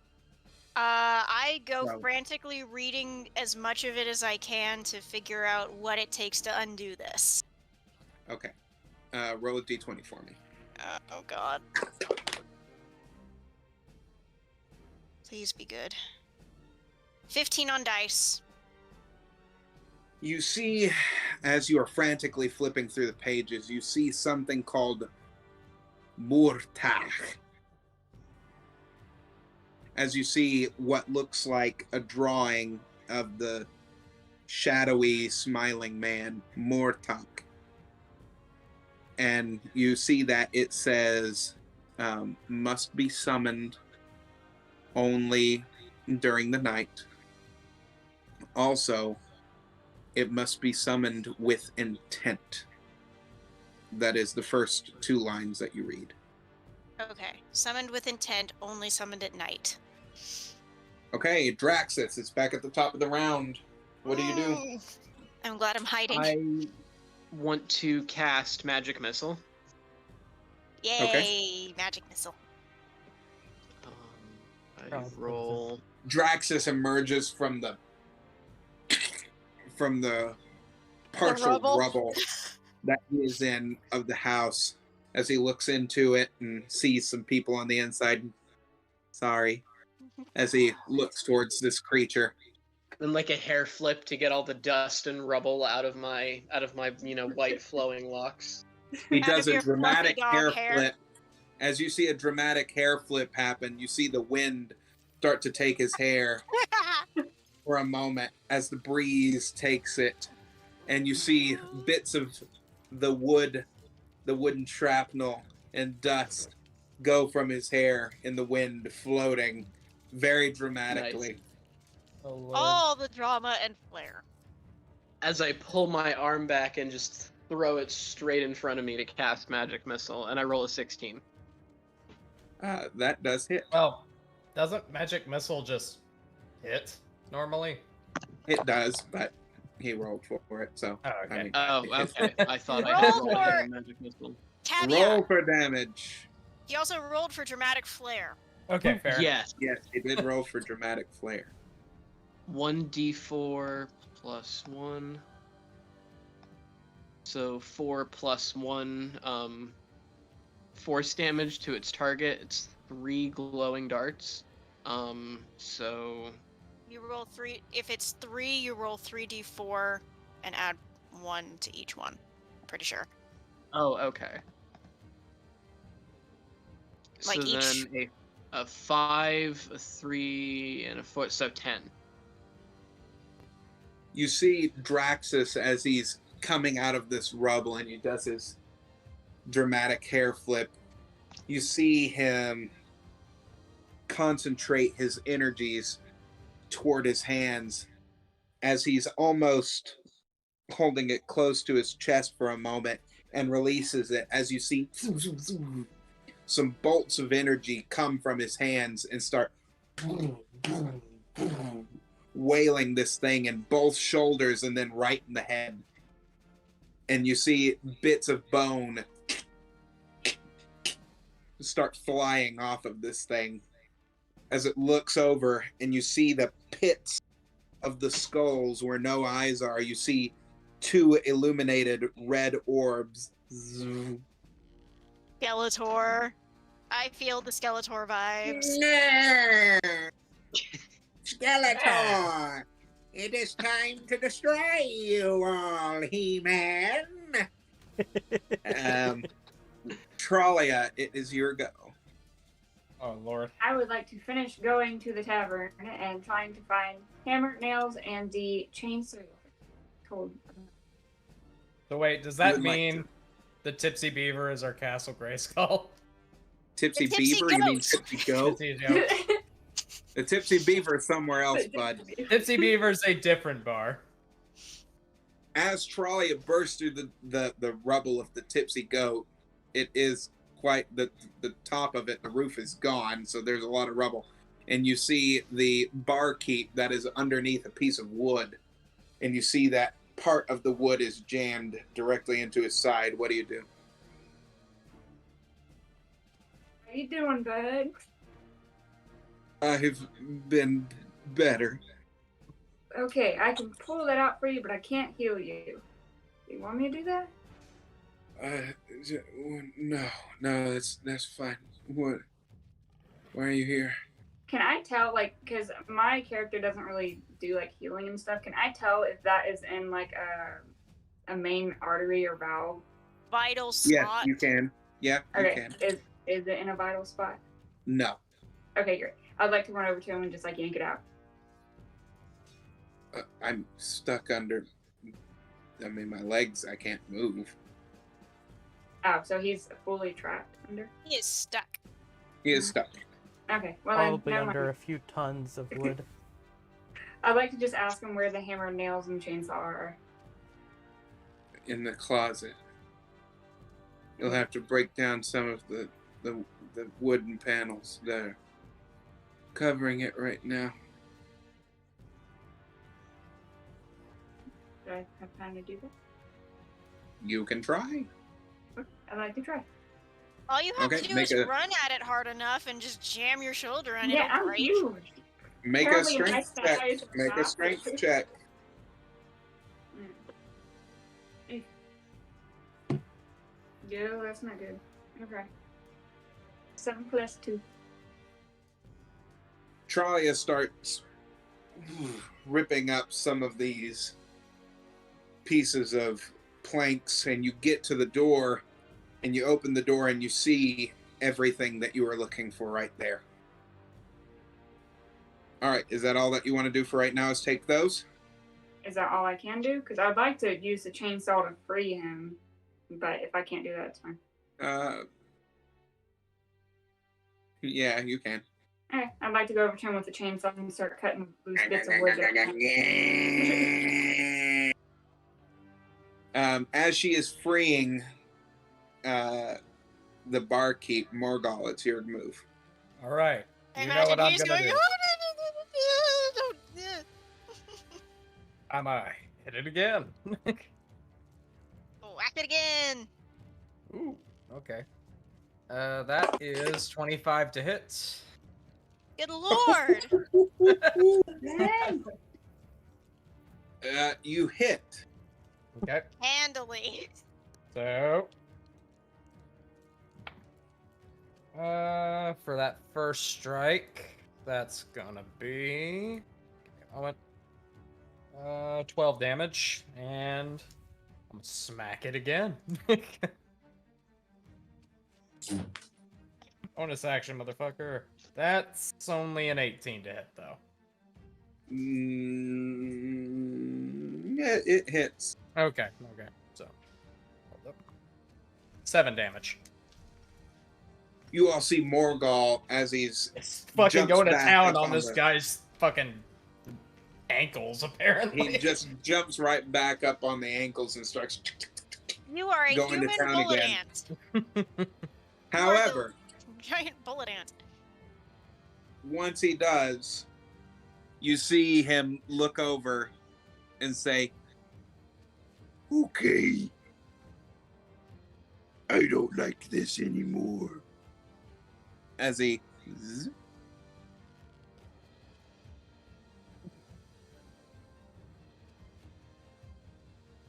I go Wow. frantically reading as much of it as I can to figure out what it takes to undo this. Okay. Roll a d20 for me. Oh god. Please be good. 15 on dice. You see, as you are frantically flipping through the pages, you see something called Murtagh. As you see what looks like a drawing of the shadowy, smiling man, Murtagh. And you see that it says, must be summoned only during the night. Also, it must be summoned with intent. that is the first 2 lines that you read. Okay. Summoned with intent, only summoned at night. Okay, Draxus, it's back at the top of the round. What do you do? I'm glad I'm hiding. I want to cast Magic Missile. Yay! Magic missile. I roll. Draxus emerges from the partial rubble that he is in of the house as he looks into it and sees some people on the inside. Sorry. As he looks towards this creature. And like a hair flip to get all the dust and rubble out of my white flowing locks. He Out does of a your dramatic fluffy dog hair hair. flip. As you see a dramatic hair flip happen, you see the wind start to take his hair for a moment as the breeze takes it, and you see bits of the wooden shrapnel and dust go from his hair in the wind, floating very dramatically. Oh, Lord. All the drama and flair. As I pull my arm back and just throw it straight in front of me to cast Magic Missile, and I roll a 16. That does hit. Well, doesn't magic missile just hit normally? It does, but he rolled for it, so. Oh, okay. I mean, Oh, it hits. okay. I thought I Roll rolled for- a Magic Missile. Caveat. Roll for damage. He also rolled for dramatic flair. Okay, fair. Yes. Yes, he did roll for dramatic flair. 1d4 plus 1. So 4 plus 1 force damage to its target. It's 3 glowing darts. So You roll 3. If it's 3, you roll 3d4 and add 1 to each one. Pretty sure. oh, okay. Like so each- then a 5, a 3, and a 4, so 10. You see Draxus as he's coming out of this rubble and he does his dramatic hair flip. You see him concentrate his energies toward his hands as he's almost holding it close to his chest for a moment and releases it as you see some bolts of energy come from his hands and start wailing this thing in both shoulders and then right in the head. And you see bits of bone start flying off of this thing as it looks over, and you see the pits of the skulls where no eyes are. You see 2 illuminated red orbs. Skeletor. I feel the Skeletor vibes. Skeletor! It is time to destroy you all, He-Man! Trollia, it is your go. Oh, Lord. I would like to finish going to the tavern and trying to find hammer, nails, and the chainsaw. Told. So wait, does You that would like mean the Tipsy Beaver is our Castle Grayskull? Tipsy The Tipsy Beaver? You mean Goat. Tipsy Goat? Tipsy, joke. The Tipsy Beaver is somewhere else, bud. Tipsy Beaver's a different bar. As Trollia bursts through the rubble of the Tipsy Goat, it is quite the top of it, the roof is gone, so there's a lot of rubble. And you see the barkeep that is underneath a piece of wood, and you see that part of the wood is jammed directly into his side. What do you do? How you doing, bud? I've been better. Okay, I can pull that out for you, but I can't heal you. You want me to do that? No, that's fine. What? Why are you here? Can I tell, like, because my character doesn't really do, like, healing and stuff, can I tell if that is in, like, a main artery or valve? Vital Yes, slot. you can. Yeah, you Okay, can. is it in a vital spot? No. Okay, great. I'd like to run over to him and just, like, yank it out. I'm stuck under. I mean, my legs, I can't move. Oh, so he's fully trapped under? He is stuck. He is stuck. Okay, well, Probably then, never under mind. a few tons of wood. I'd like to just ask him where the hammer, nails, and chainsaw are. In the closet. You'll have to break down some of the wooden panels there. Covering it right now. Do I have time to do that? You can try. I'd like to try. All you have Okay, to do make is a- run at it hard enough and just jam your shoulder and Yeah, it'll I'm break. huge. Make a Apparently my strength check. size Make a not- strength check. No, that's not good. Okay. 7 + 2. Tralia starts ripping up some of these pieces of planks, and you get to the door, and you open the door, and you see everything that you were looking for right there. All right, is that all that you want to do for right now? Is take those? Is that all I can do? Because I'd like to use the chainsaw to free him, but if I can't do that, it's fine. Yeah, you can. Okay, I'd like to go over to him with the chainsaw and start cutting loose bits of wood. As she is freeing the barkeep, Morgal, it's your move. All right. You know Imagine what I'm he's gonna going, do. "Oh, no, no, no, no." I'm hit it again. Whack it again. Ooh, okay. That is 25 to hit. Good lord. You hit. Okay. Handily. So, for that first strike, that's gonna be, I went 12 damage, and I'm gonna smack it again. Bonus action, motherfucker. That's only an 18 to hit, though. Yeah, it hits. Okay. So, hold up. 7 damage. You all see Morgal as he's It's fucking jumps going to back town up on on this the- guy's fucking ankles, apparently. he just jumps right back up on the ankles and starts. You are a Going to human town bullet again. ant. However, Giant bullet ant. once he does, you see him look over and say, Okay. I don't like this anymore. as he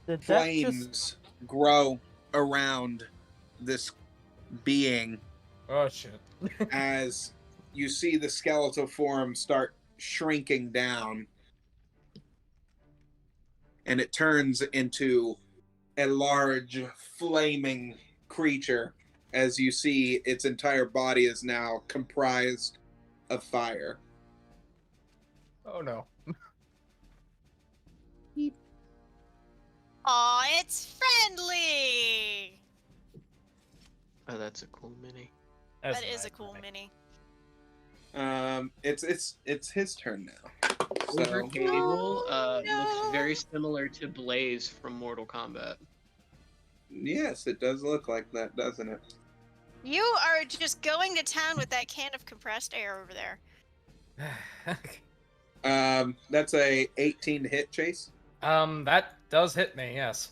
Did that just flames grow around this being Oh, shit. as you see the skeletal form start shrinking down, and it turns into a large flaming creature as you see its entire body is now comprised of fire. Oh, no. Aw, it's friendly. Oh, that's a cool mini. That's That is a nice, cool mate. mini. It's his turn now. Silver So Cable no. looks very similar to Blaze from Mortal Kombat. yes, it does look like that, doesn't it? You are just going to town with that can of compressed air over there. That's a 18 to hit, Chase. That does hit me, yes.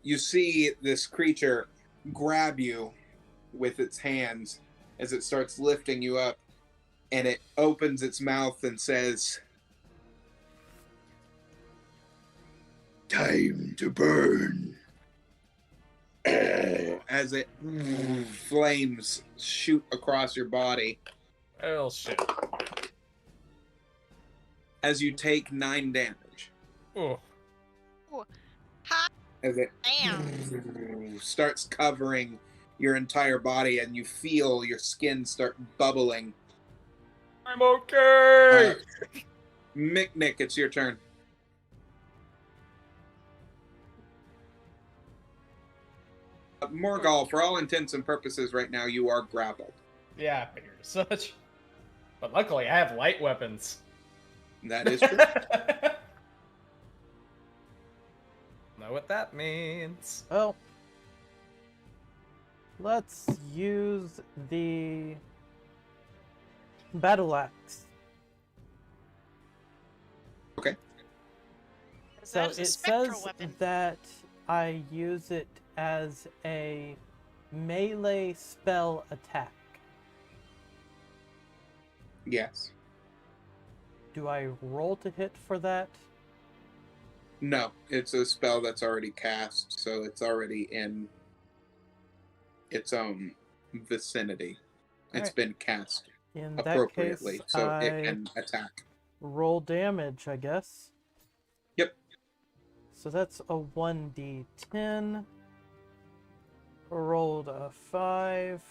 You see this creature grab you with its hands as it starts lifting you up, and it opens its mouth and says, Time to burn. as it flames shoot across your body Well, shit. as you take 9 damage. Oh, Hot As it damn. starts covering your entire body, and you feel your skin start bubbling. I'm okay! Mick, it's your turn. Morgal, for all intents and purposes right now, you are grappled. Yeah, I figured as such. But luckily, I have light weapons. That is true. Know what that means. Well, Let's use the battle axe. Okay. So That is a it spectral says weapon. that I use it as a melee spell attack. Yes. Do I roll to hit for that? No, it's a spell that's already cast, so it's already in its own vicinity. It's Alright. been cast In that appropriately, case, so it I can attack. roll damage, I guess. Yep. So that's a 1d10. Rolled a 5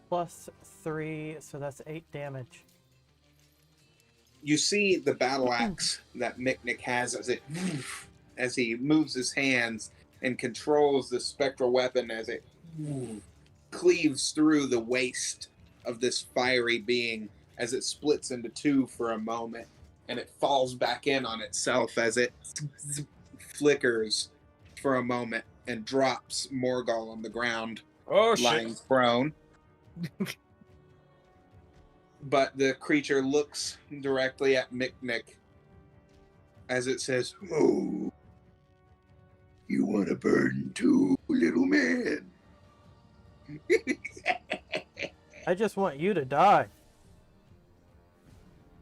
plus 3, so that's 8 damage. You see the battle axe that Miknik has as he moves his hands and controls the spectral weapon as it cleaves through the waist of this fiery being as it splits into two for a moment, and it falls back in on itself as it flickers for a moment and drops Morgul on the ground, Oh lying shit! prone. But the creature looks directly at Miknik as it says, Oh, you want to burn too, little man? I just want you to die.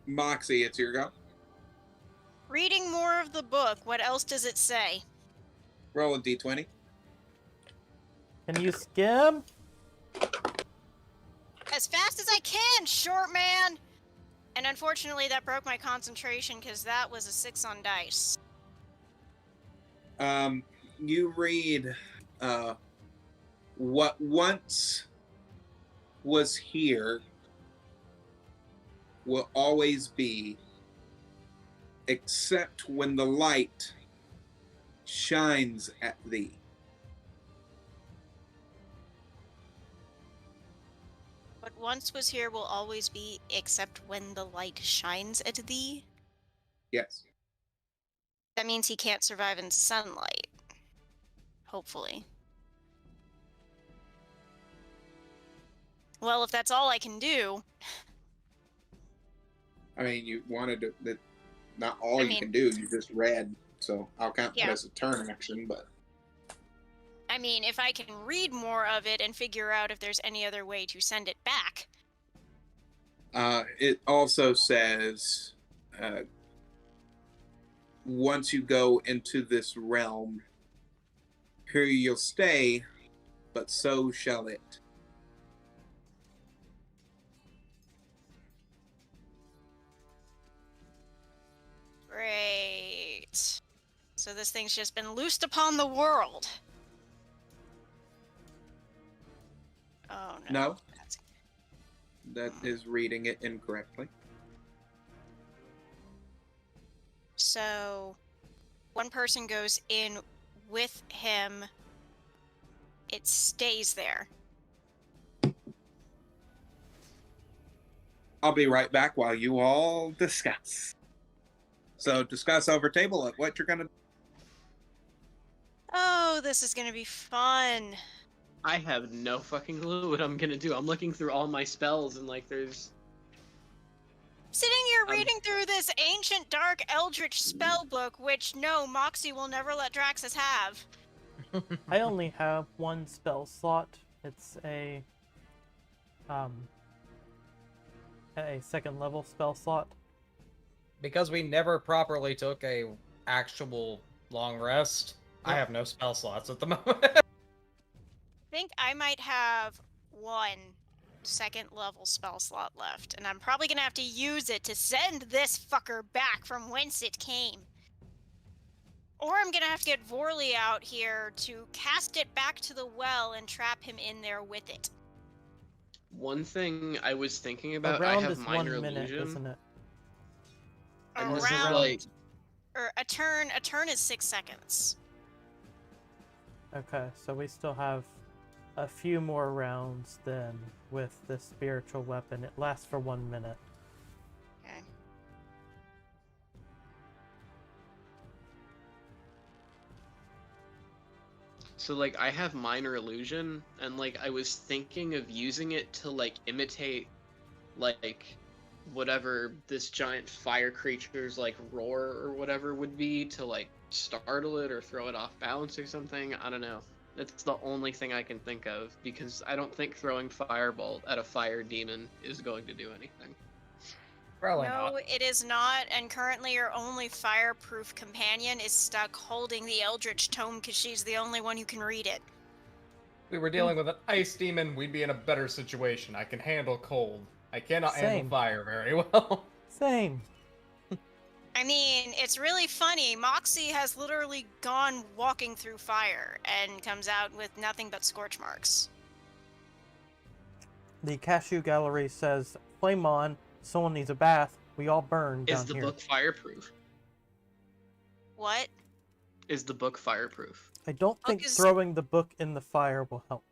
Moxie, it's your go. Reading more of the book, what else does it say? Roll a d20. Can you skim? As fast as I can, short man! And unfortunately, that broke my concentration because that was a 6 on dice. You read, what once was here will always be, except when the light shines at thee. What once was here will always be, except when the light shines at thee. Yes. That means he can't survive in sunlight. Hopefully. Well, if that's all I can do. I mean, you wanted to, that not all I you mean- can do, you just read, so I'll count that Yeah. as a turn action, but I mean, if I can read more of it and figure out if there's any other way to send it back. it also says, once you go into this realm, here you'll stay, but so shall it. Great. So this thing's just been loosed upon the world. Oh no. No, That's... that is reading it incorrectly. So, one person goes in with him. It stays there. I'll be right back while you all discuss. So discuss over table what you're gonna. Oh, this is gonna be fun. I have no fucking clue what I'm gonna do. I'm looking through all my spells and like there's Sitting here reading through this ancient dark eldritch spell book, which no, Moxie will never let Draxus have. I only have one spell slot. It's a second level spell slot. Because we never properly took a actual long rest, I have no spell slots at the moment. I think I might have one second level spell slot left, and I'm probably gonna have to use it to send this fucker back from whence it came. Or I'm gonna have to get Vorley out here to cast it back to the well and trap him in there with it. one thing I was thinking about. A I round have is minor 1 minute, illusion. isn't it? And A this is round, like or a turn is 6 seconds. Okay, so we still have a few more rounds then with this spiritual weapon. It lasts for 1 minute. Okay. So, like, I have minor illusion, and, like, I was thinking of using it to, like, imitate, like, whatever this giant fire creature's, like, roar or whatever would be to, like, startle it or throw it off balance or something. I don't know. That's the only thing I can think of, because I don't think throwing Firebolt at a fire demon is going to do anything. Probably No, not. it is not, and currently your only fireproof companion is stuck holding the Eldritch Tome because she's the only one who can read it. If we were dealing with an ice demon, we'd be in a better situation. I can handle cold. I cannot handle Same. fire very well. Same. I mean, it's really funny. Moxie has literally gone walking through fire and comes out with nothing but scorch marks. The Cashew Gallery says, "Flame on. Someone needs a bath. We all burn down Is the here." book fireproof? What? Is the book fireproof? I don't think is- throwing the book in the fire will help.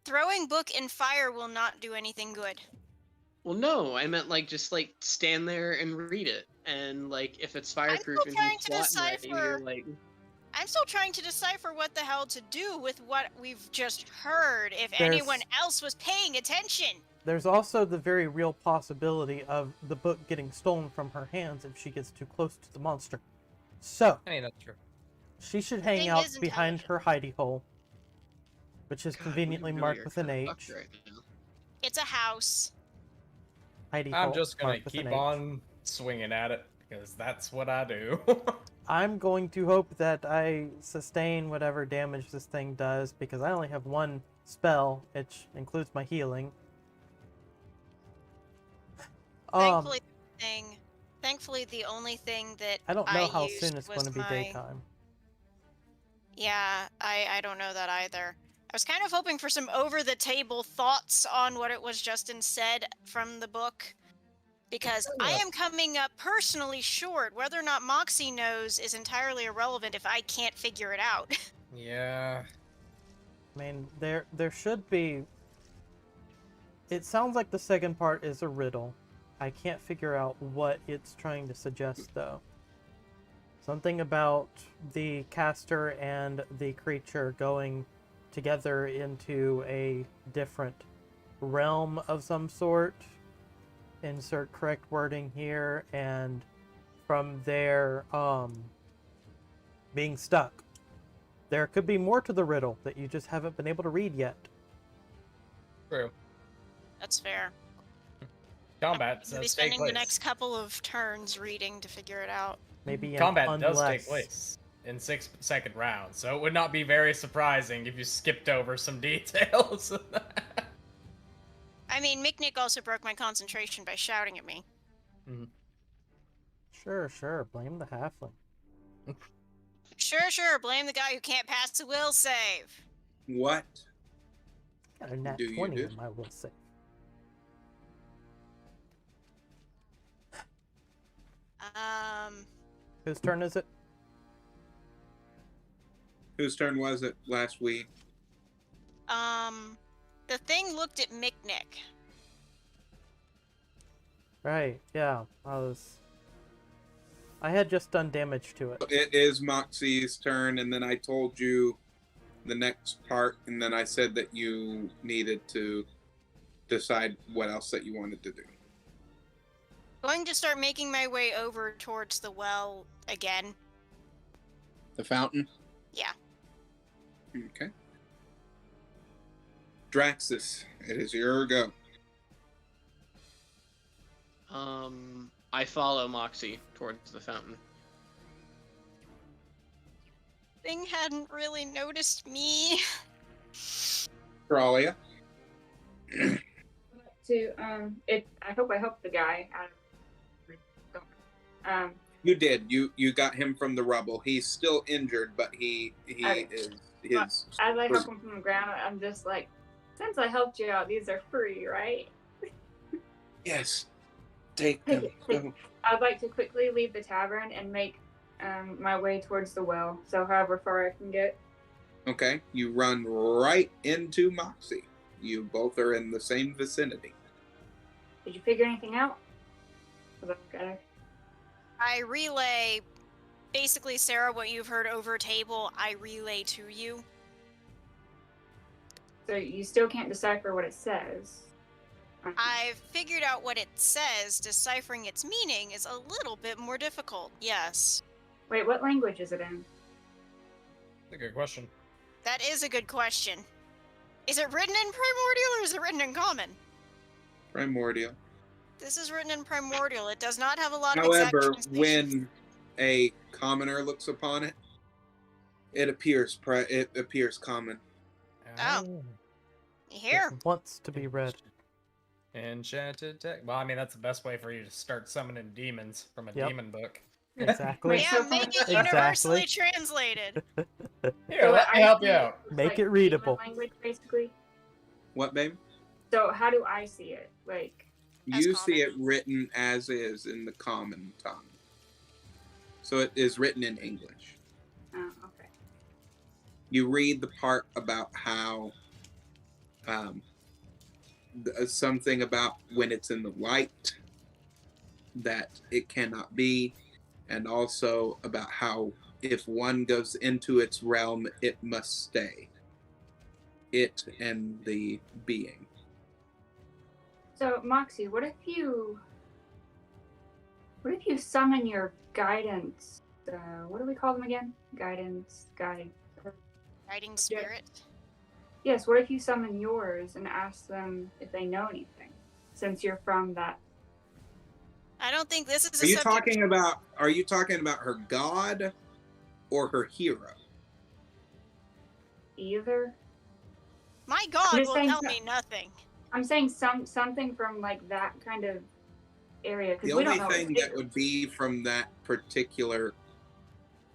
Throwing book in fire will not do anything good. Well, no, I meant, like, just, like, stand there and read it. And, like, if it's fireproof still and trying he's to swatting at you, you're decipher- like... I'm still trying to decipher what the hell to do with what we've just heard, if There's- anyone else was paying attention. There's also the very real possibility of the book getting stolen from her hands if she gets too close to the monster. So, I mean, that's true. she should hang Thing out is behind her hidey hole, which is God, conveniently we really marked are with an kinda H. fucked right now. It's a house. Hidey I'm hole just gonna marked with keep an H. on swinging at it, because that's what I do. I'm going to hope that I sustain whatever damage this thing does, because I only have one spell, which includes my healing. Thankfully, the only thing that I don't know how used soon it's was going to be my- daytime. Yeah, I don't know that either. I was kind of hoping for some over-the-table thoughts on what it was Justin said from the book, because I am coming up personally short. Whether or not Moxie knows is entirely irrelevant if I can't figure it out. Yeah. I mean, there should be... It sounds like the second part is a riddle. I can't figure out what it's trying to suggest, though. Something about the caster and the creature going together into a different realm of some sort. Insert correct wording here, and from there, being stuck. There could be more to the riddle that you just haven't been able to read yet. True. That's fair. Combat I'll be says take spending place. the next couple of turns reading to figure it out. Maybe an Combat does unless... take place in 6-second rounds, so it would not be very surprising if you skipped over some details. I mean, Miknik also broke my concentration by shouting at me. Sure. Blame the halfling. Sure, blame the guy who can't pass the will save. What? Got a nat Do you 20 do? in my will save. Whose turn is it? Whose turn was it last week? The thing looked at Miknik. Right, yeah. I had just done damage to it. It is Moxie's turn, and then I told you the next part, and then I said that you needed to decide what else that you wanted to do. Going to start making my way over towards the well again. The fountain? Yeah. Okay. Draxus, it is your go. I follow Moxie towards the fountain. Thing hadn't really noticed me. Tralia. I hope I helped the guy out of You did. You got him from the rubble. He's still injured, but he Okay. is as I help him from the ground, I'm just like, since I helped you out, these are free, right? Yes. Take them. Go. I'd like to quickly leave the tavern and make my way towards the well, so however far I can get. Okay. You run right into Moxie. You both are in the same vicinity. Did you figure anything out? 'Cause I've gotta- I relay, basically, Sarah, what you've heard over table, I relay to you. So you still can't decipher what it says. I've figured out what it says. Deciphering its meaning is a little bit more difficult. Yes. Wait, what language is it in? That's a good question. That is a good question. Is it written in Primordial or is it written in Common? Primordial. This is written in Primordial. It does not have a lot of However, exact translations. when a commoner looks upon it, it appears common. Oh. Here. It wants to be read. Enchanted text. Well, I mean, that's the best way for you to start summoning demons from a Yep. demon book. Exactly. Yeah, make it universally translated. Here, So let me I help see you it out. as, Make like, it readable. demon language, basically. What, babe? So how do I see it? Like, As You see common. it written as is in the common tongue. So it is written in English. oh, okay. You read the part about how something about when it's in the light that it cannot be, and also about how if one goes into its realm, it must stay. It and the being. So Moxie, what if you summon your guidance? What do we call them again? Guidance, guide. Writing spirit. Yes. What if you summon yours and ask them if they know anything, since you're from that? I don't think this is Are a you subject. talking about her god or her hero? Either. My god I'm just will saying tell so- me nothing. I'm saying something from like that kind of area because The we only don't know. thing that would be from that particular,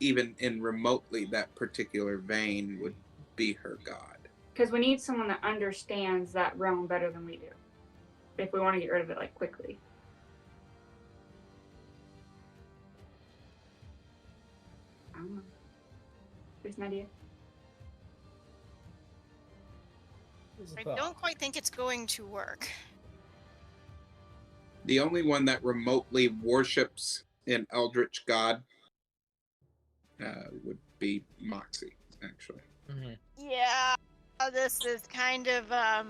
even in remotely that particular vein, would be her god. Because we need someone that understands that realm better than we do, if we want to get rid of it like quickly. I don't know. There's an idea. I don't quite think it's going to work. The only one that remotely worships an eldritch god would be Moxie, actually. Mm-hmm. Yeah, this is kind of a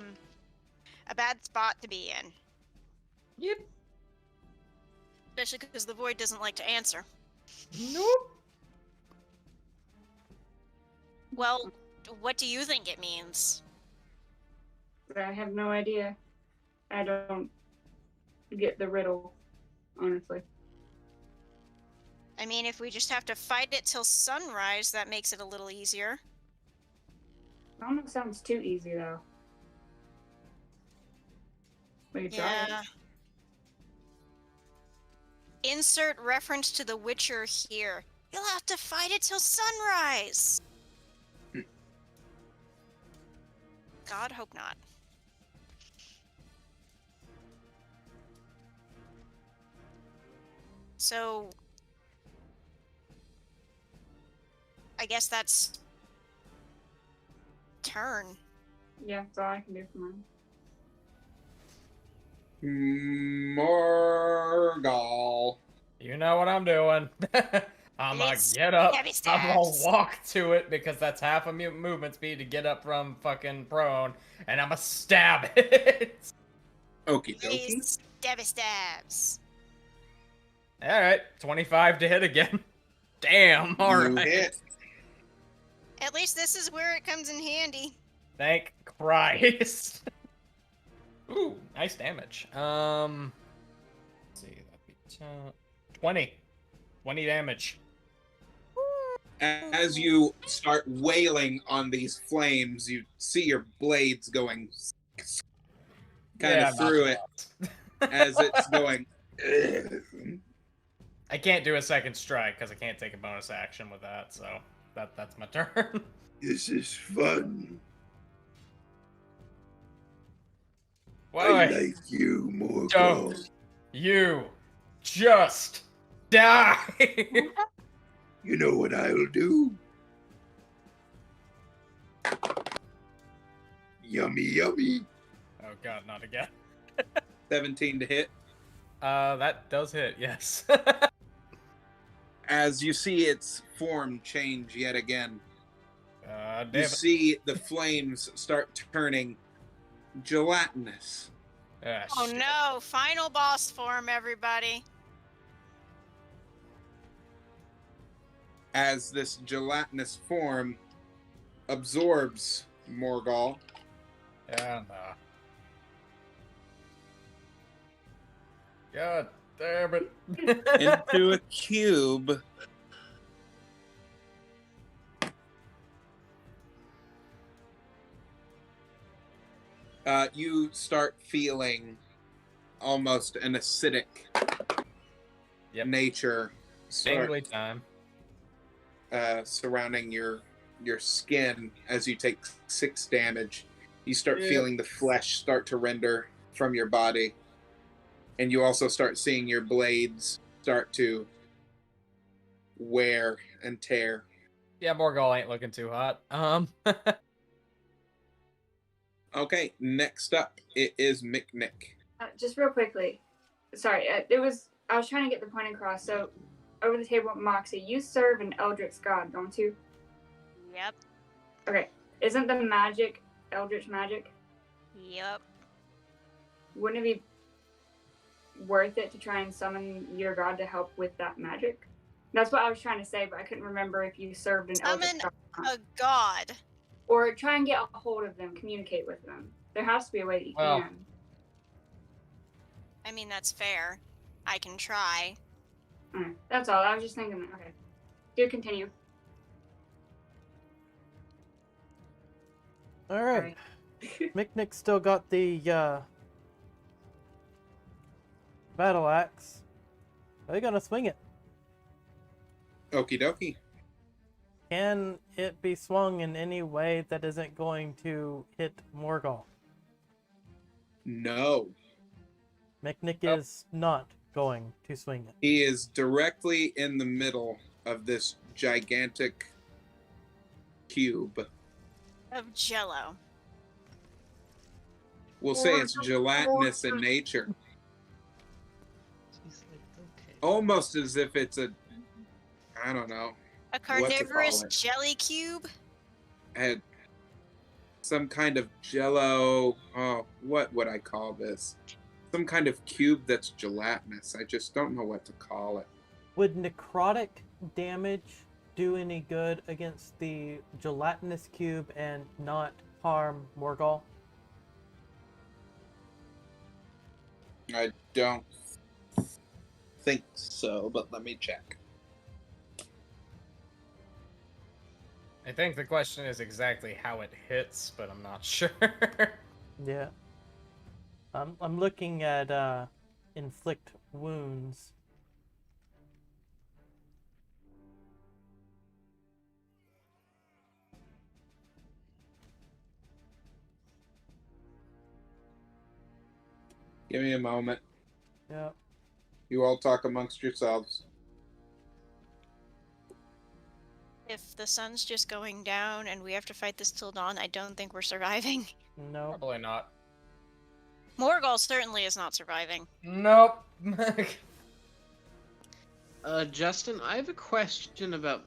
bad spot to be in. Yep. Especially because the void doesn't like to answer. Nope. Well, what do you think it means? I have no idea. I don't get the riddle, honestly. I mean, if we just have to fight it till sunrise, that makes it a little easier. It almost sounds too easy, though. We could try it. Yeah. Insert reference to The Witcher here. You'll have to fight it till sunrise. God, hope not. So, I guess that's turn. Yeah, that's all I can do for mine. Morgal. You know what I'm doing. I'm gonna It's get up. heavy I'm gonna steps. walk to it because that's half a movement speed to get up from fucking prone, and I'm gonna stab it. Okie dokie. Nice. Stabby stabs. All right, 25 to hit again. Damn. All You right. hit. At least this is where it comes in handy. Thank Christ. Ooh, nice damage. Let's see, that'd be 20. 20 damage. As you start wailing on these flames, you see your blades going kind of through it as it's going. I can't do a second strike because I can't take a bonus action with that, so that's my turn. This is fun. Why? I like you more. Don't you just die? You know what I'll do? Yummy, yummy. Oh god, not again. 17 to hit. That does hit, yes. As you see its form change yet again, You Damn it. see the flames start turning gelatinous. Ah, Oh shit. no! Final boss form, everybody. As this gelatinous form absorbs Morgul, Yeah, no. God damn it. into a cube. You start feeling almost an acidic Yep. nature Tingly time. surrounding your skin as you take 6 damage. You start Yep. feeling the flesh start to render from your body, and you also start seeing your blades start to wear and tear. Yeah, Morgul ain't looking too hot. Okay, next up it is McNick. Just real quickly, sorry, I was trying to get the point across. So, over the table, Moxie, you serve an Eldritch god, don't you? Yep. Okay, isn't the magic Eldritch magic? Yep. Wouldn't it be worth it to try and summon your god to help with that magic? That's what I was trying to say, but I couldn't remember if you served an Eldritch Summon god. a god. Or try and get a hold of them, communicate with them. There has to be a way that you Well. can. I mean, that's fair. I can try. Alright, that's all. I was just thinking that. Okay. Do continue. All right. McNick still got the battle axe. Are they gonna swing it? Okie dokie. Can it be swung in any way that isn't going to hit Morgul? No. McNick Oh. is not going to swing it. He is directly in the middle of this gigantic cube. Of jello. We'll say it's gelatinous in nature. He's like, okay. Almost as if it's a, I don't know, A What to call carnivorous it? jelly cube? had some kind of jello. Oh, what would I call this? Some kind of cube that's gelatinous. I just don't know what to call it. Would necrotic damage do any good against the gelatinous cube and not harm Morgul? I don't think so, but let me check. I think the question is exactly how it hits, but I'm not sure. Yeah. I'm looking at inflict wounds. Give me a moment. Yeah. You all talk amongst yourselves. If the sun's just going down and we have to fight this till dawn, I don't think we're surviving. No. Probably not. Morgul certainly is not surviving. Nope. Justin, I have a question about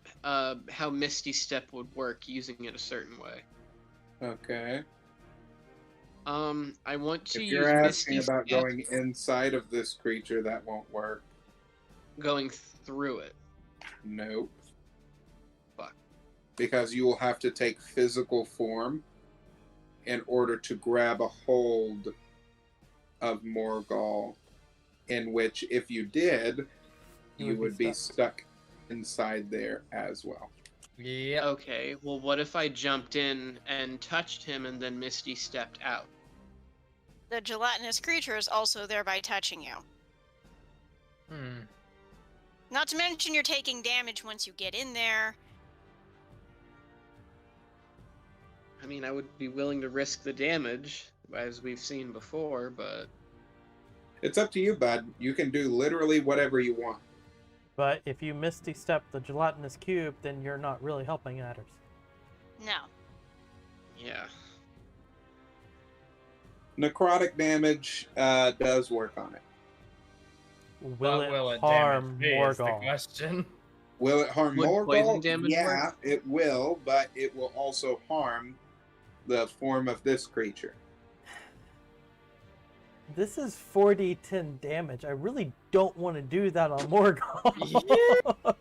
how Misty Step would work using it a certain way. Okay. I want to If use you're asking Misty about Step going inside of this creature, that won't work. going through it. Nope. Fuck. Because you will have to take physical form in order to grab a hold of Morgul, in which, if you did, you would be stuck inside there as well. Yeah. Okay, well, what if I jumped in and touched him and then Misty stepped out? The gelatinous creature is also thereby touching you. Not to mention you're taking damage once you get in there. I mean, I would be willing to risk the damage, as we've seen before, but... It's up to you, bud. You can do literally whatever you want. But if you misty step the gelatinous cube, then you're not really helping matters. No. Yeah. Necrotic damage does work on it. Will But it will it harm damage me is the Morgul? question. Will it harm Would Morgul? poison damage Yeah, work? it will, but it will also harm the form of this creature. This is 4d10 damage. I really don't want to do that on Morgul. Yeah.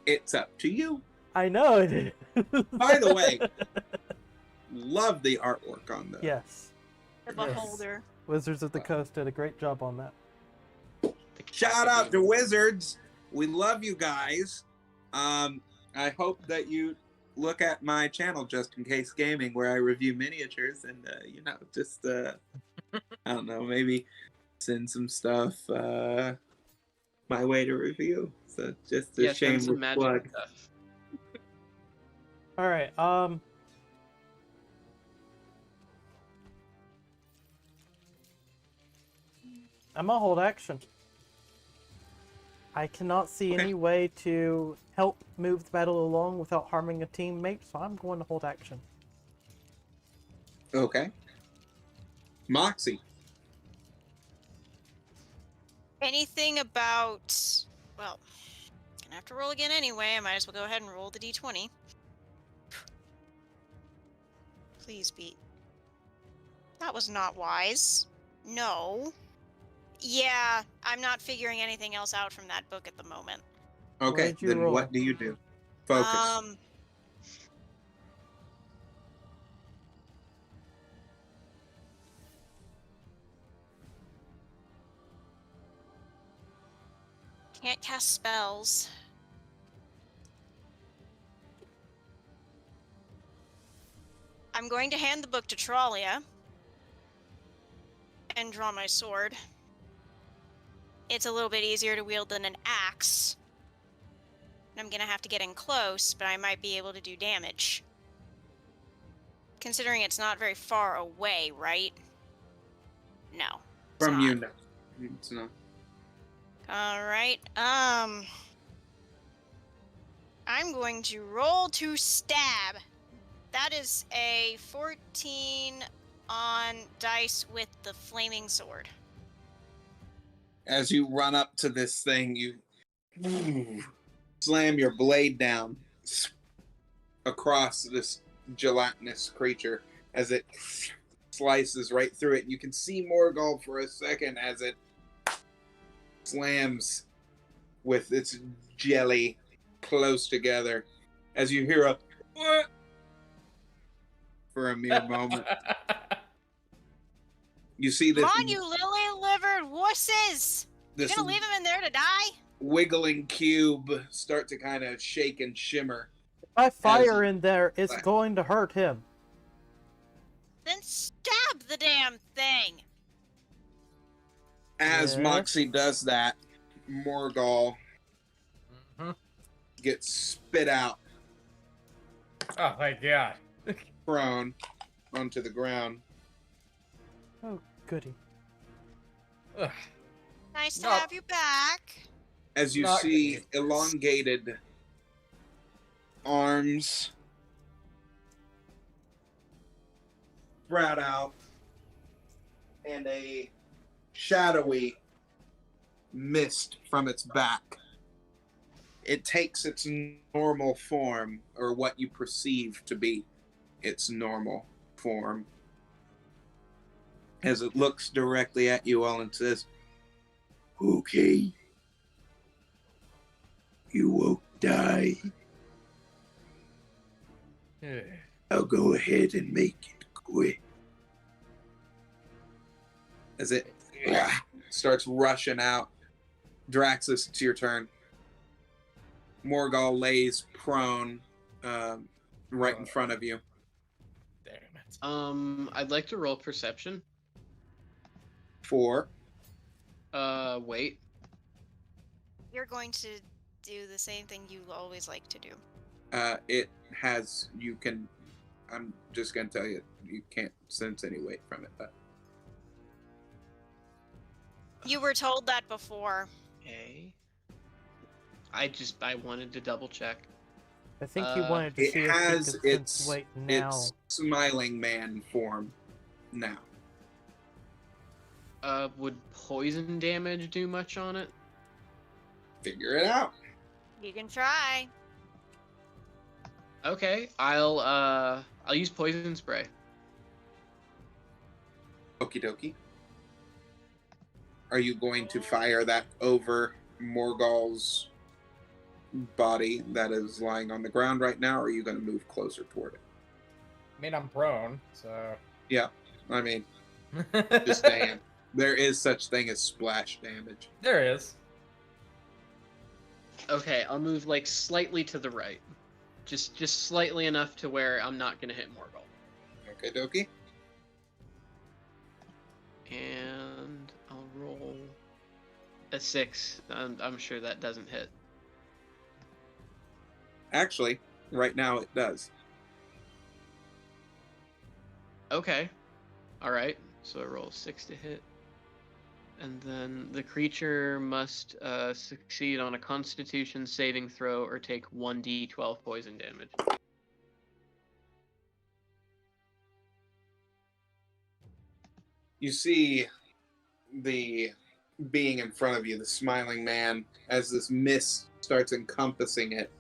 It's up to you. I know it is. By the way, love the artwork on this. Yes. The beholder. Wizards of the Coast did a great job on that. Shout out to Wizards. We love you guys. I hope that you look at my channel, Just In Case Gaming, where I review miniatures and, just, I don't know, maybe send some stuff my way to review. So just a Yeah, send shameless some magic plug. stuff. All right. I'm gonna hold action. I cannot see Okay. any way to help move the battle along without harming a teammate, so I'm going to hold action. Okay. Moxie. Anything about... Well, gonna have to roll again anyway. I might as well go ahead and roll the d20. Please be... That was not wise. No. Yeah, I'm not figuring anything else out from that book at the moment. Okay, did you then roll? what do you do? Focus. Can't cast spells. I'm going to hand the book to Tralia and draw my sword. It's a little bit easier to wield than an axe. I'm gonna have to get in close, but I might be able to do damage. Considering it's not very far away, right? No. It's From not. you, no. It's not. Alright, I'm going to roll to stab. That is a 14 on dice with the flaming sword. As you run up to this thing, you slam your blade down across this gelatinous creature as it slices right through it. You can see Morgul for a second as it slams with its jelly close together. As you hear a "what?" for a mere moment. You see this Come on, you lily-livered wusses! You this gonna leave him in there to die? wiggling cube start to kind of shake and shimmer. If I fire in there, it's going to hurt him. Then stab the damn thing! As Yes. Moxie does that, Morgul gets spit out Oh my god. prone onto the ground. Oh, goody. Ugh. Nice to Not- have you back. As you Not see good. elongated arms sprout out and a shadowy mist from its back. It takes its normal form, or what you perceive to be its normal form, as it looks directly at you all and says, Okay. You won't die. Yeah. I'll go ahead and make it quick. as it starts rushing out. Draxus, it's your turn. Morgul lays prone right in front of you. Damn it. I'd like to roll perception. 4. Wait. You're going to do the same thing you always like to do. It has, you can, I'm just going to tell you, you can't sense any weight from it. But You were told that before. Okay. I wanted to double check. I think you wanted to it see has if you could sense weight now. its smiling man form now. Would poison damage do much on it? figure it out. You can try. Okay, I'll use poison spray. Okie dokie. Are you going to fire that over Morgul's body that is lying on the ground right now, or are you going to move closer toward it? I mean, I'm prone, so. Yeah, I mean, just saying. There is such thing as splash damage. There is. Okay, I'll move like slightly to the right. Just slightly enough to where I'm not gonna hit Morgul. Okay, dokie. And I'll roll a 6. I'm sure that doesn't hit. Actually, right now it does. Okay. Alright, so I roll 6 to hit. And then the creature must succeed on a Constitution saving throw or take 1d12 poison damage. You see the being in front of you, the smiling man, as this mist starts encompassing it,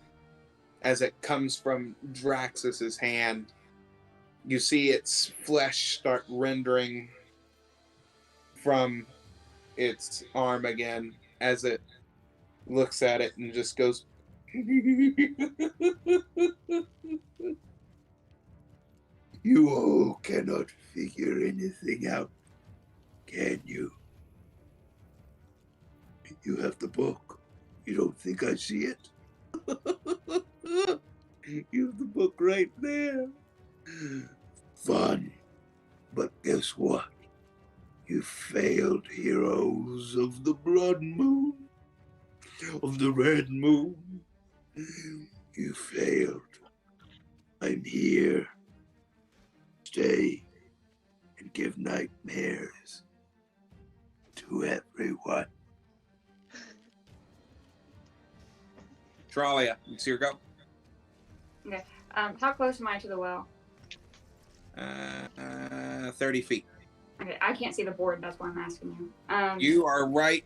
as it comes from Draxus's hand. You see its flesh start rendering from its arm again as it looks at it and just goes, You all cannot figure anything out, can you? You have the book. You don't think I see it? You have the book right there. Fun. But guess what? You failed, heroes of the blood moon, of the red moon. You failed. I'm here. Stay and give nightmares to everyone. Tralia, it's your go. Okay. How close am I to the well? 30 feet. Okay, I can't see the board. That's why I'm asking you. You are right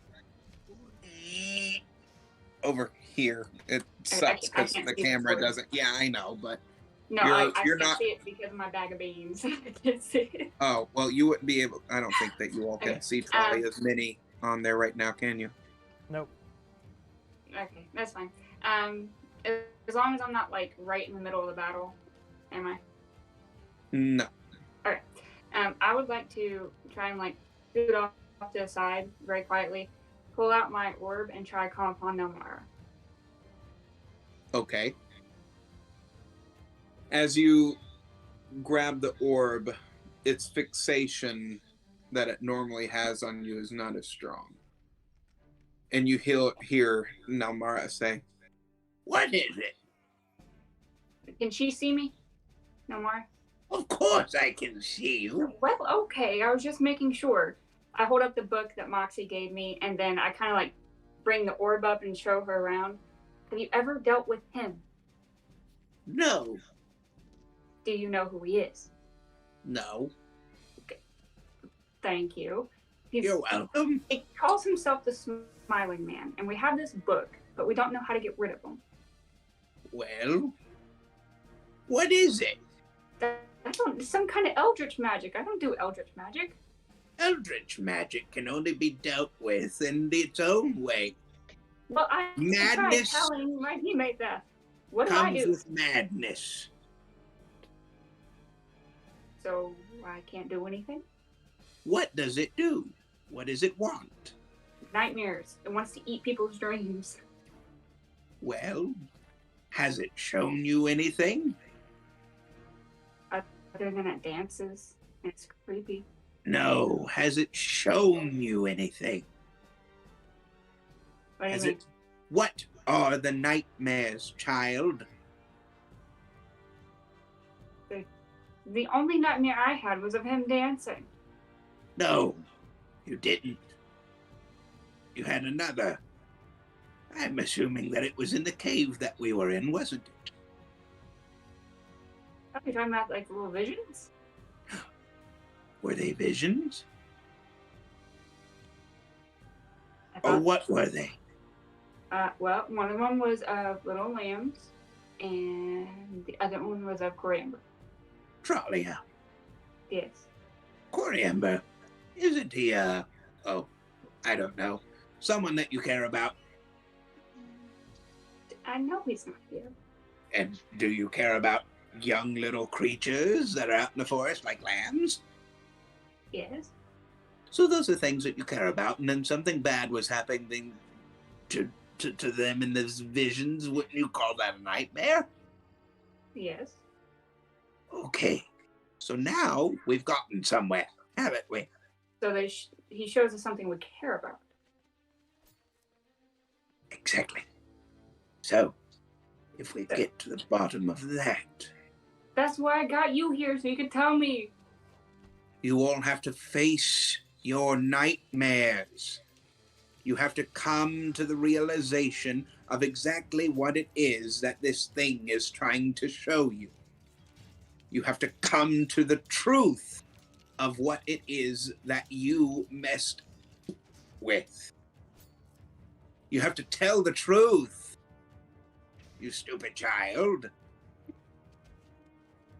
over here. It sucks I because can't the see the camera board. doesn't. Yeah, I know, but No, You're- I you're can't not- see it because of my bag of beans. I can't see it. oh well, you wouldn't be able. I don't think that you all can Okay, see Tralia's mini on there right now, can you? Nope. Okay, that's fine. As long as I'm not like right in the middle of the battle, am I? No. I would like to try and like scoot off to the side very quietly, pull out my orb, and try call upon Nomara. Okay. As you grab the orb, its fixation that it normally has on you is not as strong. And you hear Nalmara say, What is it? Can she see me? Nomara? Of course I can see you. Well, okay. I was just making sure. I hold up the book that Moxie gave me, and then I kind of like bring the orb up and show her around. Have you ever dealt with him? No. Do you know who he is? No. Thank you. You're welcome. He calls himself the Smiling Man, and we have this book, but we don't know how to get rid of him. Well, what is it? It's some kind of eldritch magic. I don't do eldritch magic. Eldritch magic can only be dealt with in its own way. Well, I tried Madness telling my teammate that. What do I comes do? with madness. So I can't do anything? What does it do? What does it want? Nightmares. It wants to eat people's dreams. Well, has it shown you anything? Other than it dances, and it's creepy. No. Has it shown you anything? What do you Has mean? it? What are the nightmares, child? The only nightmare I had was of him dancing. No, you didn't. You had another. I'm assuming that it was in the cave that we were in, wasn't it? Are you talking about like little visions? Were they visions? I Or thought, what were they? Well, one of them was of little lambs, and the other one was of coriander. Trollia. Yes. Coriander. Isn't he, oh, I don't know. Someone that you care about. I know he's not here. And do you care about young little creatures that are out in the forest like lambs? Yes. So those are things that you care about, and then something bad was happening to them in those visions. Wouldn't you call that a nightmare? Yes. Okay. So now we've gotten somewhere, haven't we? So he shows us something we care about. Exactly. So, if we get to the bottom of that, That's why I got you here, so you can tell me. you all have to face your nightmares. You have to come to the realization of exactly what it is that this thing is trying to show you. You have to come to the truth of what it is that you messed with. You have to tell the truth, you stupid child.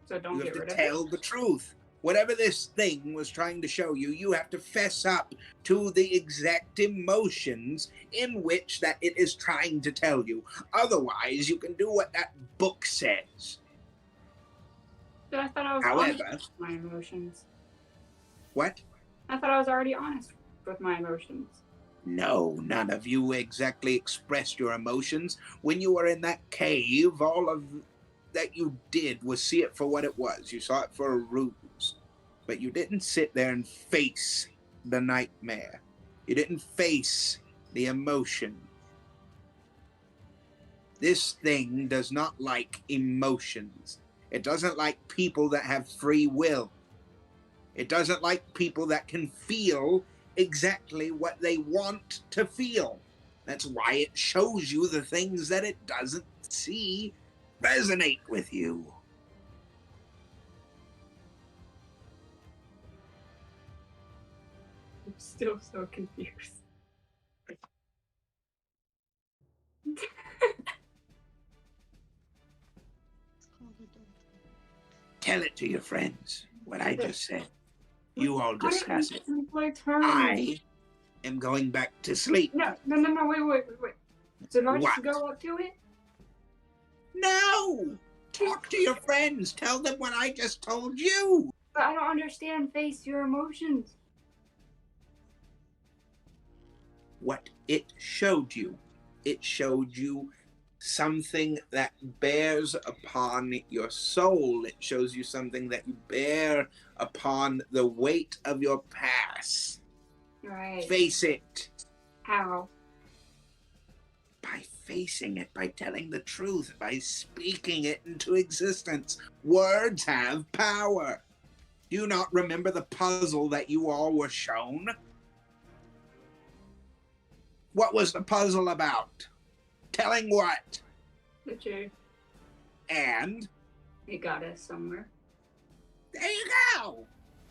So don't You get have rid to of it. tell the truth. Whatever this thing was trying to show you, you have to fess up to the exact emotions in which that it is trying to tell you. Otherwise, you can do what that book says. But I thought I was However- honest with my emotions. What? I thought I was already honest with my emotions. No, none of you exactly expressed your emotions. When you were in that cave, all of that you did was see it for what it was. You saw it for a ruse. But you didn't sit there and face the nightmare. You didn't face the emotion. This thing does not like emotions. It doesn't like people that have free will. It doesn't like people that can feel exactly what they want to feel. That's why it shows you the things that it doesn't see resonate with you. I'm still so confused. Tell it to your friends, what I just said. You all Why did discuss it. my turn? I am going back to sleep. No, wait. So do I just What? go up to it? No! Talk to your friends. Tell them what I just told you. But I don't understand. Face your emotions. What it showed you. It showed you something that bears upon your soul. It shows you something that you bear upon the weight of your past. Right. Face it. How? By facing it, by telling the truth, by speaking it into existence. Words have power. Do you not remember the puzzle that you all were shown? What was the puzzle about? Telling what? The truth. And It got us somewhere. there you go.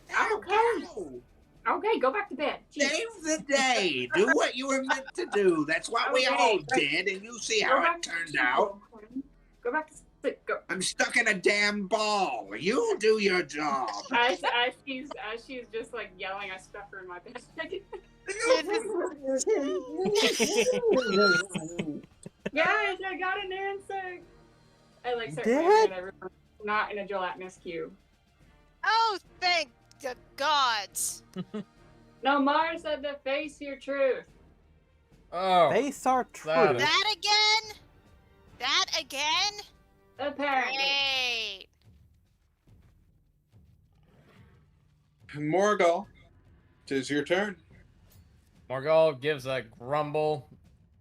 There you Okay. go. Okay, go back to bed. Jeez. Save the day. Do what you were meant to do. That's what we Okay, all but- did, and you see Go how back it to turned sleep, out. Quinn. Go back to sleep. Go. I'm stuck in a damn ball. You do your job. As she's just like yelling, I stuff her in my bed. Guys, I got an answer. I like start Did? laughing at everyone, not in a gelatinous cube. Oh, thank the gods. No, Mara said to face your truth. Oh, Face our That truth. is- That again? That again? Apparently. Great. Morgul, 'tis your turn. Morgul gives a grumble,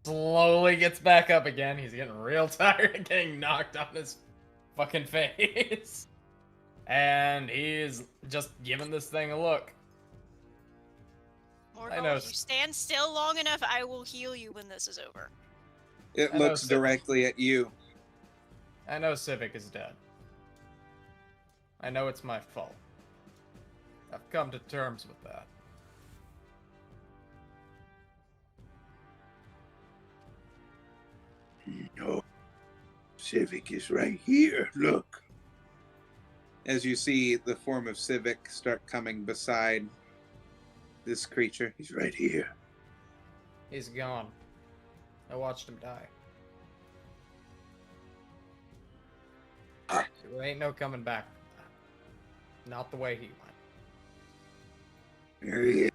slowly gets back up again. He's getting real tired of getting knocked on his fucking face. And he's just giving this thing a look. Morgul, know. if you stand still long enough, I will heal you when this is over. It I know, looks sir. directly at you. I know Civic is dead. I know it's my fault. I've come to terms with that. No, Civic is right here. Look. As you see the form of Civic start coming beside this creature. He's right here. He's gone. I watched him die. There ain't no coming back from that. Not the way he went. There he is.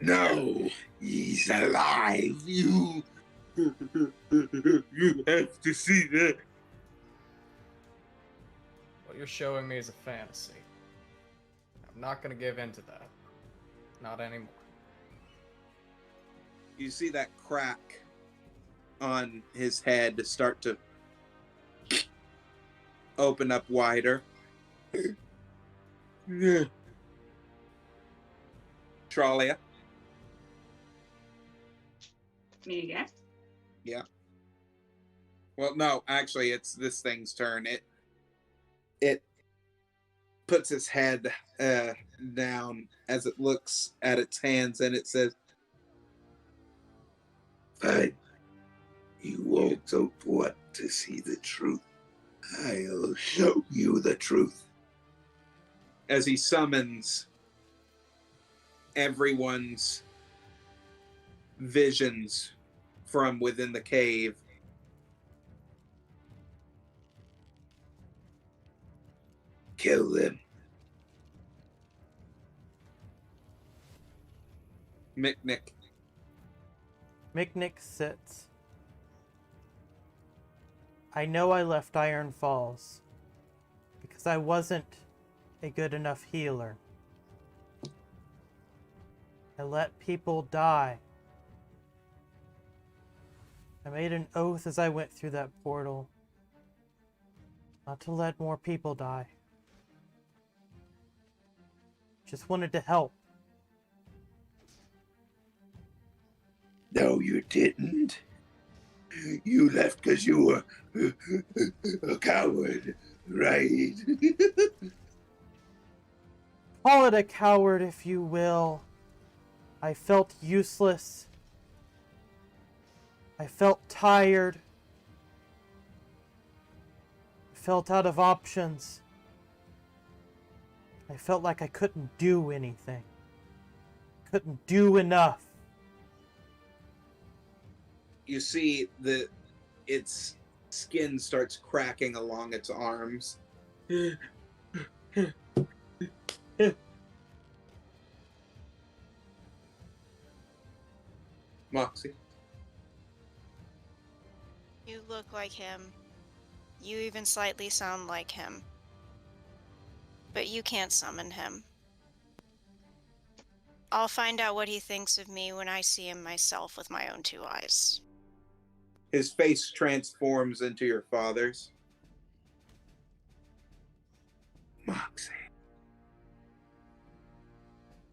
No, he's alive. You have to see that. What you're showing me is a fantasy. I'm not gonna give in to that. Not anymore. You see that crack on his head start to open up wider. Tralia. Me again? Yeah. Well, no, actually, it's this thing's turn. It puts its head down as it looks at its hands, and it says, Fine. You all don't want to see the truth. I'll show you the truth. as he summons everyone's visions from within the cave. Kill them. Mick. Mick sits. I know I left Iron Falls because I wasn't a good enough healer. I let people die. I made an oath as I went through that portal not to let more people die. Just wanted to help. No, you didn't. You left because you were a coward, right? Call it a coward if you will. I felt useless. I felt tired. I felt out of options. I felt like I couldn't do anything. Couldn't do enough. You see its skin starts cracking along its arms. Moxie. You look like him. You even slightly sound like him. But you can't summon him. I'll find out what he thinks of me when I see him myself with my own two eyes. His face transforms into your father's. Moxie.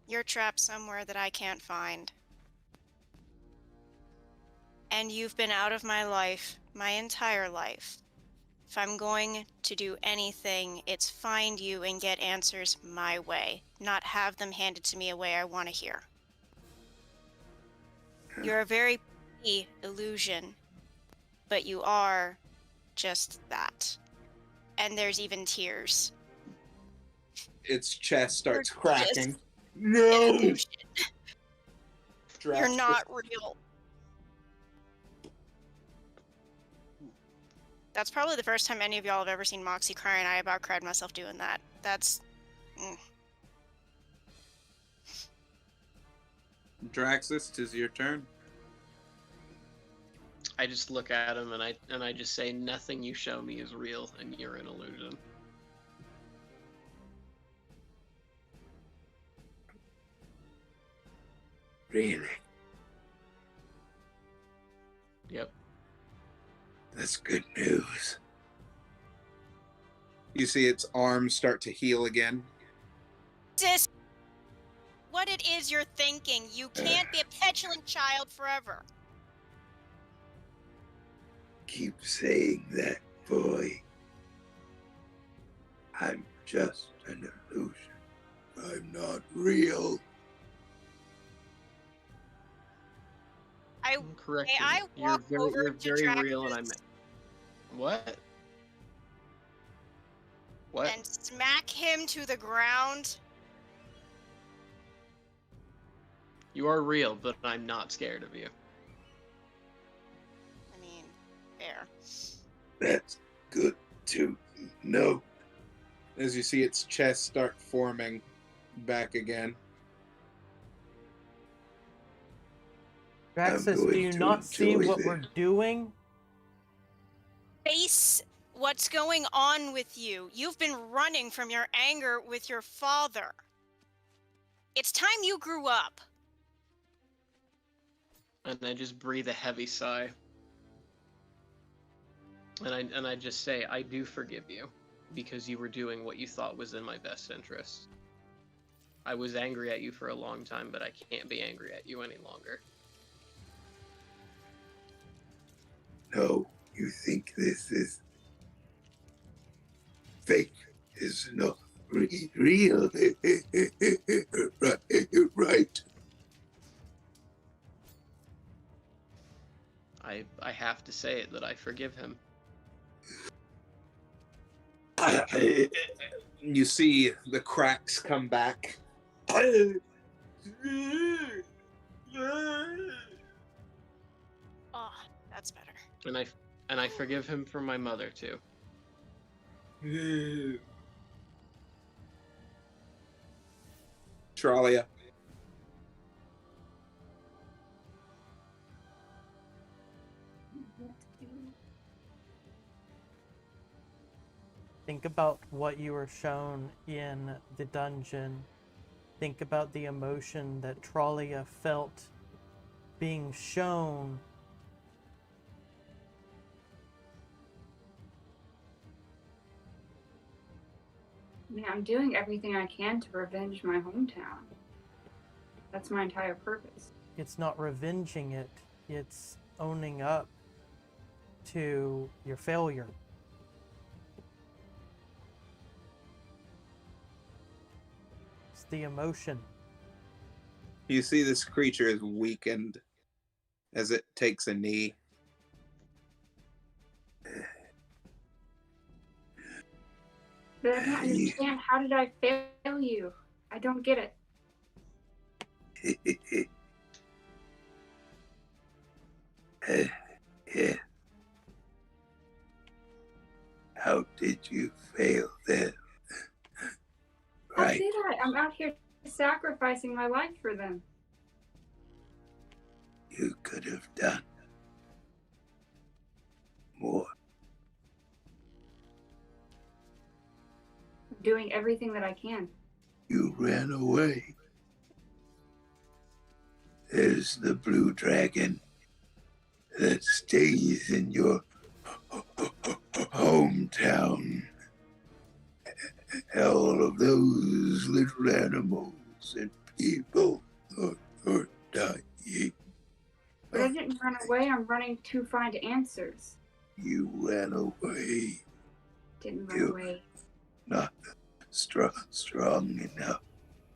You're trapped somewhere that I can't find. And you've been out of my life, my entire life. If I'm going to do anything, it's find you and get answers my way, not have them handed to me a way I want to hear. You're a very pretty illusion, but you are just that. And there's even tears. Its chest starts You're cracking. just No! an illusion. Drax You're not real. That's probably the first time any of y'all have ever seen Moxie cry, and I about cried myself doing that. That's... Draxus, 'tis your turn. I just look at him and I just say, nothing you show me is real, and you're an illusion. Really? Yep. That's good news. You see its arms start to heal again. Sis, what it is you're thinking. You can't be a petulant child forever. Keep saying that, boy. I'm just an illusion. I'm not real. Correction. I walk over you're to very real, and Draxus What? What? and smack him to the ground. You are real, but I'm not scared of you. I mean, fair. That's good to know. As you see its chest start forming back again. Draxus, going do you to not see enjoy what we're this. doing? Face what's going on with you. You've been running from your anger with your father. It's time you grew up. And I just breathe a heavy sigh. And I just say, I do forgive you, because you were doing what you thought was in my best interest. I was angry at you for a long time, but I can't be angry at you any longer. No, you think this is fake. It's not real. Right. I have to say it that I forgive him. You see the cracks come back. Oh, that's better. And I forgive him for my mother too. Tralia. Think about what you were shown in the dungeon. Think about the emotion that Tralia felt being shown. I mean, I'm doing everything I can to revenge my hometown. That's my entire purpose. It's not revenging it, it's owning up to your failure. It's the emotion. You see this creature is weakened as it takes a knee. But I don't understand. How did I fail you? I don't get it. Yeah. How did you fail them? How Right. did I? I'm out here sacrificing my life for them. You could have done more. I'm doing everything that I can. You ran away. There's the blue dragon that stays in your hometown. All of those little animals and people are dying. But I didn't run away. I'm running to find answers. You ran away. Didn't run You- away. Not strong enough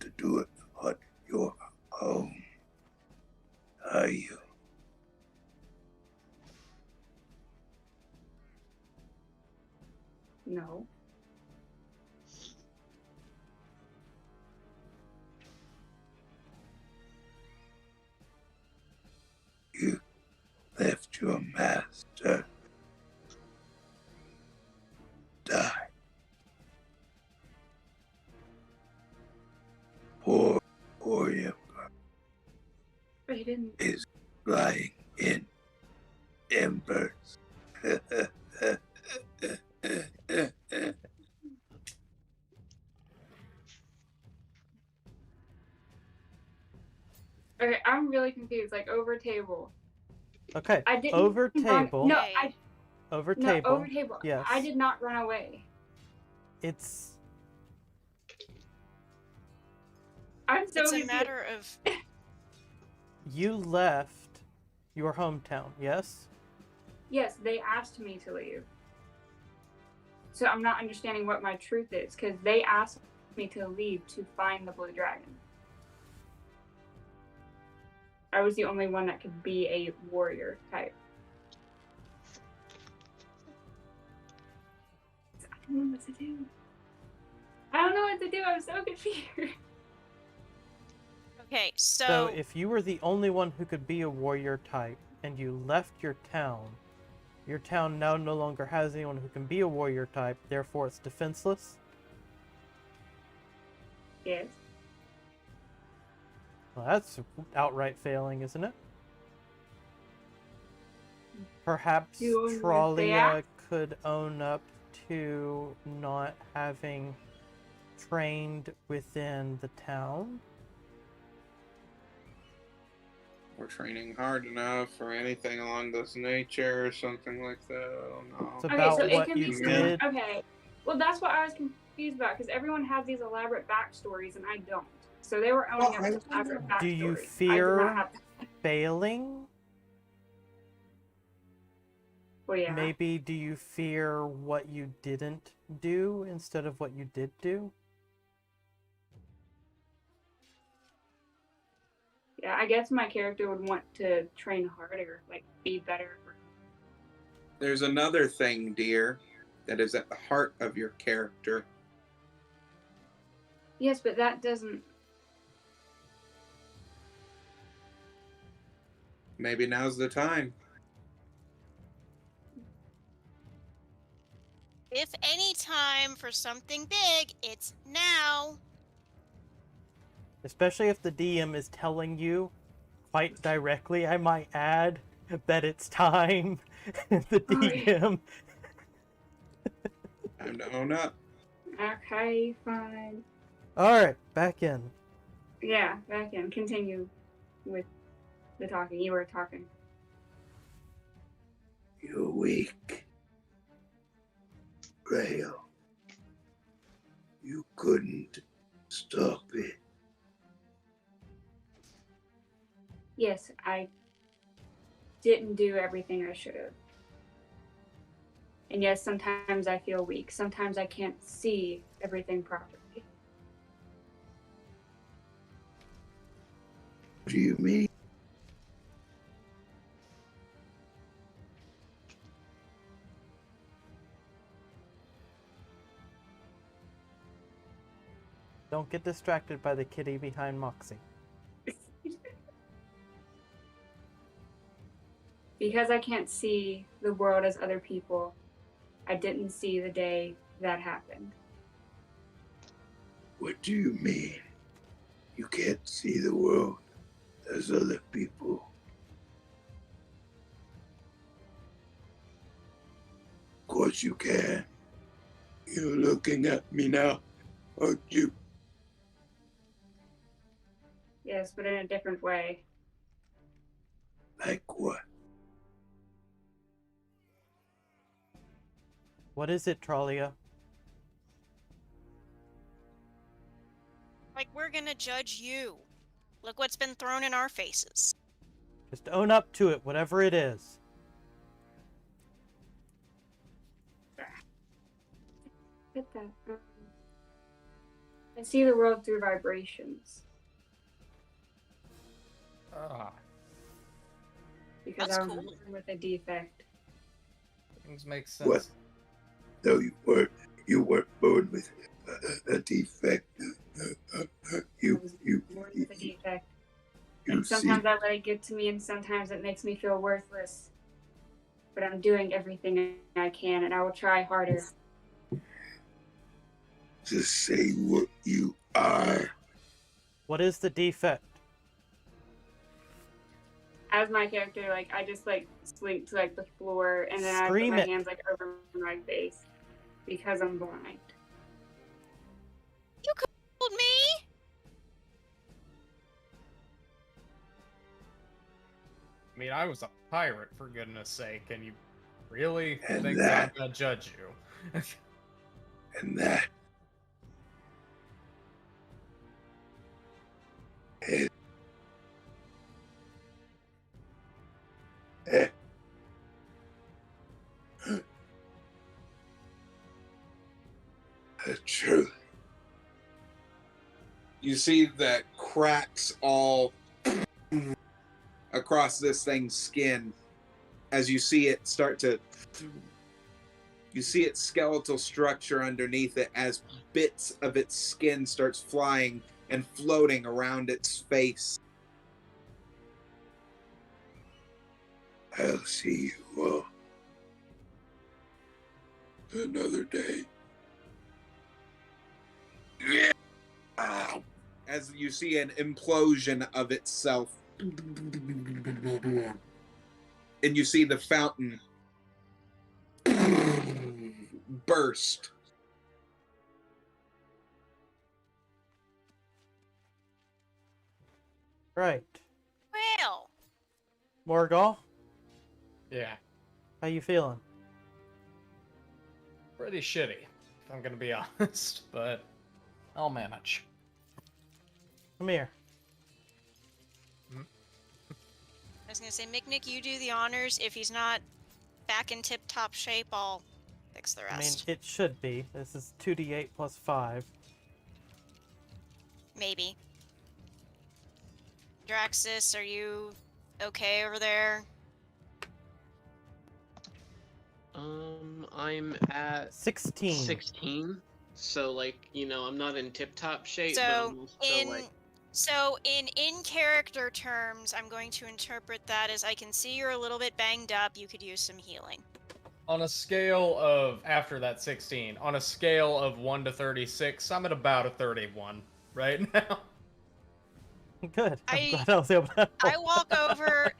to do it on your own. Are you? No. You left your master die. Poor Emperor But he didn't. is lying in embers. Okay, I'm really confused. Like over table. Okay, I didn't over run- table. No, Okay. Over no, table. over table. Yes. I did not run away. It's I'm so It's a confused. matter of you left your hometown, yes? Yes, they asked me to leave. So I'm not understanding what my truth is, because they asked me to leave to find the blue dragon. I was the only one that could be a warrior type. I don't know what to do. I'm so confused. Okay, So so if you were the only one who could be a warrior type and you left your town now no longer has anyone who can be a warrior type, therefore it's defenseless? Yes. Well, that's outright failing, isn't it? Perhaps You understand? Trollia could own up to not having trained within the town. Or training hard enough, or anything along this nature, or something like that. I don't know. It's about Okay, so it what can you be did. Okay. Well, that's what I was confused about, because everyone has these elaborate backstories and I don't. So they were owning up to elaborate backstories. Do you I did not fear have that. failing? Well, yeah. Maybe do you fear what you didn't do instead of what you did do? Yeah, I guess my character would want to train harder, like be better. There's another thing, dear, that is at the heart of your character. Yes, but that doesn't. Maybe now's the time. if any time for something big, it's now. Especially if the DM is telling you, quite directly, I might add, that it's time. The DM. Time to own up. Okay, fine. Alright, back in. Yeah, back in. Continue with the talking. You were talking. You're weak. Grail. You couldn't stop it. Yes, I didn't do everything I should have. And yes, sometimes I feel weak. Sometimes I can't see everything properly. What do you mean? Don't get distracted by the kitty behind Moxie. Because I can't see the world as other people, I didn't see the day that happened. What do you mean? You can't see the world as other people. Of course you can. You're looking at me now, aren't you? Yes, but in a different way. Like what? What is it, Trollia? Like we're gonna judge you. Look what's been thrown in our faces. Just own up to it, whatever it is. Get that. I see the world through vibrations. Because That's I'm cool. born with a defect. Things make sense. What? No, you weren't born with a defect. I You was born with a defect. And see. sometimes I let it get to me, and sometimes it makes me feel worthless. But I'm doing everything I can, and I will try harder. Just say what you are. What is the defect? As my character, like, I just, like, slink to, like, the floor, and then Scream I put it. my hands, like, over my face. Because I'm blind. You told me. I mean, I was a pirate, for goodness sake, and you really And think that- I'm gonna judge you? And that is the truth. You see that cracks all across this thing's skin as you see it start to. You see its skeletal structure underneath it as bits of its skin starts flying and floating around its face. I'll see you another day. Yeah. As you see an implosion of itself. And you see the fountain burst. Right. Well, Morgal, Yeah, how you feeling? pretty shitty, if I'm gonna be honest, but I'll manage. Come here. I was gonna say, Mick, you do the honors. If he's not back in tip-top shape, I'll fix the I mean, rest. it should be. This is 2d8 plus 5. Maybe. Draxus, are you okay over there? I'm at 16. 16. So like, I'm not in tip-top shape, but So I'm also like in character terms, I'm going to interpret that as I can see you're a little bit banged up. You could use some healing. On a scale of, after that 16, on a scale of 1 to 36, I'm at about a 31 right now. Good. I'm glad I was able to help. I walk over.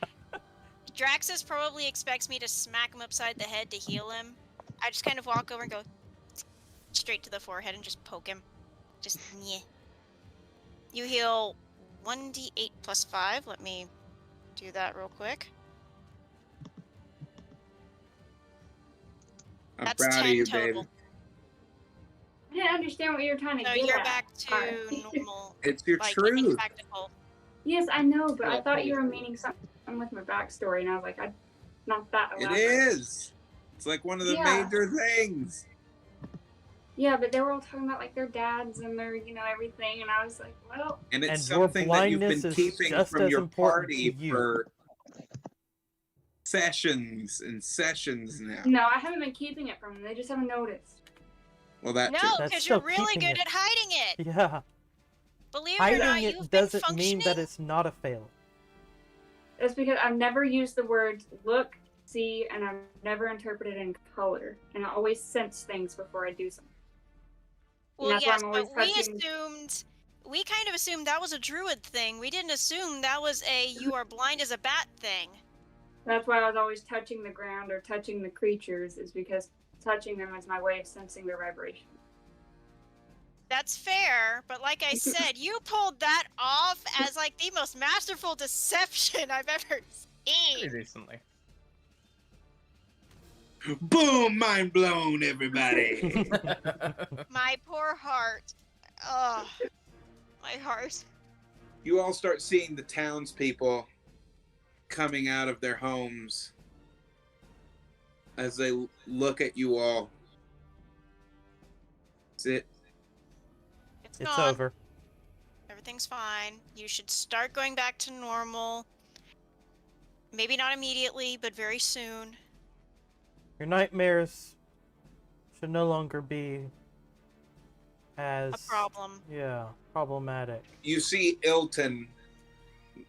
Draxus probably expects me to smack him upside the head to heal him. I just kind of walk over and go straight to the forehead and just poke him. Just yeah. You heal 1d8 plus 5. Let me do that real quick. I'm That's proud of 10 you, total. babe. I didn't understand what you were trying to So get you're at. back to normal. It's your like truth. infectible. Yes, I know, but Yeah, I thought you were please. meaning something with my backstory, and I was like, not that It elaborate. is. It's like one of the Yeah. major things. Yeah, but they were all talking about like their dads and their, everything, and I was like, well, And it's And your something that you've blindness been is keeping just from as your important to party you. for sessions and sessions now. no, I haven't been keeping it from them. They just haven't noticed. Well, that No, too. That's because you're still really keeping good it. at hiding it. Yeah. Believe it or not, Hiding you've it been doesn't functioning. mean that it's not a fail. It's because I've never used the words look, see, and I've never interpreted in color, and I always sense things before I do something. And Well, that's why yes, I'm but always touching. we kind of assumed that was a druid thing. We didn't assume that was a you are blind as a bat thing. That's why I was always touching the ground or touching the creatures, is because touching them is my way of sensing their vibration. That's fair, but like I said, you pulled that off as like the most masterful deception I've ever Pretty seen. decently. Boom! Mind blown, everybody. My poor heart. Oh, my heart. You all start seeing the townspeople coming out of their homes as they look at you all. Sit. It's It's gone. over. Everything's fine. You should start going back to normal. Maybe not immediately, but very soon. Your nightmares should no longer be as A problem. Yeah, problematic. You see Ilton,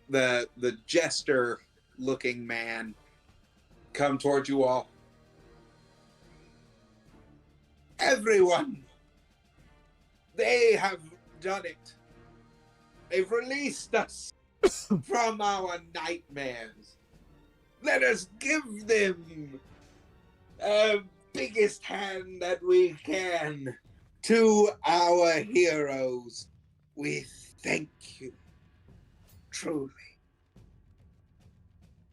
the jester-looking man, come towards you all. Everyone! They have done it. They've released us from our nightmares. Let us give them the biggest hand that we can to our heroes. We thank you. Truly.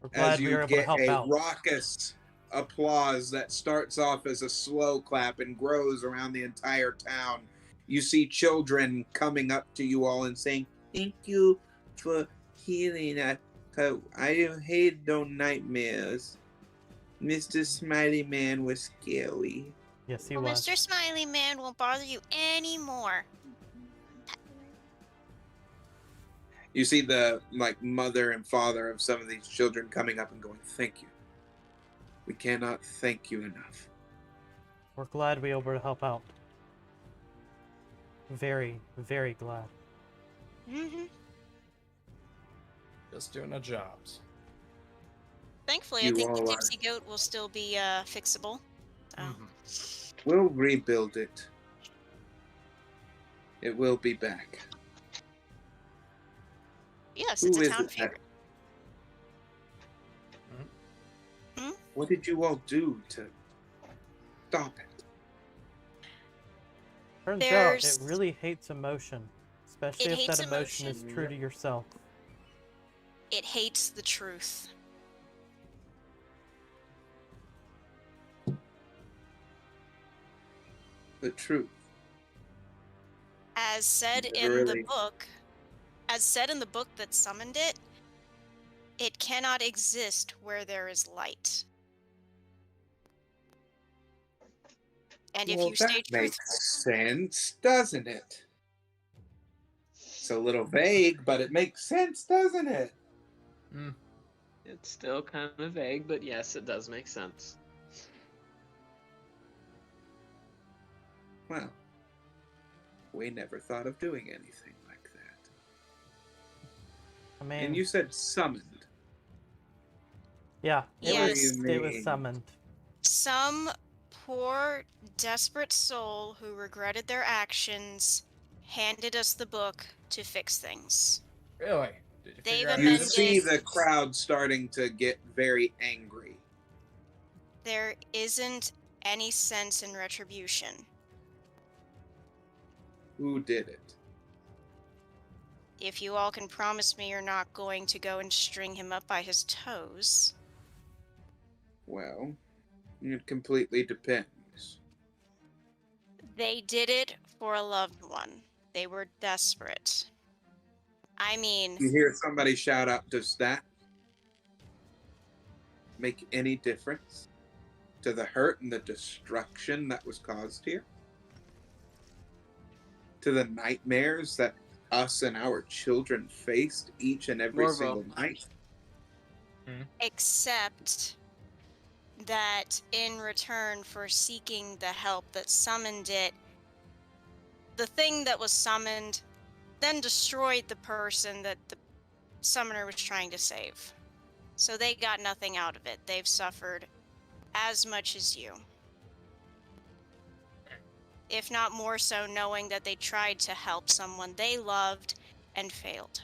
We're glad As we you were able to get help a out. raucous applause that starts off as a slow clap and grows around the entire town. You see children coming up to you all and saying, "Thank you for healing us. 'Cause I didn't hate those nightmares. Mr. Smiley Man was scary." Yes, he Well, was. Mr. Smiley Man won't bother you anymore. You see the mother and father of some of these children coming up and going, "Thank you. We cannot thank you enough." We're glad we were able to help out. Very, very glad. Hmm. Just doing our jobs. Thankfully, I You think the all are. tipsy goat will still be fixable. So. Mhm. We'll rebuild it. It will be back. Yes, Who it's a is town it that- favorite. What did you all do to stop it? Turns out it There's- really hates emotion. Especially It if that hates emotion is emotion. true to yourself. It hates the truth. The truth. As said in Literally. the book, that summoned it, it cannot exist where there is light. And if Well, you stay that truthful, makes sense, doesn't it? It's a little vague, but it makes sense, doesn't it? It's still kind of vague, but yes, it does make sense. Well, we never thought of doing anything like that. I mean, And you said summoned. yeah, it Yes. was What do you it was mean? summoned. some poor, desperate soul who regretted their actions handed us the book to fix things. Really? Did you They've figure out You amended- see the crowd starting to get very angry. There isn't any sense in retribution. Who did it? If you all can promise me you're not going to go and string him up by his toes. Well, it completely depends. They did it for a loved one. They were desperate. I mean, You hear somebody shout out, "Does that make any difference to the hurt and the destruction that was caused here? To the nightmares that us and our children faced each and every Morvo. single night?" except that in return for seeking the help that summoned it, the thing that was summoned then destroyed the person that the summoner was trying to save. So they got nothing out of it. They've suffered as much as you. If not more so, knowing that they tried to help someone they loved and failed.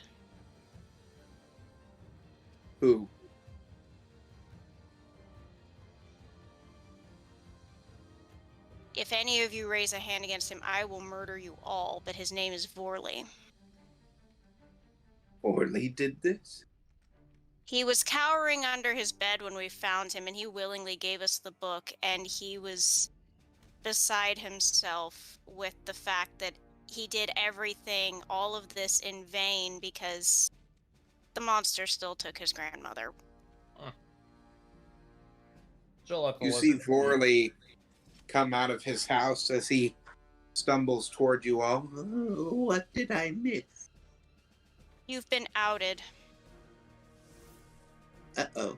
Who? If any of you raise a hand against him, I will murder you all, but his name is Vorley. Orly did this? He was cowering under his bed when we found him, and he willingly gave us the book, and he was beside himself with the fact that he did everything, all of this in vain, because the monster still took his grandmother. She'll let the You see lizard- Vorley come out of his house as he stumbles toward you all. "Oh, what did I miss? You've been outed. Uh-oh.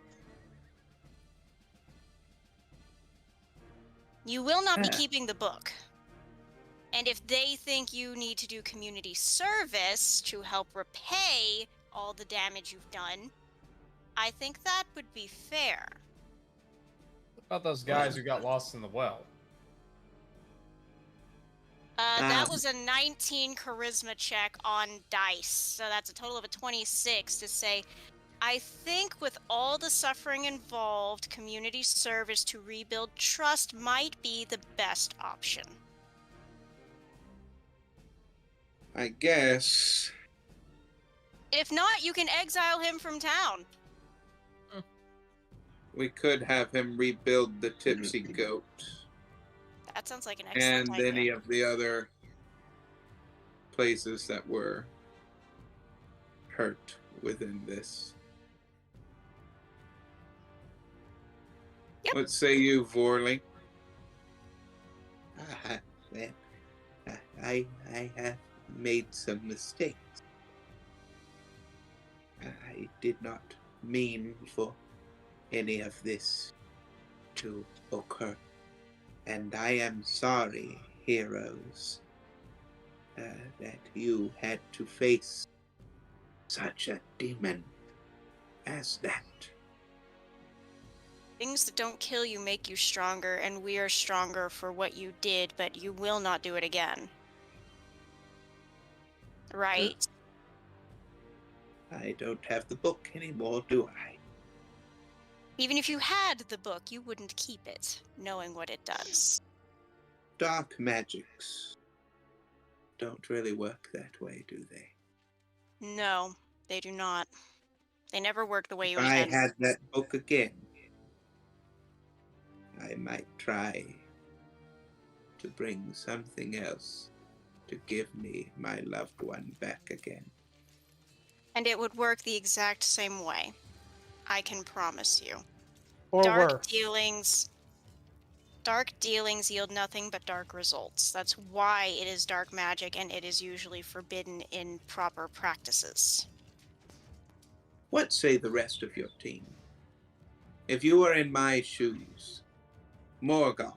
You will not be Ah. keeping the book. And if they think you need to do community service to help repay all the damage you've done, I think that would be fair. What about those guys who got lost in the well? That was a 19 charisma check on dice, so that's a total of a 26 to say, I think with all the suffering involved, community service to rebuild trust might be the best option. I guess. If not, you can exile him from town. We could have him rebuild the Tipsy Goat That sounds like an excellent and idea. any of the other places that were hurt within this. Yep. What say you, Vorley? I have made some mistakes. did not mean for any of this to occur. And I am sorry, heroes, that you had to face such a demon as that. Things that don't kill you make you stronger, and we are stronger for what you did, but you will not do it again. Right? I don't have the book anymore, do I? Even if you had the book, you wouldn't keep it, knowing what it does. Dark magics don't really work that way, do they? No, they do not. They never work the way you If I intend. had that book again, I might try to bring something else to give me my loved one back again. And it would work the exact same way. I can promise you. Or Dark worse. dealings yield nothing but dark results. That's why it is dark magic, and it is usually forbidden in proper practices. What say the rest of your team? If you were in my shoes, Morgal,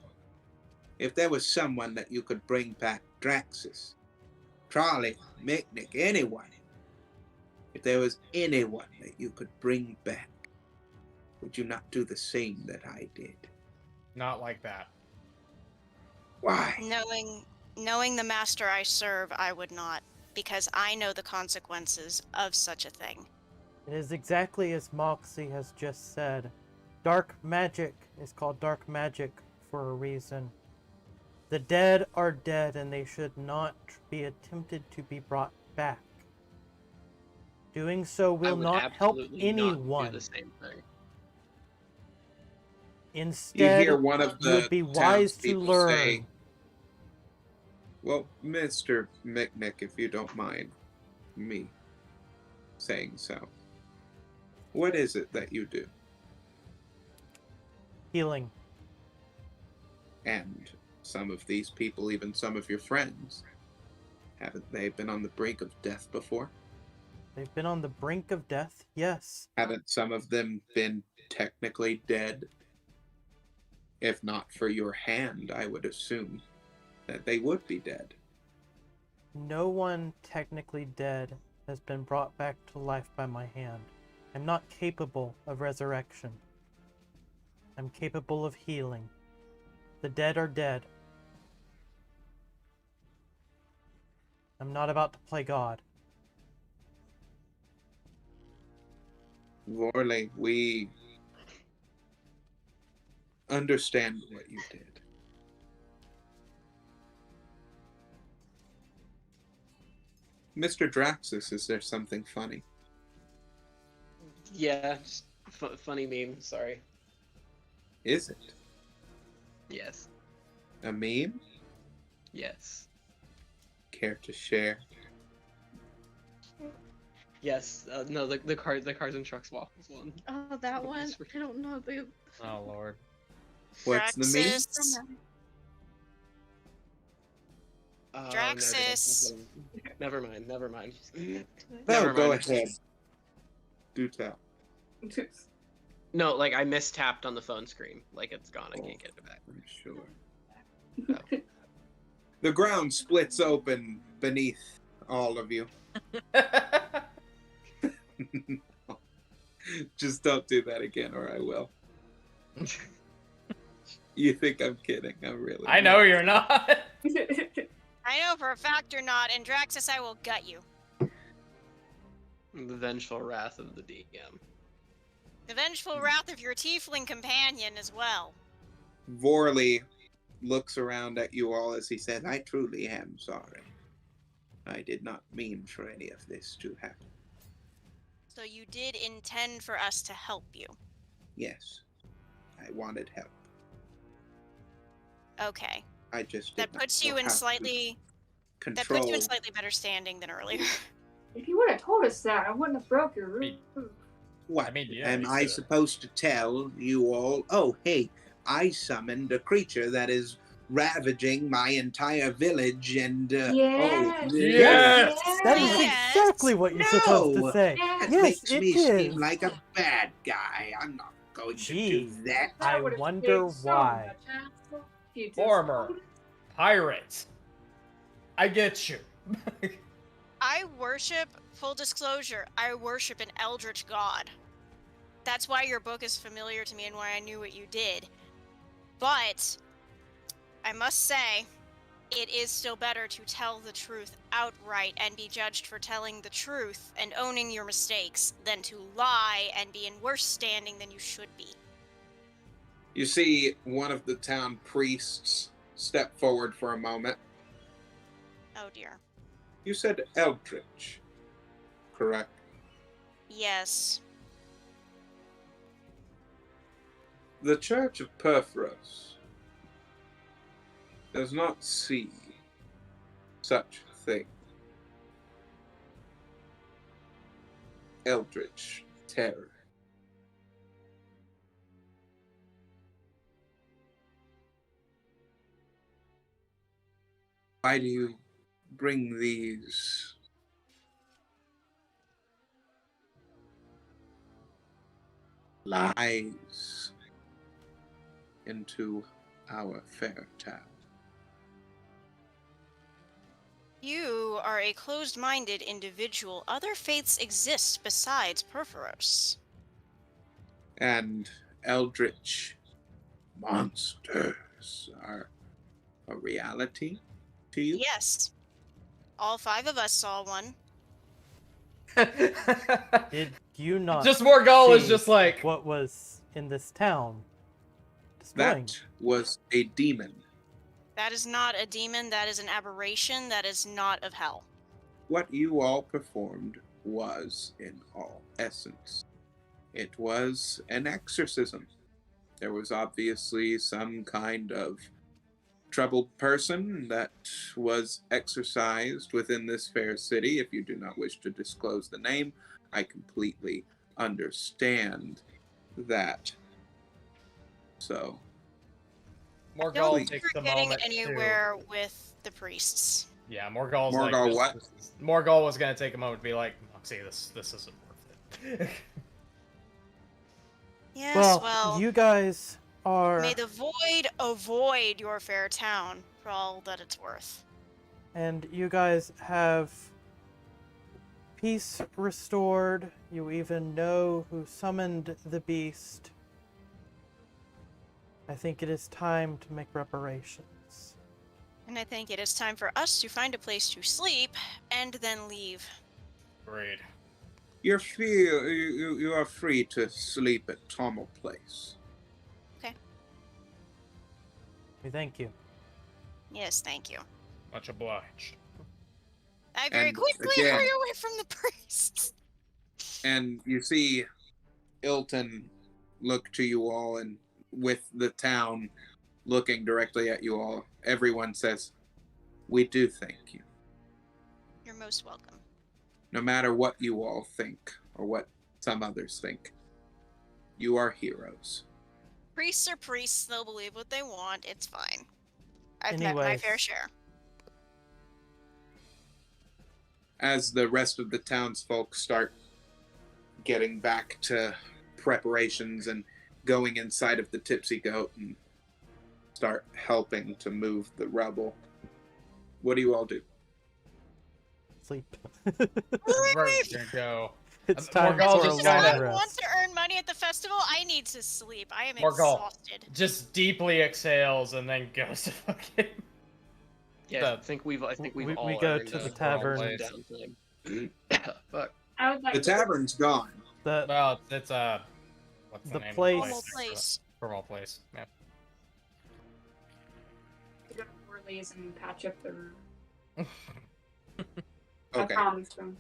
if there was someone that you could bring back, Draxus, Charlie, Micknick, anyone, if there was anyone that you could bring back, would you not do the same that I did? Not like that. Why? Knowing the master I serve, I would not, because I know the consequences of such a thing. It is exactly as Moxie has just said. Dark magic is called dark magic for a reason. The dead are dead, and they should not be attempted to be brought back. Doing so will not help anyone. Not do the same thing. Instead, You hear one of it the would be wise to townspeople learn. say, well, Mr. Micknick, if you don't mind me saying so, what is it that you do? Healing. And some of these people, even some of your friends, haven't they been on the brink of death before? They've been on the brink of death, yes. Haven't some of them been technically dead? If not for your hand, I would assume that they would be dead. No one technically dead has been brought back to life by my hand. I'm not capable of resurrection. I'm capable of healing. The dead are dead. I'm not about to play God. Vorley, we understand what you did. Mr. Draxus, is there something funny? Yeah, just funny meme. Sorry. Is it? Yes. A meme? Yes. Care to share? Yes. No, the cars and trucks walk is one. Oh, that one? I don't know. Oh lord. What's the meme? Draxus. Oh, Draxus. Never mind. No, Never go mind. ahead. Do tell. No, like I mistapped on the phone screen. Like it's gone. I can't get it back. I'm sure. The ground splits open beneath all of you. Just don't do that again, or I will. You think I'm kidding? I'm really. I know you're not. I know for a fact you're not, and Draxus, I will gut you. The vengeful wrath of the DM. The vengeful wrath of your tiefling companion as well. Vorley looks around at you all as he says, I truly am sorry. I did not mean for any of this to happen. So you did intend for us to help you. Yes, I wanted help. Okay. I just That did puts not you know in how to slightly better standing than earlier. If you would have told us that, I wouldn't have broke your roof. What? I mean, yeah, Am you I could've. supposed to tell you all, oh, hey, I summoned a creature that is ravaging my entire village and, Yes. oh, Yes! That is Yes. exactly what you're supposed to No. say. Yes. That Yes, makes it me is. seem like a bad guy. I'm not going to do Gee, that. That I would've wonder saved so why. much hassle if you just Former told us. pirates. I get you. I worship, full disclosure, I worship an eldritch god. That's why your book is familiar to me and why I knew what you did. But I must say, it is still better to tell the truth outright and be judged for telling the truth and owning your mistakes than to lie and be in worse standing than you should be. You see one of the town priests step forward for a moment. Oh dear. You said Eldritch, correct? Yes. The Church of Perforos does not see such a thing. Eldritch terror. Why do you bring these lies into our fair town? You are a closed-minded individual. Other faiths exist besides Perforos. And eldritch monsters are a reality to you? Yes. All 5 of us saw one. Did you not Just Morgul is see just like, what was in this town? Displaying. That was a demon. That is not a demon, that is an aberration, that is not of hell. What you all performed was, in all essence, it was an exorcism. There was obviously some kind of troubled person that was exorcised within this fair city. If you do not wish to disclose the name, I completely understand that. So, Morgul Don't think takes the we're getting moment anywhere with the priests. to... Yeah, Morgul's Morgul like... what? Morgul was going to take a moment to be like, Moxie, this isn't worth it. Yes, well, you guys are, may the void avoid your fair town for all that it's worth. and you guys have peace restored. You even know who summoned the beast. I think it is time to make reparations. And I think it is time for us to find a place to sleep and then leave. Agreed. you are free to sleep at Tommel Place. We thank you. Yes, thank you. Much obliged. I very And quickly again- hurry away from the priests. And you see Ilton look to you all, and with the town looking directly at you all, everyone says, "We do thank you. You're most welcome. No matter what you all think, or what some others think, you are heroes." Priests are priests, they'll believe what they want, it's fine. I've met my Anyways. fair share. As the rest of the townsfolk start getting back to preparations and going inside of the Tipsy Goat and start helping to move the rubble, what do you all do? Sleep. We're gonna go. It's Morgul time for a just long kinda- I want rest. to earn money at the festival. I need to sleep. I am Morgul. exhausted. Just deeply exhales and then goes to fucking... Yeah, I think we've We all go earned to the a tavern. downtime. Fuck. I would like The tavern's gone. The Well, it's what's the, The name place- of Normal the place. Formal place. Yeah. to go to Worley's and patch up the room. Okay. I promised them.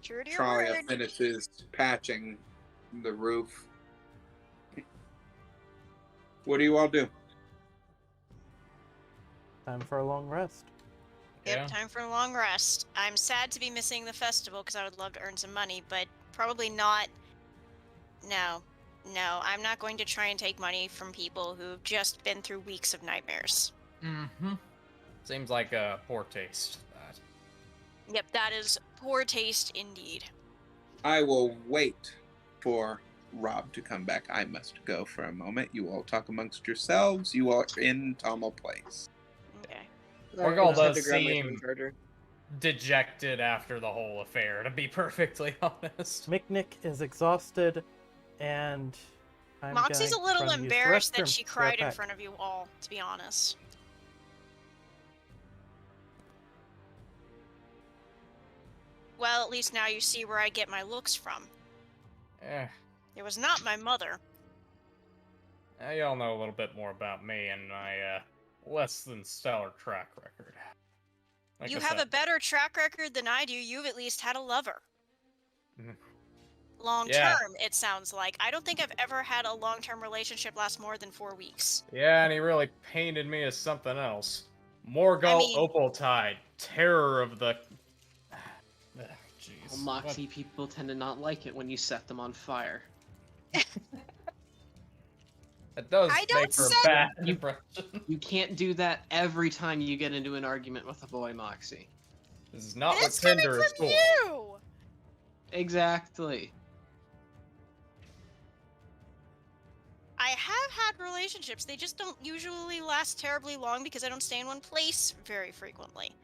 True to your Tralia word. finishes patching the roof. What do you all do? time for a long rest. Yep, Yeah. time for a long rest. I'm sad to be missing the festival because I would love to earn some money, but probably not. No, I'm not going to try and take money from people who've just been through weeks of nightmares. Mm-hmm. Seems like a poor taste. That. Yep, that is poor taste indeed. I will wait for Rob to come back. I must go for a moment. You all talk amongst yourselves. You are in Tommel Place. Okay. Morgul Just had does to grab my seem phone charger. dejected after the whole affair, to be perfectly honest. Miknik is exhausted, and I'm Moxie's a gonna little run use the embarrassed that restroom. she Be right cried in back. front of you all, to be honest. Well, at least now you see where I get my looks from. Eh, It was not my mother. y'all know a little bit more about me and my less than stellar track record. Like You I have said, a better track record than I do. You've at least had a lover. Mhm. Long Yeah. term, it sounds like. I don't think I've ever had a long-term relationship last more than 4 weeks. Yeah, and he really painted me as something else. Morgul mean- Opaltide, terror of the. Well, Jeez. Moxie people tend to not like it when you set them on fire. It does I don't make for a set- bad You- impression. You can't do that every time you get into an argument with a boy, Moxie. This is not what It's coming Tinder is from for. you! Exactly. I have had relationships. They just don't usually last terribly long because I don't stay in one place very frequently.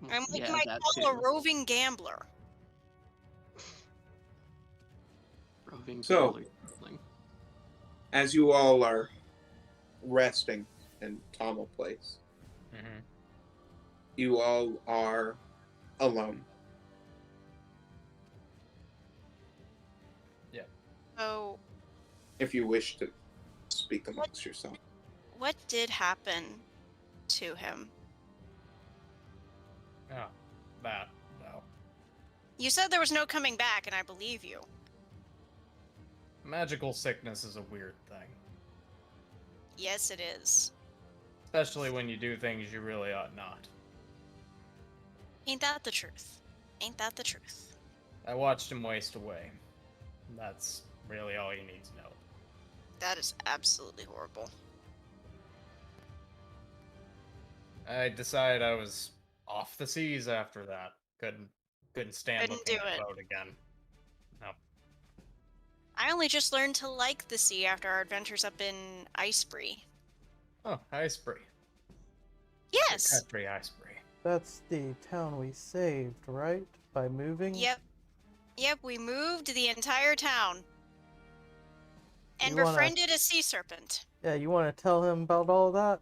I'm what Yeah, you might that call a too. roving gambler. Roving So- gambler thing. As you all are resting in Tommel Place, Mm-hmm. you all are alone. So, If you wish to speak amongst yourselves. what did happen to him? Oh, that. No. You said there was no coming back, and I believe you. Magical sickness is a weird thing. Yes, it is. Especially when you do things you really ought not. Ain't that the truth? Ain't that the truth? I watched him waste away. That's really all you need to know. That is absolutely horrible. I decided I was off the seas after that. Couldn't stand Couldn't looking do at it. the boat again. No. I only just learned to like the sea after our adventures up in Icebury. Oh, Icebury. Yes! Country Icebury. That's the town we saved, right? By moving? Yep. Yep, we moved the entire town. And You wanna- befriended a sea serpent. Yeah, you want to tell him about all that?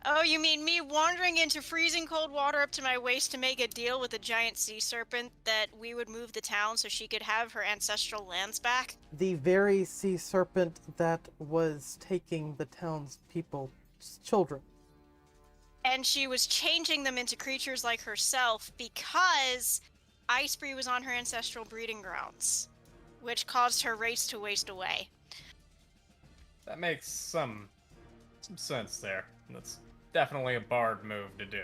Oh, you mean me wandering into freezing cold water up to my waist to make a deal with a giant sea serpent that we would move the town so she could have her ancestral lands back? The very sea serpent that was taking the townspeople's children. And she was changing them into creatures like herself because Icebury was on her ancestral breeding grounds, which caused her race to waste away. That makes some sense there. That's definitely a bard move to do.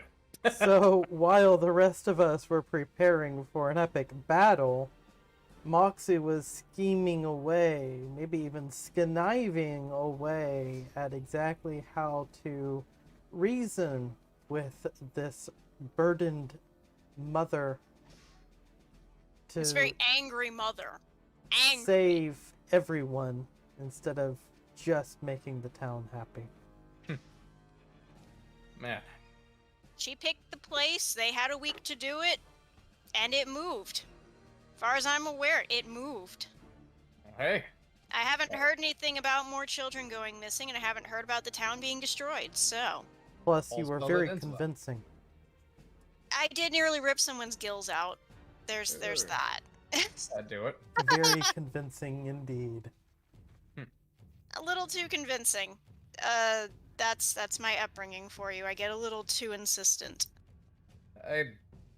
So, while the rest of us were preparing for an epic battle, Moxie was scheming away, maybe even conniving away at exactly how to reason with this burdened mother to This very angry mother. Angry. save everyone instead of just making the town happy. Man, She picked the place, they had a week to do it, and it moved. As far as I'm aware, it moved. hey, I haven't heard anything about more children going missing, and I haven't heard about the town being destroyed, so... Plus, you All's were well very that ends well. convincing. I did nearly rip someone's gills out. There's Sure. that. that'd do it. Very convincing indeed. A little too convincing. That's my upbringing for you. I get a little too insistent. I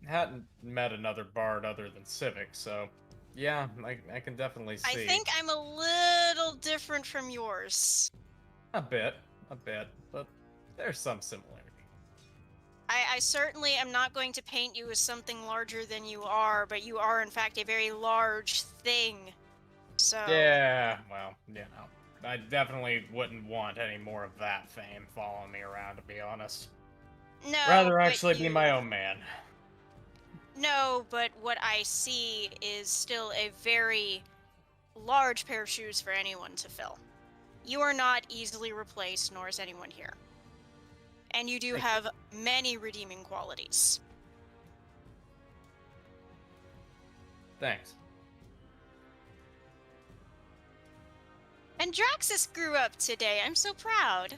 hadn't met another bard other than Civic, so yeah, I can definitely see. I think I'm a little different from yours. a bit, but there's some similarity. I certainly am not going to paint you as something larger than you are, but you are in fact a very large thing. So Yeah, well, you know, I definitely wouldn't want any more of that fame following me around, to be honest. No. Rather but actually be you- my own man. No, but what I see is still a very large pair of shoes for anyone to fill. You are not easily replaced, nor is anyone here. And you do Thank have many redeeming qualities. Thanks. And Draxus grew up today. I'm so proud.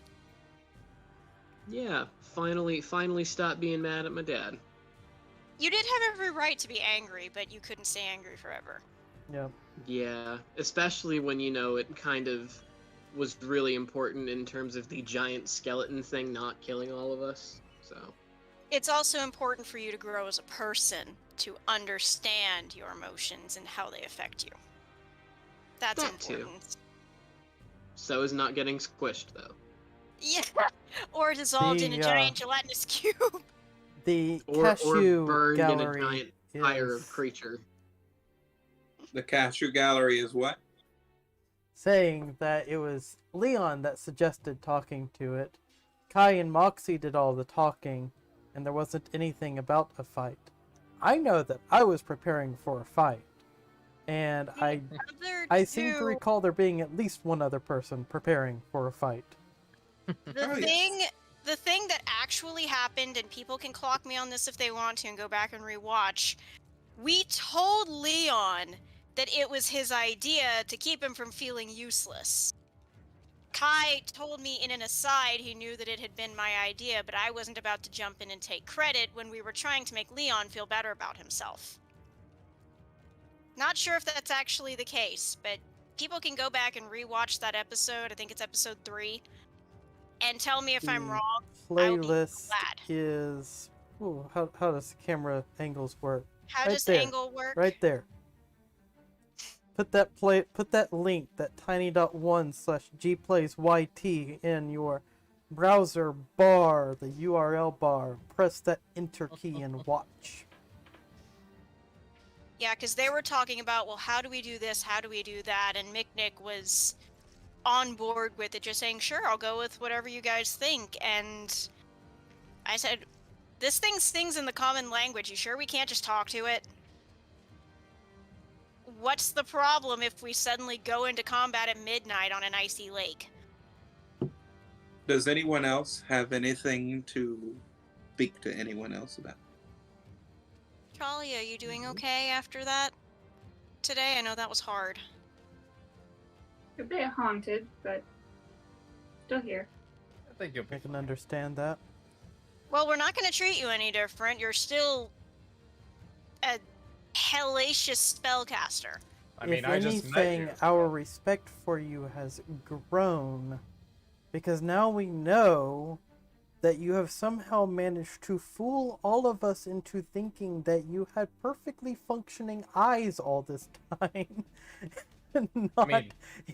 Yeah, finally stopped being mad at my dad. You did have every right to be angry, but you couldn't stay angry forever. Yep. Yeah, especially when, it kind of was really important in terms of the giant skeleton thing not killing all of us, so... It's also important for you to grow as a person, to understand your emotions and how they affect you. That's That too. important. So is not getting squished, though. Yeah, or dissolved in a The, giant gelatinous cube. The Or cashew burned in a gallery giant fire is of creature. The cashew gallery is what? saying that it was Leon that suggested talking to it. Kai and Moxie did all the talking, and there wasn't anything about a fight. I know that I was preparing for a fight, and I seem to recall there being at least one other person preparing for a fight. The thing that actually happened, and people can clock me on this if they want to and go back and rewatch, we told Leon that it was his idea to keep him from feeling useless. Kai told me in an aside he knew that it had been my idea, but I wasn't about to jump in and take credit when we were trying to make Leon feel better about himself. Not sure if that's actually the case, but people can go back and rewatch that episode. I think it's episode 3. And tell me if I'm wrong. Playlist is... Ooh, how does the camera angles work? How right does there. angle work? Right there. Put that link, that tiny.1/gplaysyt in your browser bar, the URL bar. Press that enter key and watch. Yeah, because they were talking about, well, how do we do this? How do we do that? And Micknick was on board with it, just saying, sure, I'll go with whatever you guys think. And I said, this thing sings in the common language. You sure we can't just talk to it? What's the problem if we suddenly go into combat at midnight on an icy lake? Does anyone else have anything to speak to anyone else about? Charlie, are you doing okay after that today? I know that was hard. A bit haunted, but still here. I think you'll be I can understand that. Well, we're not going to treat you any different. You're still a hellacious spellcaster. I mean, if I just met anything, you. our respect for you has grown, because now we know that you have somehow managed to fool all of us into thinking that you had perfectly functioning eyes all this time, and not,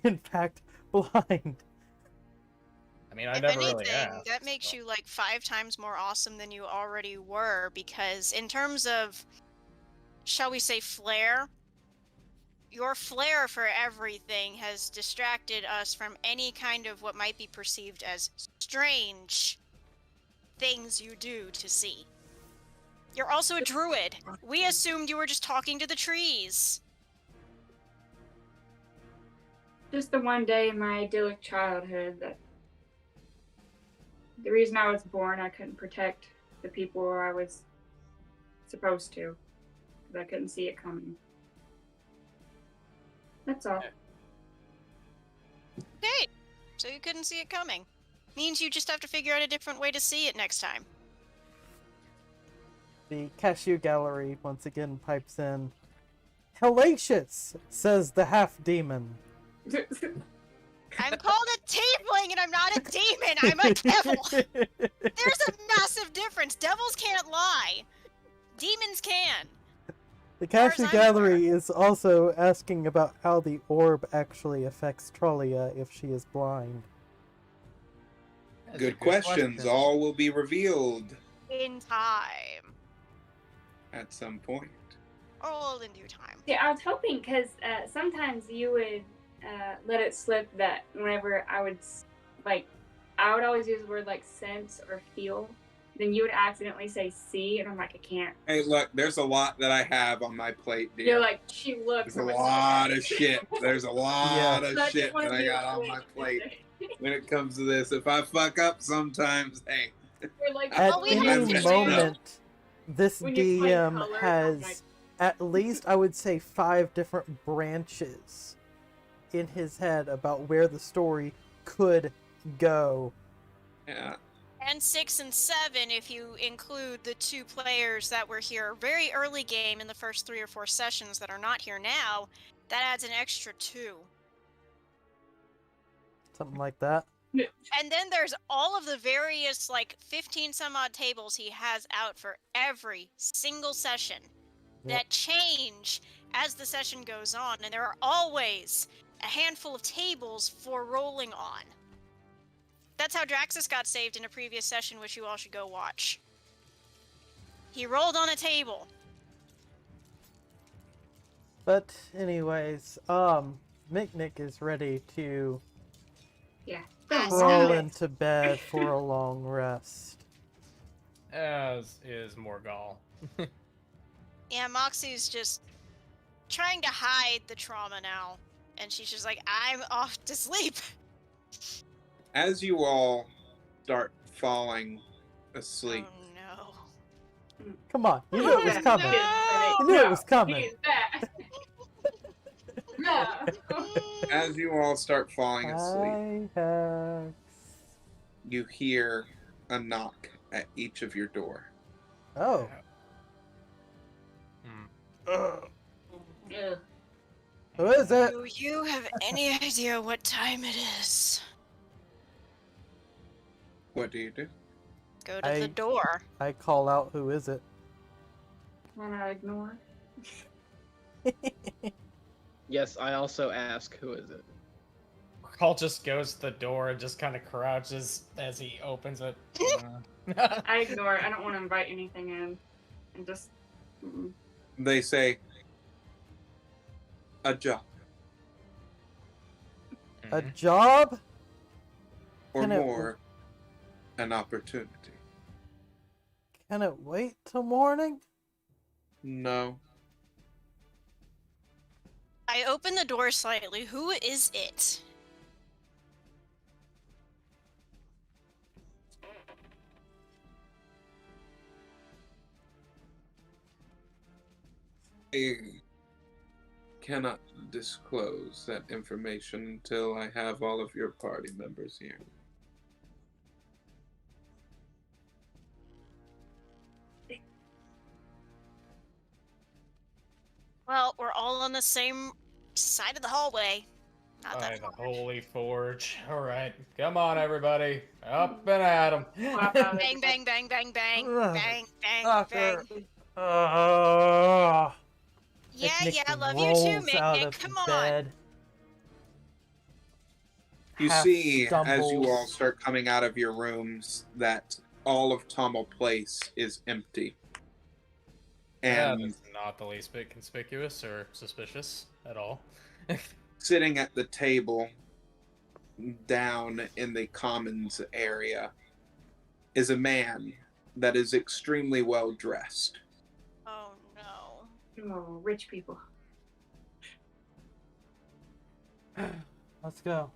in fact, blind. I mean, I If never anything, really asked. that makes you like 5 times more awesome than you already were, because in terms of, shall we say, flair, your flair for everything has distracted us from any kind of what might be perceived as strange things you do to see. You're also a druid. We assumed you were just talking to the trees. Just the one day in my idyllic childhood that the reason I was born, I couldn't protect the people I was supposed to, because I couldn't see it coming. That's all. Okay, so you couldn't see it coming. Means you just have to figure out a different way to see it next time. The cashew gallery once again pipes in. Hellacious, says the half-demon. I'm called a tiefling and I'm not a demon. I'm a devil. There's a massive difference. Devils can't lie. Demons can. The far as cashew I'm gallery is also asking about how the orb actually affects Trollia if she is blind. That's a Good questions. question. All will be revealed In time. at some point. All in due time. Yeah, I was hoping because sometimes you would let it slip that whenever I would always use the word like sense or feel, then you would accidentally say C, and I'm like, I can't. Hey, look, there's a lot that I have on my plate, dear. You're like, she looks. There's a lot of shit. There's a lot of So I just shit wanna that I be got like, on wait, my just plate say- when it comes to this. If I fuck up sometimes, hey. You're like, At Oh, we any have to moment, this When you play DM colors, I'm has like- at least, I would say, 5 different branches in his head about where the story could go. Yeah. And 6 and 7, if you include the 2 players that were here very early game in the first 3 or 4 sessions that are not here now, that adds an extra 2. Something like that. And then there's all of the various, like, 15 some odd tables he has out for every single session that change as the session goes on. And there are always a handful of tables for rolling on. That's how Draxus got saved in a previous session, which you all should go watch. He rolled on a table. But anyways, Mick is ready to Yeah. crawl into bed for a long rest. As is Morgal. Yeah, Moxie's just trying to hide the trauma now. And she's just like, I'm off to sleep. As you all start falling asleep, Oh no. Come on, you knew it was coming. You knew it was coming. He's back. No. as you all start falling asleep, Hi, Hex. you hear a knock at each of your door. Oh. Ugh. Who is it? Do you have any idea what time it is? What do you do? Go to the door. I call out, who is it? Wanna ignore? Yes, I also ask, who is it? Morgal just goes to the door and just kind of crouches as he opens it. I ignore. I don't want to invite anything in, and just. Mm-mm. They say, a job, A job? or Can it- more, an opportunity. Can it wait till morning? No. I open the door slightly. Who is it? I cannot disclose that information until I have all of your party members here. Well, we're all on the same side of the hallway. Not By that the far. Holy Forge. Alright, come on, everybody. Up and at 'em. Bang, bang, bang, bang, bang, Ugh. bang, bang, Doctor. bang. Yeah, Mick yeah, love you too, rolls out Mick. of Come on. bed. You Half see, as you stumbles. all start coming out of your rooms, that all of Tommel Place is empty. That And is not the least bit conspicuous or suspicious at all. sitting at the table down in the commons area is a man that is extremely well dressed. Oh no. Oh, rich people. Let's go.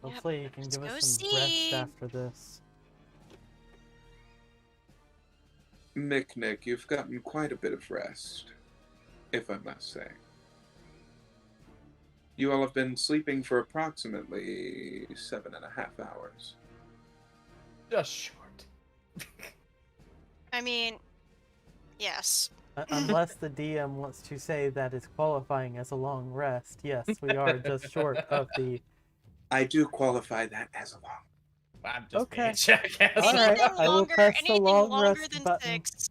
Hopefully you can let's give go us some see. rest after this. Mick, you've gotten quite a bit of rest, if I must say. You all have been sleeping for approximately 7.5 hours. Just short. I mean, yes. Unless the DM wants to say that is qualifying as a long rest. Yes, we are just short of the... I do qualify that as a long. I'm just Okay. being a jackass. All right, Anything I will longer, press the anything long longer rest than button. 6.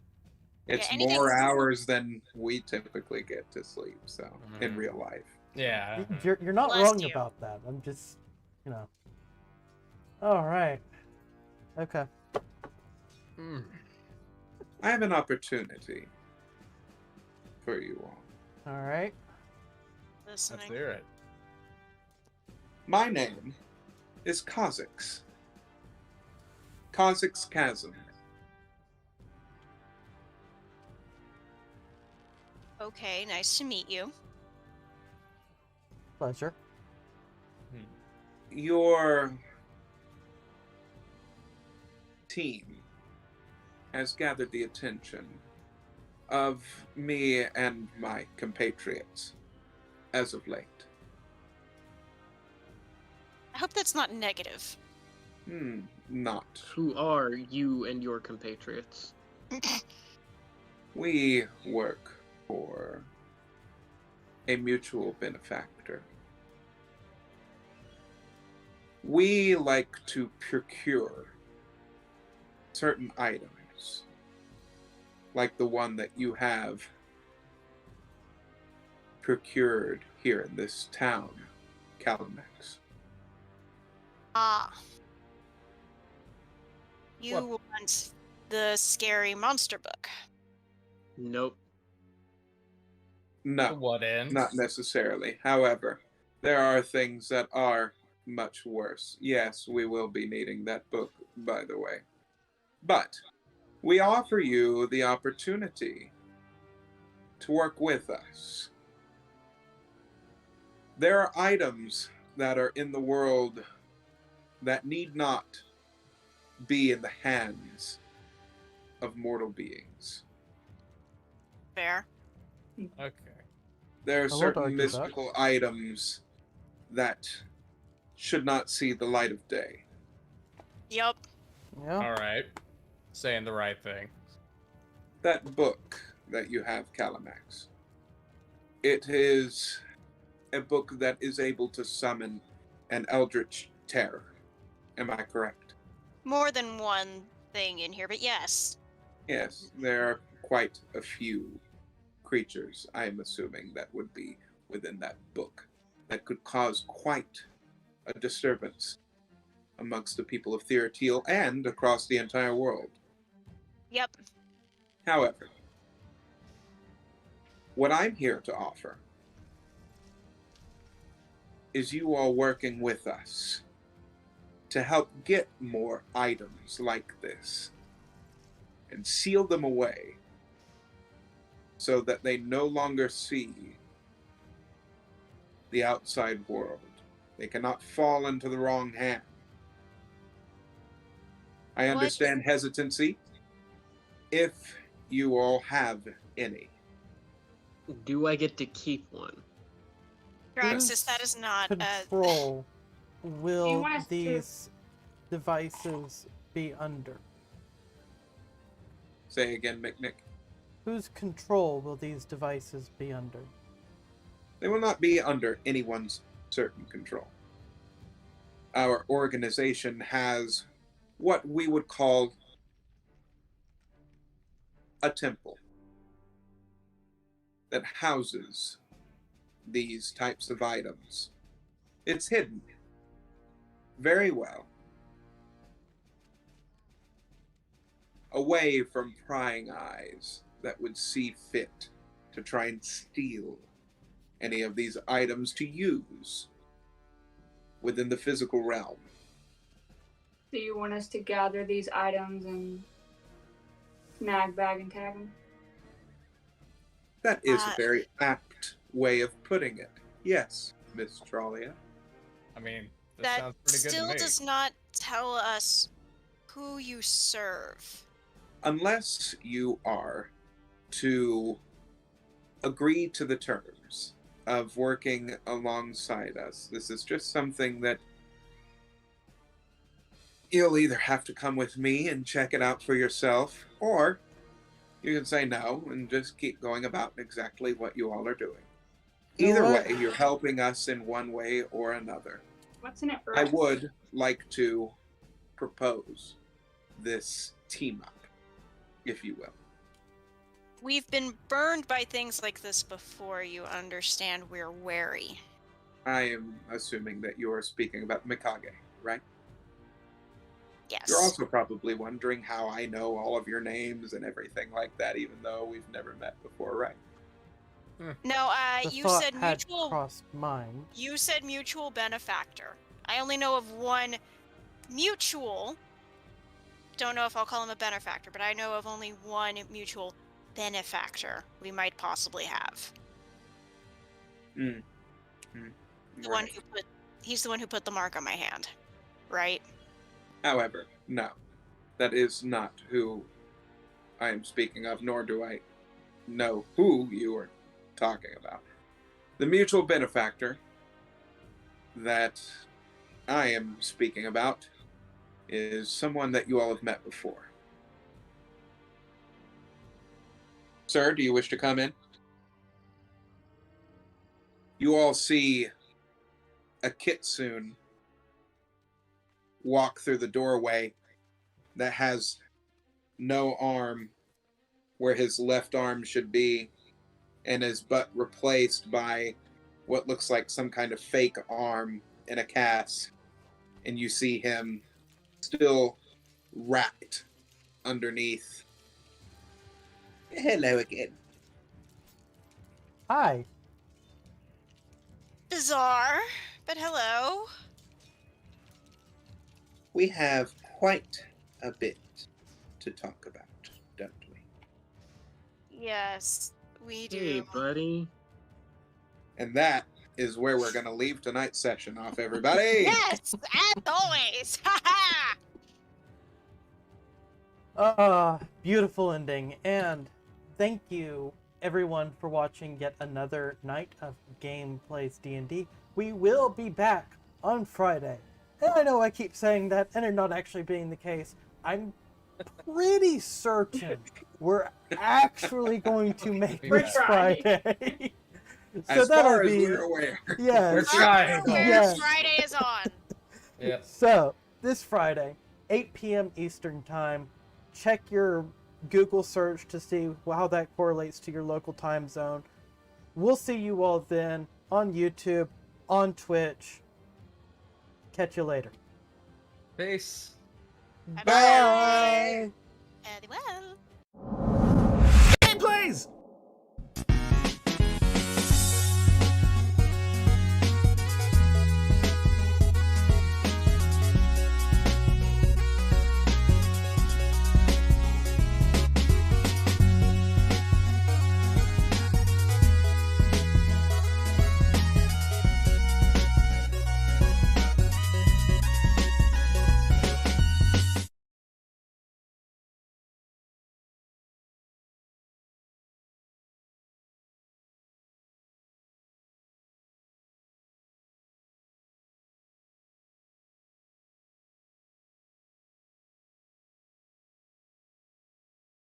It's anything- more hours than we typically get to sleep, so, in Mhm. real life. Yeah. You're not Bless wrong you. about that. I'm just, you know. Alright. Okay. Mm. I have an opportunity for you all. Alright. Let's Listening. hear it. My name is Kha'Zix. Kha'Zix Chasm. Okay, nice to meet you. Pleasure. Your team has gathered the attention of me and my compatriots as of late. I hope that's not negative. Not. Who are you and your compatriots? We work for a mutual benefactor. We like to procure certain items, like the one that you have procured here in this town, Calamex. Ah. You What? want the scary monster book? Nope. To No, what end? not necessarily. However, there are things that are much worse. Yes, we will be needing that book, by the way. But we offer you the opportunity to work with us. There are items that are in the world that need not be in the hands of mortal beings. Fair. Okay. There are I won't certain argue that. mystical items that should not see the light of day. Yup. Yeah. All right. Saying the right thing. That book that you have, Calamex, it is a book that is able to summon an eldritch terror. Am I correct? More than one thing in here, but yes. Yes, there are quite a few creatures, I'm assuming, that would be within that book that could cause quite a disturbance amongst the people of Theratil and across the entire world. Yep. However, what I'm here to offer is you all working with us to help get more items like this and seal them away so that they no longer see the outside world. They cannot fall into the wrong hand. I What? understand hesitancy, if you all have any. Do I get to keep one? Draxus, that Whose is not control You will want us to- these devices be under? Say again, McNick. Whose control will these devices be under? They will not be under anyone's certain control. Our organization has what we would call a temple that houses these types of items. It's hidden very well, away from prying eyes that would see fit to try and steal any of these items to use within the physical realm. Do you want us to gather these items and snag, bag, and tag them? That is a very apt way of putting it. Yes, Miss Trollia. I mean, this that sounds pretty good still to me. does not tell us who you serve. Unless you are to agree to the terms of working alongside us, this is just something that you'll either have to come with me and check it out for yourself, or you can say no and just keep going about exactly what you all are doing. You know Either what? way, you're helping us in one way or another. What's in it for I us? would like to propose this team up, if you will. We've been burned by things like this before, you understand. We're wary. I am assuming that you are speaking about Mikage, right? Yes. You're also probably wondering how I know all of your names and everything like that, even though we've never met before, right? No, The you thought said had mutual. crossed mind. You said mutual benefactor. I only know of one mutual. Don't know if I'll call him a benefactor, but I know of only one mutual benefactor we might possibly have. Mm. The one who he's the one who put the mark on my hand, right? However, no. That is not who I am speaking of, nor do I know who you are talking about. The mutual benefactor that I am speaking about is someone that you all have met before. Sir, do you wish to come in? You all see a kitsune walk through the doorway that has no arm where his left arm should be, and is but replaced by what looks like some kind of fake arm in a cast. And you see him still wrapped underneath. Hello again. Hi. Bizarre, but hello. We have quite a bit to talk about, don't we? Yes, we do. Hey, buddy. And that is where we're going to leave tonight's session off, everybody. Yes, as always. Beautiful ending. And thank you, everyone, for watching yet another night of Gameplays D&D. We will be back on Friday. And I know I keep saying that, and it not actually being the case. I'm pretty certain we're actually going to make We're this trying. Friday. As far as we're aware. Yes. We're trying. Yes. Friday is on. Yep. So, this Friday, 8 p.m. Eastern Time, check your Google search to see how that correlates to your local time zone. We'll see you all then on YouTube, on Twitch. Catch you later. Peace. Bye. Well. Gameplays!